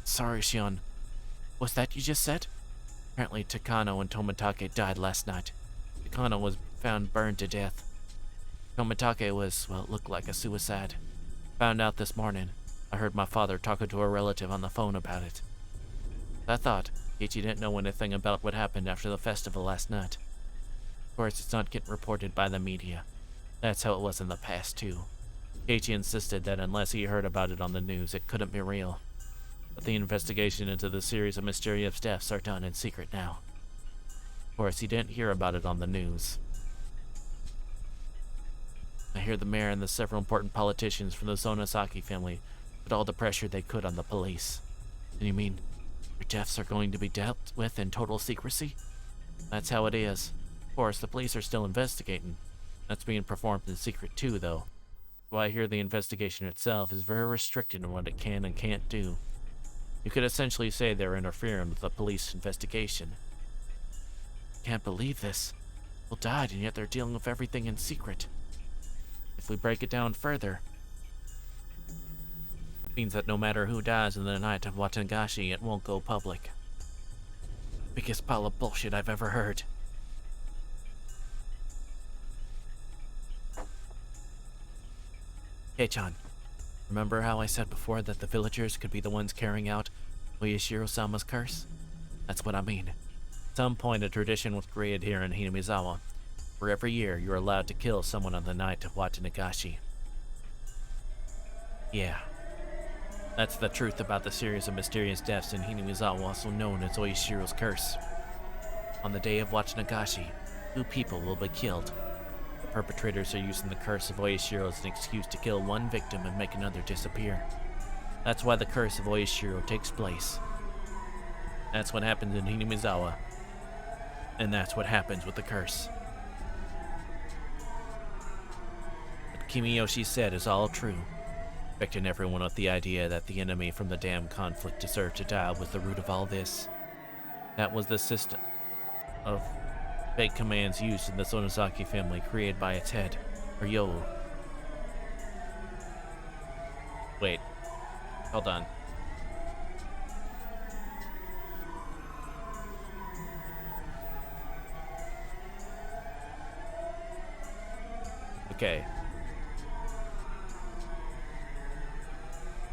Sorry, Shion. Was that you just said? Apparently Takano and Tomitake died last night. Takano was found burned to death. Tomitake was, well, it looked like a suicide. Found out this morning. I heard my father talking to a relative on the phone about it. I thought Keiichi didn't know anything about what happened after the festival last night. Of course, it's not getting reported by the media. That's how it was in the past, too. Keiichi insisted that unless he heard about it on the news, it couldn't be real. But the investigation into the series of mysterious deaths are done in secret now. Of course, he didn't hear about it on the news. I hear the mayor and the several important politicians from the Sonosaki family put all the pressure they could on the police. And you mean their deaths are going to be dealt with in total secrecy? That's how it is. Of course, the police are still investigating. That's being performed in secret too, though. So I hear the investigation itself is very restricted in what it can and can't do. You could essentially say they're interfering with the police investigation. Can't believe this. People died, and yet they're dealing with everything in secret. If we break it down further, it means that no matter who dies in the night of Watanagashi, it won't go public. Biggest pile of bullshit I've ever heard. Kei-chan, remember how I said before that the villagers could be the ones carrying out Oyashiro-sama's curse? That's what I mean. At some point, a tradition was created here in Hinamizawa, where every year you're allowed to kill someone on the night of Watanagashi. Yeah. That's the truth about the series of mysterious deaths in Hinamizawa, also known as Oyashiro's curse. On the day of Watanagashi, 2 people will be killed. The perpetrators are using the curse of Oyashiro as an excuse to kill one victim and make another disappear. That's why the curse of Oyashiro takes place. That's what happens in Hinamizawa. And that's what happens with the curse. What Kimiyoshi said is all true. Infecting everyone with the idea that the enemy from the damn conflict deserved to die was the root of all this. That was the system of fake commands used in the Sonozaki family created by its head, Ryo. Wait. Hold on. Okay.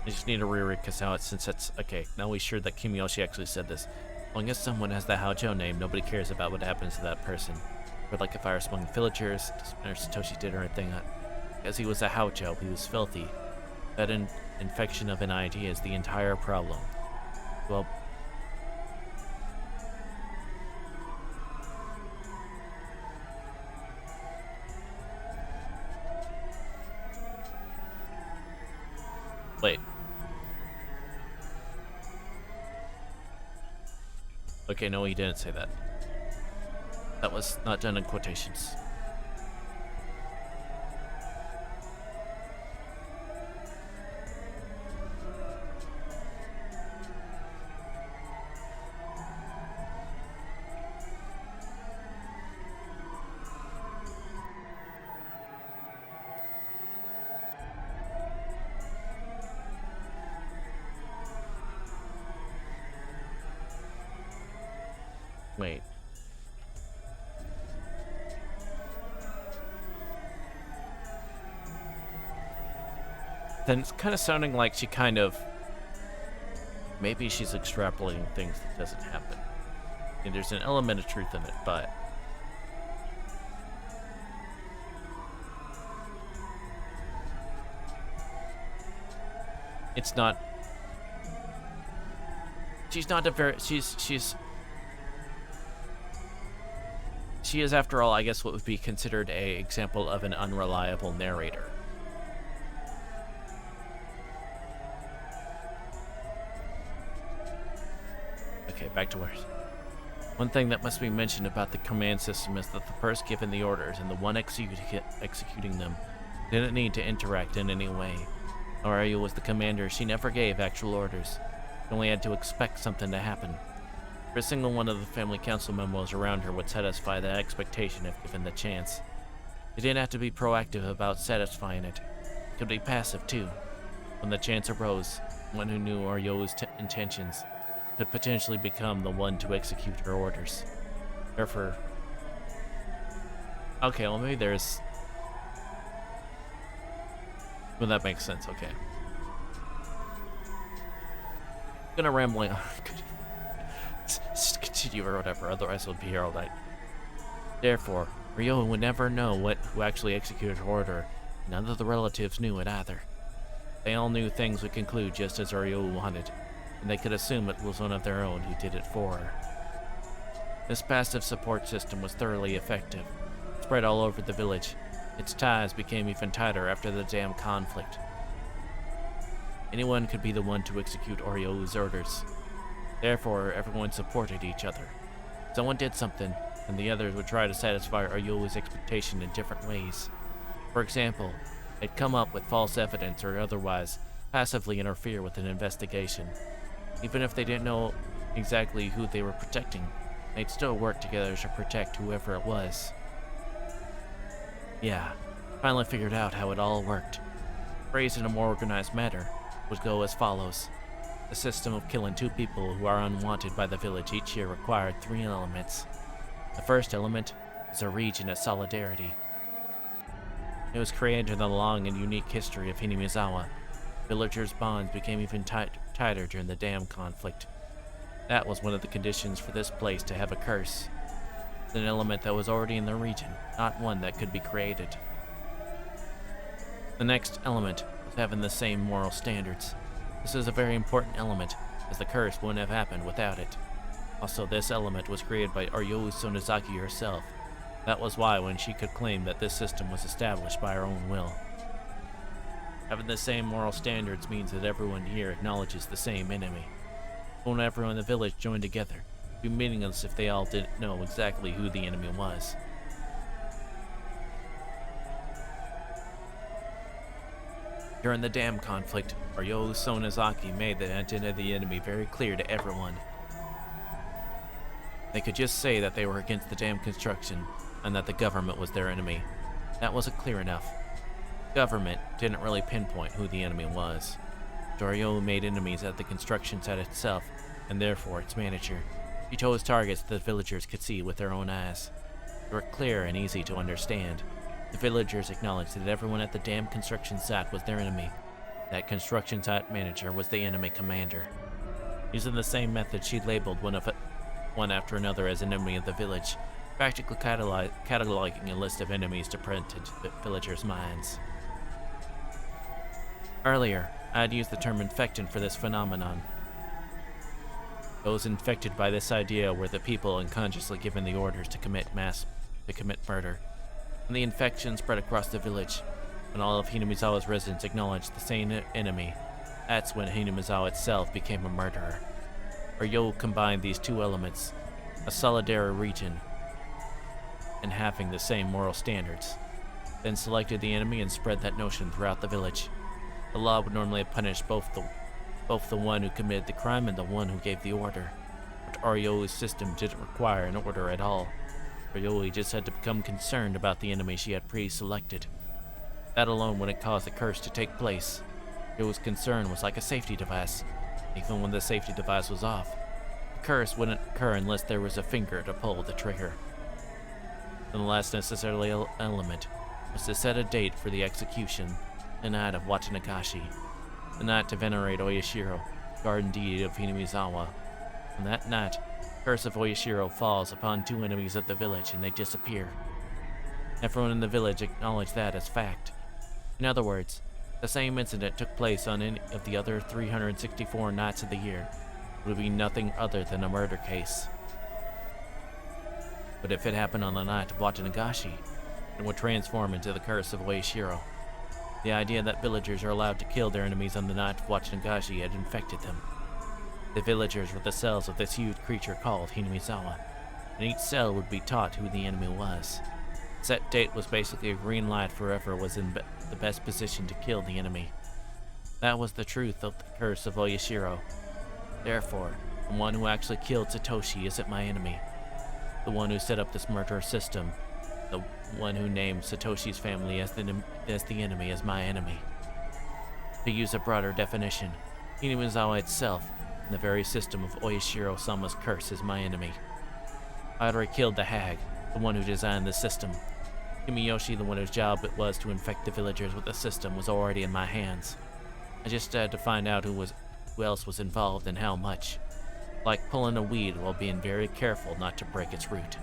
I just need to re-read because now since it's okay. Now we're sure that Kimiyoshi actually said this. As long as someone has the Haojo name, nobody cares about what happens to that person. Or like a fire among villagers, doesn't matter Satoshi did or anything. Because he was a Haojo, he was filthy. That infection of an idea is the entire problem. Well, wait. Okay, no, he didn't say that. That was not done in quotations. Wait. Then it's kind of sounding like she kind of... Maybe she's extrapolating things that doesn't happen. And there's an element of truth in it, but... It's not... She's not a very... She is, after all, I guess what would be considered an example of an unreliable narrator. Okay, back to words. One thing that must be mentioned about the command system is that the person given the orders and the one executing them didn't need to interact in any way. Aria was the commander. She never gave actual orders. She only had to expect something to happen. Every single one of the family council memos around her would satisfy that expectation if given the chance. She didn't have to be proactive about satisfying it. It could be passive too. When the chance arose, one who knew Aryo's intentions could potentially become the one to execute her orders. Therefore... Okay, well maybe there's... Well, that makes sense, okay. I'm gonna rambling on. Just continue or whatever, otherwise we'll be here all night. Therefore, Ryo would never know who actually executed her order. None of the relatives knew it either. They all knew things would conclude just as Ryo wanted, and they could assume it was one of their own who did it for her. This passive support system was thoroughly effective, spread all over the village. Its ties became even tighter after the damn conflict. Anyone could be the one to execute Orio's orders. Therefore, everyone supported each other. Someone did something, and the others would try to satisfy Orio's expectation in different ways. For example, they'd come up with false evidence or otherwise passively interfere with an investigation. Even if they didn't know exactly who they were protecting, they'd still work together to protect whoever it was. Yeah, finally figured out how it all worked. Phrased in a more organized manner, would go as follows. The system of killing 2 people who are unwanted by the village each year required 3 elements. The first element is a region of solidarity. It was created in the long and unique history of Hinamizawa. Villagers' bonds became even tighter during the dam conflict. That was one of the conditions for this place to have a curse. It's an element that was already in the region, not one that could be created. The next element was having the same moral standards. This is a very important element, as the curse wouldn't have happened without it. Also, this element was created by Aryo Sonozaki herself. That was why when she could claim that this system was established by her own will. Having the same moral standards means that everyone here acknowledges the same enemy. When everyone in the village joined together, it would be meaningless if they all didn't know exactly who the enemy was. During the dam conflict, Ryo Sonozaki made the identity of the enemy very clear to everyone. They could just say that they were against the dam construction and that the government was their enemy. That wasn't clear enough. Government didn't really pinpoint who the enemy was. Ryo made enemies at the construction site itself, and therefore its manager. He chose targets that the villagers could see with their own eyes. They were clear and easy to understand. The villagers acknowledged that everyone at the dam construction site was their enemy. That construction site manager was the enemy commander. Using the same method, she labeled one after another as an enemy of the village, practically cataloging a list of enemies to print into the villagers' minds. Earlier, I had used the term infectant for this phenomenon. Those infected by this idea were the people unconsciously given the orders to commit murder. When the infection spread across the village, when all of Hinamizawa's residents acknowledged the same enemy, that's when Hinamizawa itself became a murderer. Ryo combined these two elements, a solidary region and having the same moral standards, then selected the enemy and spread that notion throughout the village. The law would normally punish both the one who committed the crime and the one who gave the order, but Ryo's system didn't require an order at all. Ryo just had to become concerned about the enemy she had pre-selected. That alone wouldn't cause the curse to take place. Ryo's concern was like a safety device. Even when the safety device was off, the curse wouldn't occur unless there was a finger to pull the trigger. And the last necessary element was to set a date for the execution, the night of Watanagashi, the night to venerate Oyashiro, guardian deity of Hinamizawa. On that night, the curse of Oyashiro falls upon two enemies of the village and they disappear. Everyone in the village acknowledged that as fact. In other words, the same incident took place on any of the other 364 nights of the year. It would be nothing other than a murder case. But if it happened on the night of Watanagashi, it would transform into the curse of Oyashiro. The idea that villagers are allowed to kill their enemies on the night of Watanagashi had infected them. The villagers were the cells of this huge creature called Hinamizawa, and each cell would be taught who the enemy was. Set date was basically a green light for whoever was in the best position to kill the enemy. That was the truth of the curse of Oyashiro. Therefore, the one who actually killed Satoshi isn't my enemy. The one who set up this murder system, the one who named Satoshi's family as the enemy, is my enemy. To use a broader definition, Hinamizawa itself, and the very system of Oyashiro-sama's curse, is my enemy. I already killed the hag, the one who designed the system. Kimiyoshi, the one whose job it was to infect the villagers with the system, was already in my hands. I just had to find out who else was involved and how much. Like pulling a weed while being very careful not to break its root.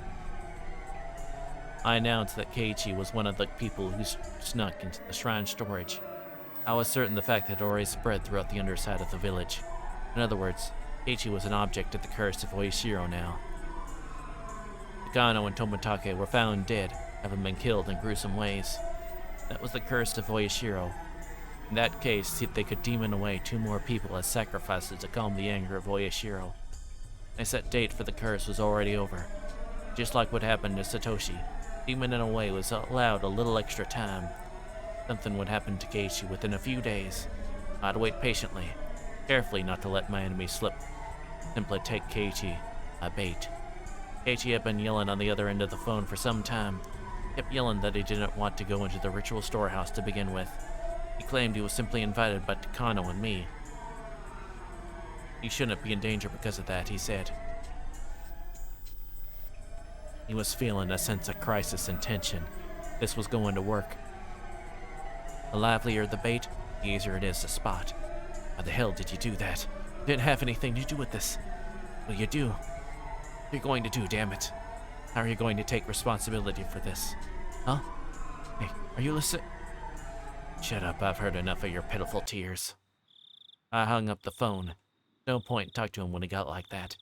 I announced that Keiichi was one of the people who snuck into the shrine storage. I was certain the fact had already spread throughout the underside of the village. In other words, Keiichi was an object of the curse of Oyashiro now. Kano and Tomitake were found dead, having been killed in gruesome ways. That was the curse of Oyashiro. In that case, they could demon away 2 more people as sacrifices to calm the anger of Oyashiro. A set date for the curse was already over. Just like what happened to Satoshi, demoning away was allowed a little extra time. Something would happen to Keiichi within a few days. I'd wait patiently, carefully not to let my enemy slip. Simply take Keiichi, a bait. Keiichi had been yelling on the other end of the phone for some time. He kept yelling that he didn't want to go into the ritual storehouse to begin with. He claimed he was simply invited by Takano and me. He shouldn't be in danger because of that, he said. He was feeling a sense of crisis and tension. This was going to work. The livelier the bait, the easier it is to spot. How the hell did you do that? You didn't have anything to do with this. Well, you do. What are you going to do, damn it? How are you going to take responsibility for this? Huh? Hey, are you listening? Shut up, I've heard enough of your pitiful tears. I hung up the phone. No point in talking to him when he got like that.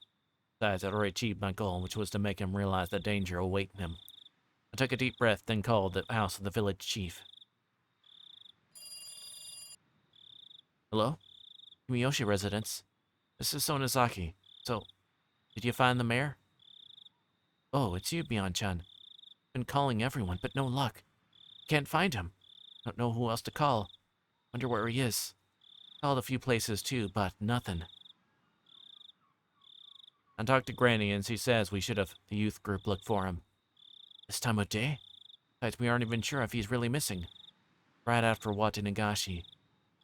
Besides, I'd already achieved my goal, which was to make him realize the danger awaiting him. I took a deep breath, then called the house of the village chief. Hello? Kimiyoshi residence. This is Sonozaki. So, did you find the mayor? Oh, it's you, Bion-chan. Been calling everyone, but no luck. Can't find him. Don't know who else to call. Wonder where he is. Called a few places too, but nothing. I talked to Granny and she says we should have the youth group look for him. This time of day? Besides, we aren't even sure if he's really missing. Right after Nagashi.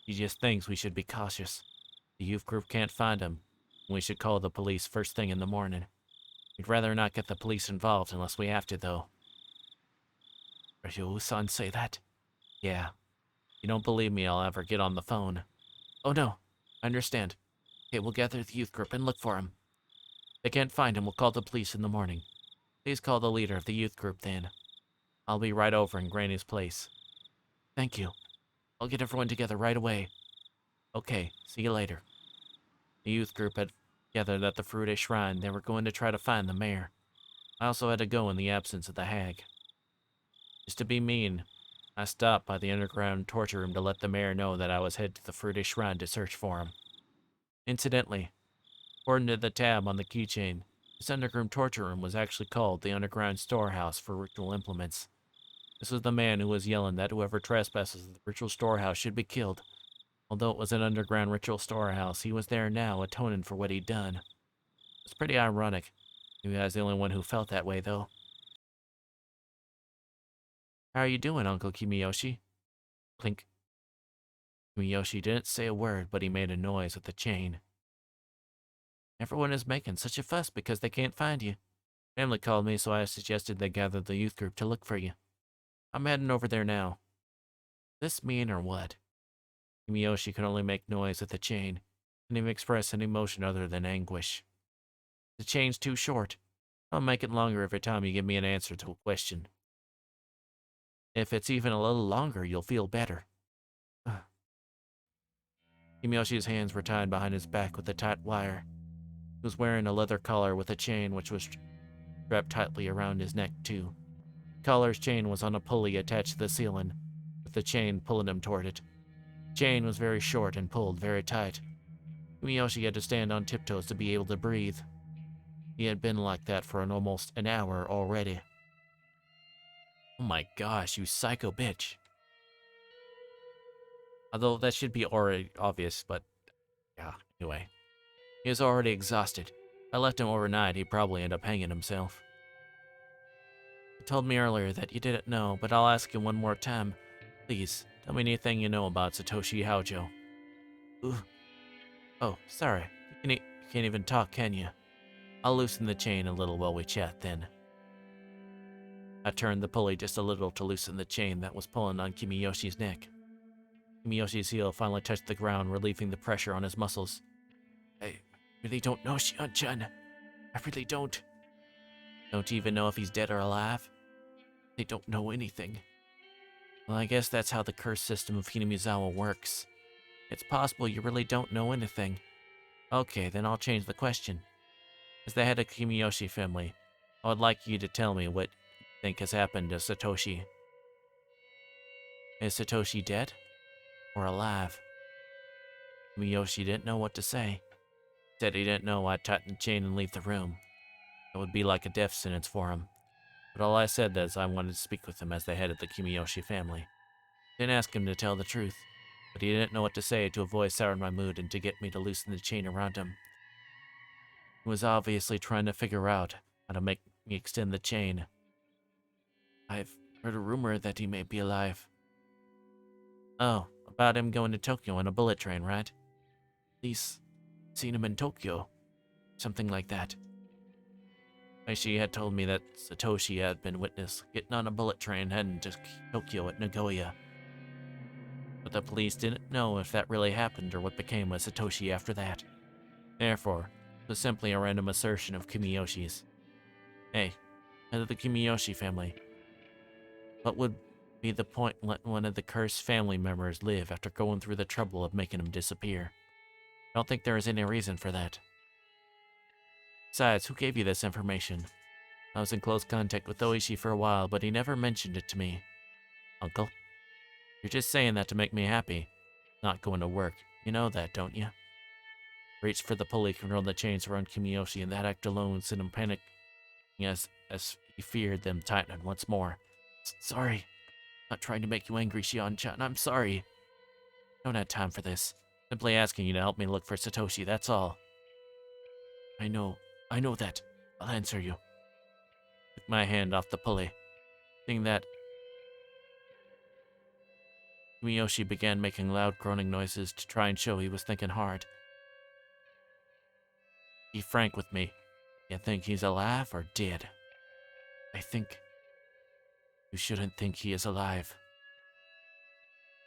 He just thinks we should be cautious. The youth group can't find him. We should call the police first thing in the morning. We'd rather not get the police involved unless we have to, though. Ryo-san say that? Yeah. If you don't believe me, I'll have her get on the phone. Oh no, I understand. Okay, we'll gather the youth group and look for him. If they can't find him, we'll call the police in the morning. Please call the leader of the youth group then. I'll be right over in Granny's place. Thank you. I'll get everyone together right away. Okay, see you later. The youth group had gathered at the Furude Shrine. They were going to try to find the mayor. I also had to go in the absence of the hag. Just to be mean, I stopped by the underground torture room to let the mayor know that I was headed to the Furude Shrine to search for him. Incidentally, according to the tab on the keychain, this underground torture room was actually called the Underground Storehouse for Ritual Implements. This was the man who was yelling that whoever trespasses the ritual storehouse should be killed. Although it was an underground ritual storehouse, he was there now, atoning for what he'd done. It's pretty ironic. Maybe I was the only one who felt that way, though. How are you doing, Uncle Kimiyoshi? Clink. Kimiyoshi didn't say a word, but he made a noise with the chain. Everyone is making such a fuss because they can't find you. Family called me, so I suggested they gather the youth group to look for you. I'm heading over there now. This mean or what? Kimiyoshi could only make noise with the chain, and even express an emotion other than anguish. The chain's too short. I'll make it longer every time you give me an answer to a question. If it's even a little longer, you'll feel better. Kimiyoshi's hands were tied behind his back with a tight wire. He was wearing a leather collar with a chain which was strapped tightly around his neck, too. The collar's chain was on a pulley attached to the ceiling, with the chain pulling him toward it. The chain was very short and pulled very tight. Kimiyoshi had to stand on tiptoes to be able to breathe. He had been like that for almost an hour already. Oh my gosh, you psycho bitch. Although that should be already obvious, but yeah, anyway. He was already exhausted. If I left him overnight, he'd probably end up hanging himself. You told me earlier that you didn't know, but I'll ask you one more time. Please, tell me anything you know about Satoshi Haujo. Ooh. Oh, sorry. You can't even talk, can you? I'll loosen the chain a little while we chat then. I turned the pulley just a little to loosen the chain that was pulling on Kimiyoshi's neck. Kimiyoshi's heel finally touched the ground, relieving the pressure on his muscles. I really don't know, Shion-chan. I really don't. Don't you even know if he's dead or alive? They don't know anything. Well, I guess that's how the curse system of Hinamizawa works. It's possible you really don't know anything. Okay, then I'll change the question. As the head of Kimiyoshi family, I would like you to tell me what you think has happened to Satoshi. Is Satoshi dead? Or alive? Kimiyoshi didn't know what to say. He said he didn't know I'd tighten the chain and leave the room. It would be like a death sentence for him. But all I said is I wanted to speak with him as the head of the Kimiyoshi family. Didn't ask him to tell the truth, but he didn't know what to say to avoid souring my mood and to get me to loosen the chain around him. He was obviously trying to figure out how to make me extend the chain. I've heard a rumor that he may be alive. Oh, about him going to Tokyo on a bullet train, right? At least seen him in Tokyo. Something like that. Aishi had told me that Satoshi had been witnessed getting on a bullet train heading to Tokyo at Nagoya. But the police didn't know if that really happened or what became of Satoshi after that. Therefore, it was simply a random assertion of Kimiyoshi's. Hey, head of the Kimiyoshi family. What would be the point in letting one of the cursed family members live after going through the trouble of making him disappear? I don't think there is any reason for that. Besides, who gave you this information? I was in close contact with Oishi for a while, but he never mentioned it to me. Uncle? You're just saying that to make me happy. Not going to work. You know that, don't you? reached for the pulley controlling the chains around Kimiyoshi, and that act alone sent him panicking as he feared them tightening once more. Sorry. Not trying to make you angry, Shion-chan. I'm sorry. Don't have time for this. Simply asking you to help me look for Satoshi, that's all. I know that. I'll answer you. Took my hand off the pulley. Seeing that, Miyoshi began making loud groaning noises to try and show he was thinking hard. Be frank with me. You think he's alive or dead? I think you shouldn't think he is alive.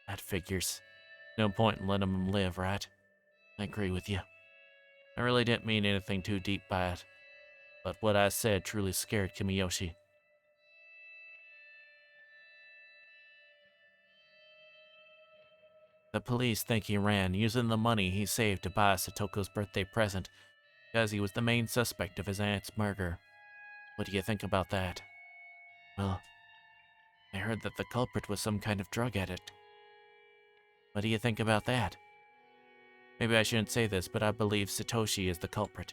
That figures. No point in letting him live, right? I agree with you. I really didn't mean anything too deep by it, but what I said truly scared Kimiyoshi. The police think he ran, using the money he saved to buy Satoko's birthday present, because he was the main suspect of his aunt's murder. What do you think about that? Well, I heard that the culprit was some kind of drug addict. What do you think about that? Maybe I shouldn't say this, but I believe Satoshi is the culprit.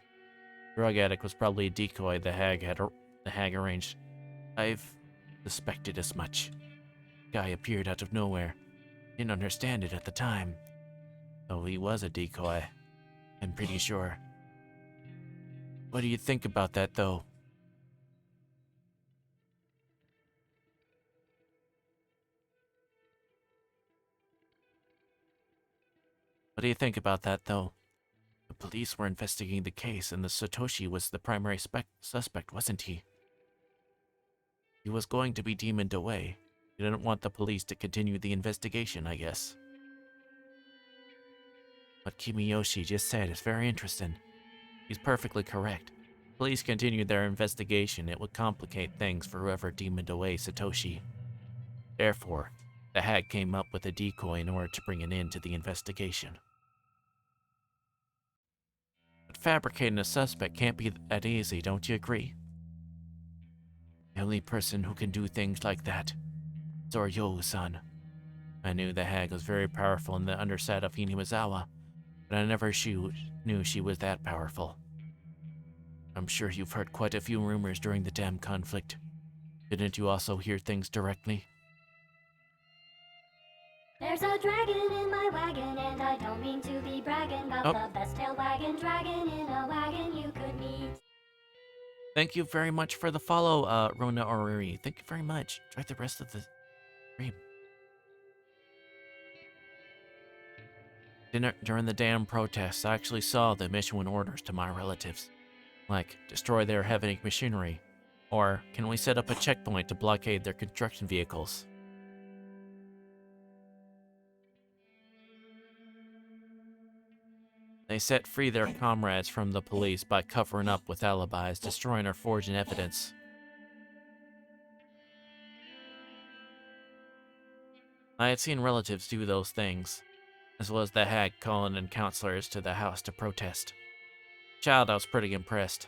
Drug addict was probably a decoy the hag arranged. I've suspected as much. Guy appeared out of nowhere. Didn't understand it at the time. Though he was a decoy, I'm pretty sure. What do you think about that, though? What do you think about that, though? The police were investigating the case, and the Satoshi was the primary suspect, wasn't he? He was going to be demoned away. He didn't want the police to continue the investigation, I guess. What Kimiyoshi just said is very interesting. He's perfectly correct. Police continued their investigation. It would complicate things for whoever demoned away Satoshi. Therefore, the hag came up with a decoy in order to bring an end to the investigation. But fabricating a suspect can't be that easy, don't you agree? The only person who can do things like that is Oryo-san. I knew the hag was very powerful in the underside of Hinimazawa, but I never knew she was that powerful. I'm sure you've heard quite a few rumors during the dam conflict. Didn't you also hear things directly? There's a dragon in my wagon, and I don't mean to be bragging about the best tail wagon dragon in a wagon you could meet. Thank you very much for the follow, Rona Oriri. Thank you very much. Try the rest of the stream. During the dam protests, I actually saw them issuing orders to my relatives. Like, destroy their heavy machinery. Or, can we set up a checkpoint to blockade their construction vehicles? They set free their comrades from the police by covering up with alibis, destroying or forging evidence. I had seen relatives do those things, as well as the hag calling in counselors to the house to protest. Child, I was pretty impressed.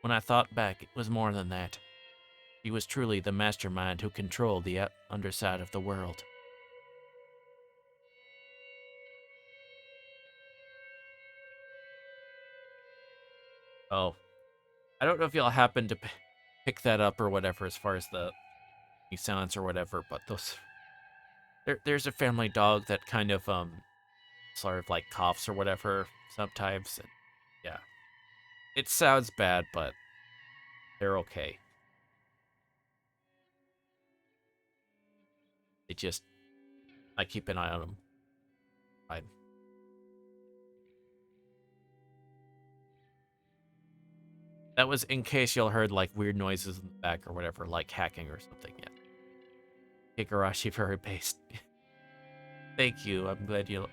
When I thought back, it was more than that. He was truly the mastermind who controlled the underside of the world. Oh, I don't know if y'all happened to pick that up or whatever as far as the sounds or whatever, but those... There's a family dog that kind of, sort of like coughs or whatever sometimes. And yeah. It sounds bad, but they're okay. I keep an eye on them. Fine. That was in case y'all heard like weird noises in the back or whatever, like hacking or something. Yeah. Higurashi very based. Thank you. I'm glad you.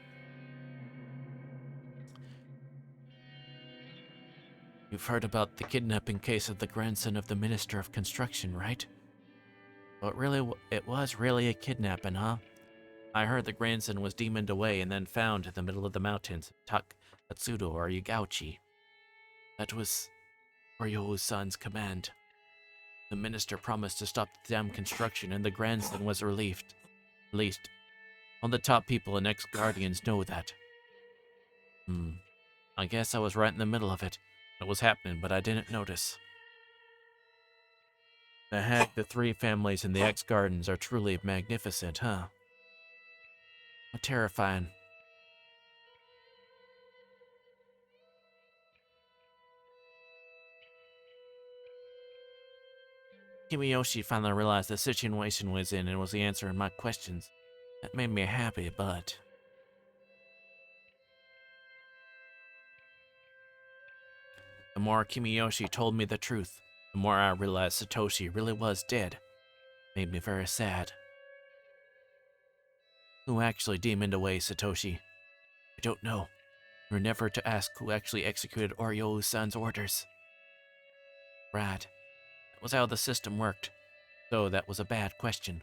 You've heard about the kidnapping case of the grandson of the Minister of Construction, right? But really, it was really a kidnapping, huh? I heard the grandson was demoned away and then found in the middle of the mountains, Tatsudo or Yagauchi. That was Ryo's command. The minister promised to stop the dam construction and the grandson was released. All the top people and ex-guardians know that. I guess I was right in the middle of it. It was happening, but I didn't notice. The three families in the X Gardens are truly magnificent, huh? How terrifying. Kimiyoshi finally realized the situation was in and was answering my questions. That made me happy, but... the more Kimiyoshi told me the truth, the more I realized Satoshi really was dead. Made me very sad. Who actually demoned away Satoshi? I don't know. We're never to ask who actually executed Oryo-san's orders. Right. That was how the system worked. So that was a bad question.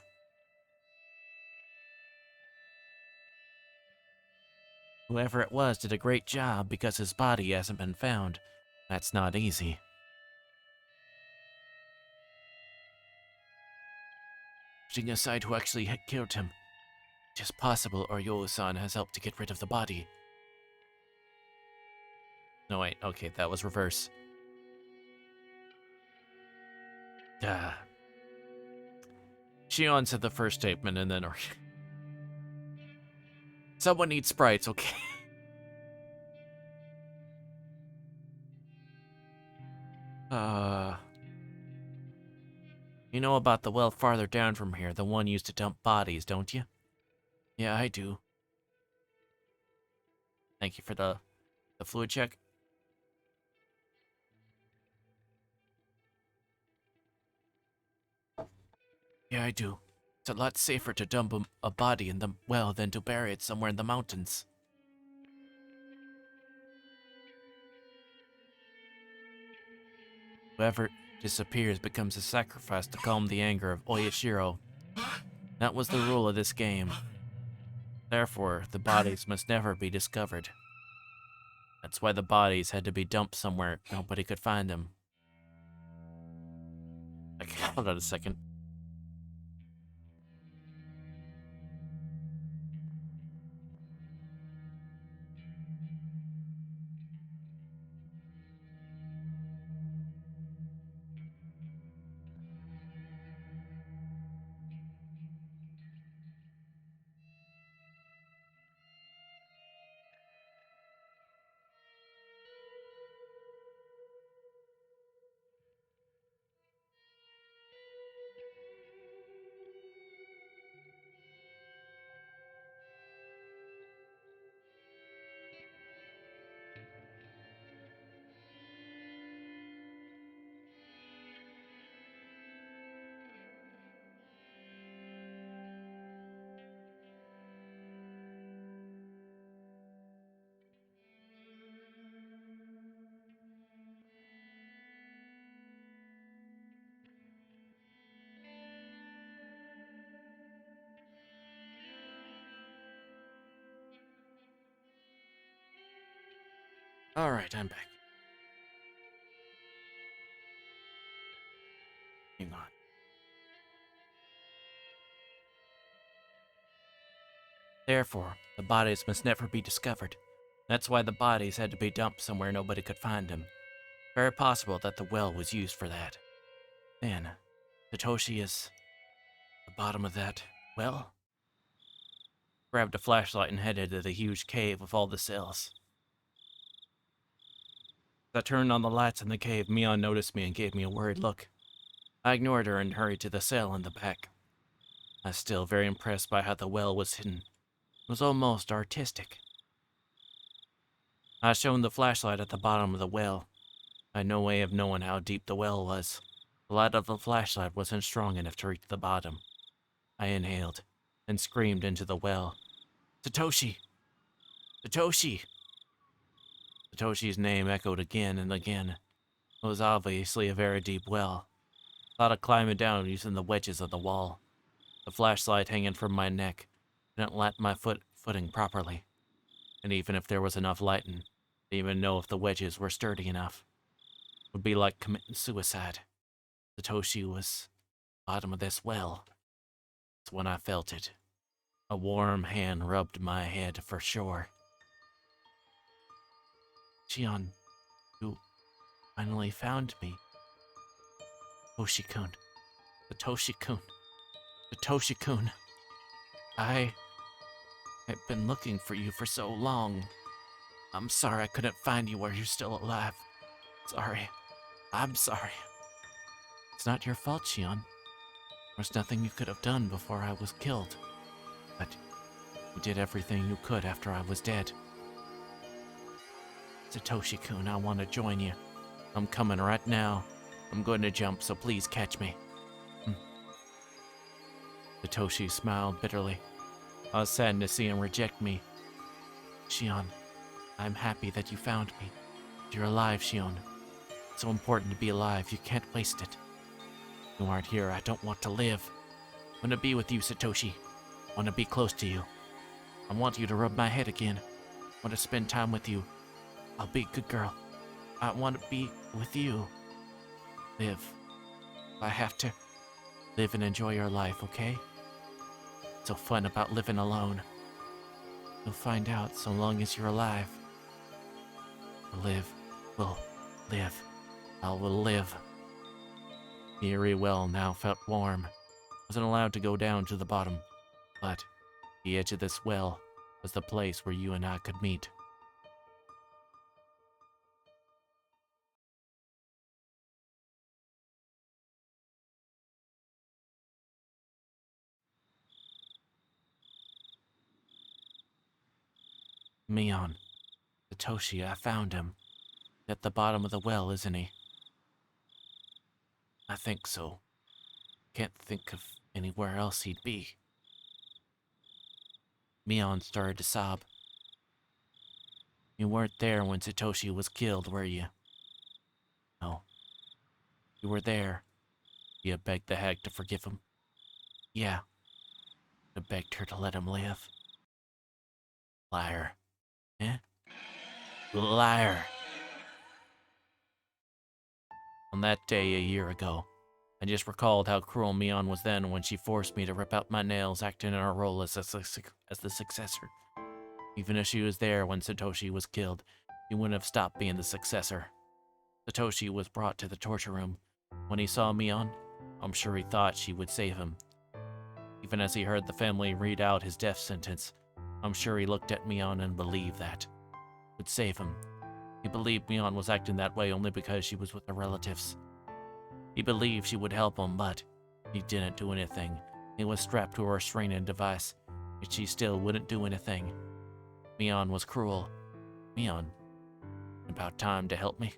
Whoever it was did a great job because his body hasn't been found. That's not easy. Putting aside who actually killed him, it is possible Oryo-san has helped to get rid of the body. No, wait, okay, that was reverse. Shion said the first statement and then someone needs sprites, okay? You know about the well farther down from here, the one used to dump bodies, don't you? Yeah, I do. Thank you for the fluid check. Yeah, I do. It's a lot safer to dump a body in the well than to bury it somewhere in the mountains. Whoever disappears becomes a sacrifice to calm the anger of Oyashiro. That was the rule of this game. Therefore, the bodies must never be discovered. That's why the bodies had to be dumped somewhere nobody could find them. Okay, hold on a second. Alright, I'm back. Hang on. Therefore, the bodies must never be discovered. That's why the bodies had to be dumped somewhere nobody could find them. Very possible that the well was used for that. Then, Satoshi is the bottom of that well? Grabbed a flashlight and headed to the huge cave with all the cells. As I turned on the lights in the cave, Mion noticed me and gave me a worried look. I ignored her and hurried to the cell in the back. I was still very impressed by how the well was hidden. It was almost artistic. I shone the flashlight at the bottom of the well. I had no way of knowing how deep the well was. The light of the flashlight wasn't strong enough to reach the bottom. I inhaled and screamed into the well. Satoshi! Satoshi! Satoshi's name echoed again and again. It was obviously a very deep well. I thought of climbing down using the wedges of the wall. The flashlight hanging from my neck didn't let my footing properly. And even if there was enough lighting, I didn't even know if the wedges were sturdy enough. It would be like committing suicide. Satoshi was bottom of this well. That's when I felt it. A warm hand rubbed my head for sure. Shion, you finally found me. Toshi-kun. Satoshi-kun. Satoshi-kun. I've been looking for you for so long. I'm sorry I couldn't find you while you're still alive. Sorry. I'm sorry. It's not your fault, Shion. There's nothing you could have done before I was killed. But you did everything you could after I was dead. Satoshi-kun, I want to join you. I'm coming right now. I'm going to jump, so please catch me. Satoshi smiled bitterly. I was saddened to see him reject me. Shion, I'm happy that you found me. You're alive, Shion. It's so important to be alive, you can't waste it. You aren't here, I don't want to live. I want to be with you, Satoshi. I want to be close to you. I want you to rub my head again. I want to spend time with you. I'll be a good girl. I want to be with you. Live. I have to live and enjoy your life, okay? It's so fun about living alone. You'll find out so long as you're alive. We'll live. I will live. The eerie well now felt warm. Wasn't allowed to go down to the bottom, but the edge of this well was the place where you and I could meet. Mion. Satoshi, I found him. At the bottom of the well, isn't he? I think so. Can't think of anywhere else he'd be. Mion started to sob. You weren't there when Satoshi was killed, were you? No. You were there. You begged the hag to forgive him. Yeah. I begged her to let him live. Liar. Eh? Liar. On that day a year ago, I just recalled how cruel Mion was then when she forced me to rip out my nails, acting in her role as the successor. Even if she was there when Satoshi was killed, she wouldn't have stopped being the successor. Satoshi was brought to the torture room. When he saw Mion, I'm sure he thought she would save him. Even as he heard the family read out his death sentence, I'm sure he looked at Mion and believed that would save him. He believed Mion was acting that way only because she was with her relatives. He believed she would help him, but he didn't do anything. He was strapped to a restraining device, yet she still wouldn't do anything. Mion was cruel. Mion, about time to help me.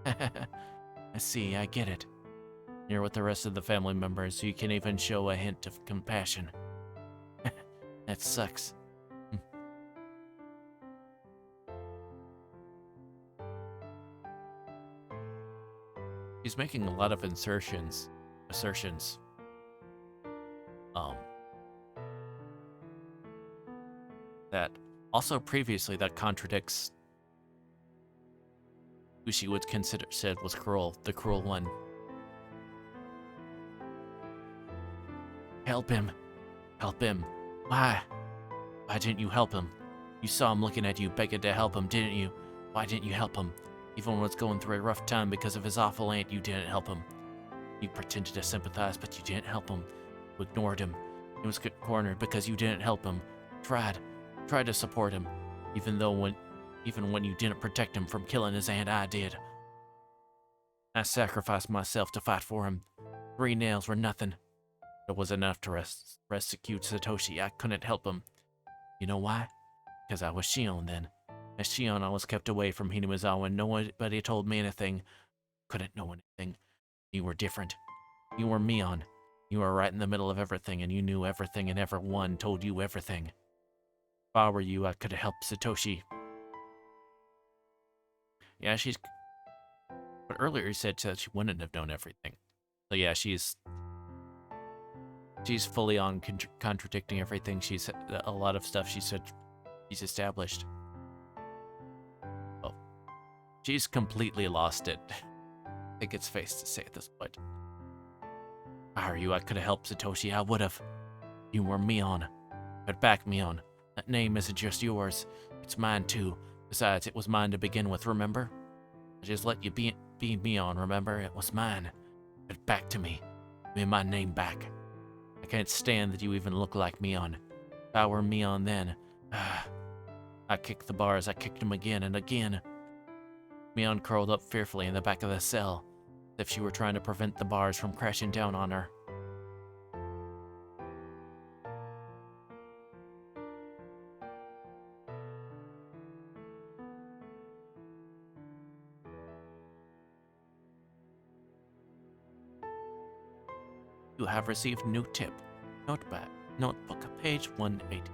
I see, I get it. You're with the rest of the family members, so you can even show a hint of compassion. That sucks. He's making a lot of assertions. That also previously that contradicts who she would said was cruel, the cruel one. Help him. Help him. Why? Why didn't you help him? You saw him looking at you, begging to help him, didn't you? Why didn't you help him? Even when he was going through a rough time because of his awful aunt, you didn't help him. You pretended to sympathize, but you didn't help him. You ignored him. He was cornered because you didn't help him. Tried to support him, even when you didn't protect him from killing his aunt, I did. I sacrificed myself to fight for him. 3 nails were nothing. It was enough to rescue Satoshi. I couldn't help him. You know why? Because I was Shion then. As Shion, I was kept away from Hinamizawa and nobody told me anything. Couldn't know anything. You were different. You were Mion. You were right in the middle of everything, and you knew everything, and everyone told you everything. If I were you, I could have helped Satoshi. Yeah, but earlier you said that she wouldn't have known everything. So yeah, she's fully on contradicting everything. She's a lot of stuff she said she's established. Oh, she's completely lost it. I think it's face to say at this point. If I were you, I could have helped Satoshi. I would have. You were Mion. But back Mion. That name isn't just yours. It's mine too. Besides, it was mine to begin with, remember? I just let you be Meon, remember? It was mine. Give it back to me. Give me my name back. I can't stand that you even look like Meon. If I were Meon then, I kicked the bars, I kicked him again and again. Meon curled up fearfully in the back of the cell, as if she were trying to prevent the bars from crashing down on her. You have received new tip. Notebook, page 180.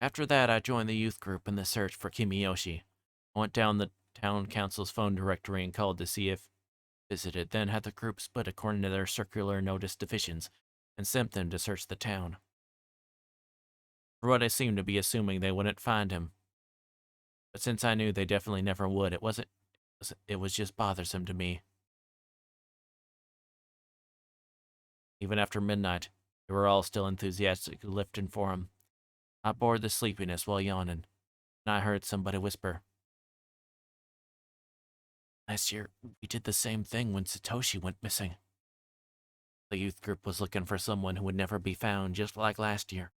After that, I joined the youth group in the search for Kimiyoshi. I went down the town council's phone directory and called to see if visited, then had the group split according to their circular notice divisions, and sent them to search the town. For what I seemed to be assuming they wouldn't find him. But since I knew they definitely never would, it was just bothersome to me. Even after midnight, they were all still enthusiastically lifting for him. I bore the sleepiness while yawning, and I heard somebody whisper, "Last year, we did the same thing when Satoshi went missing." The youth group was looking for someone who would never be found, just like last year.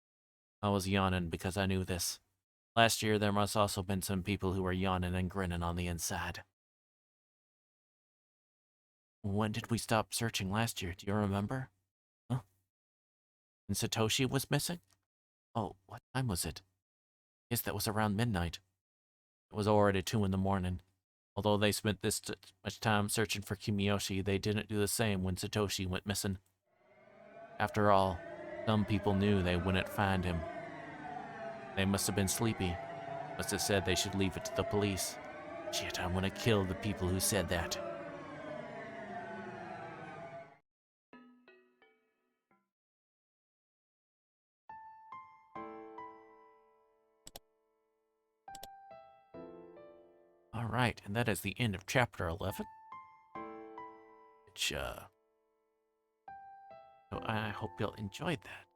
I was yawning because I knew this. Last year, there must also been some people who were yawning and grinning on the inside. When did we stop searching last year? Do you remember? Huh? And Satoshi was missing? Oh, what time was it? Yes, that was around midnight. It was already 2 in the morning. Although they spent this much time searching for Kimiyoshi, they didn't do the same when Satoshi went missing. After all, some people knew they wouldn't find him. They must have been sleepy. Must have said they should leave it to the police. Shit, I'm gonna kill the people who said that. Alright, and that is the end of chapter 11. Which, so I hope you'll enjoyed that.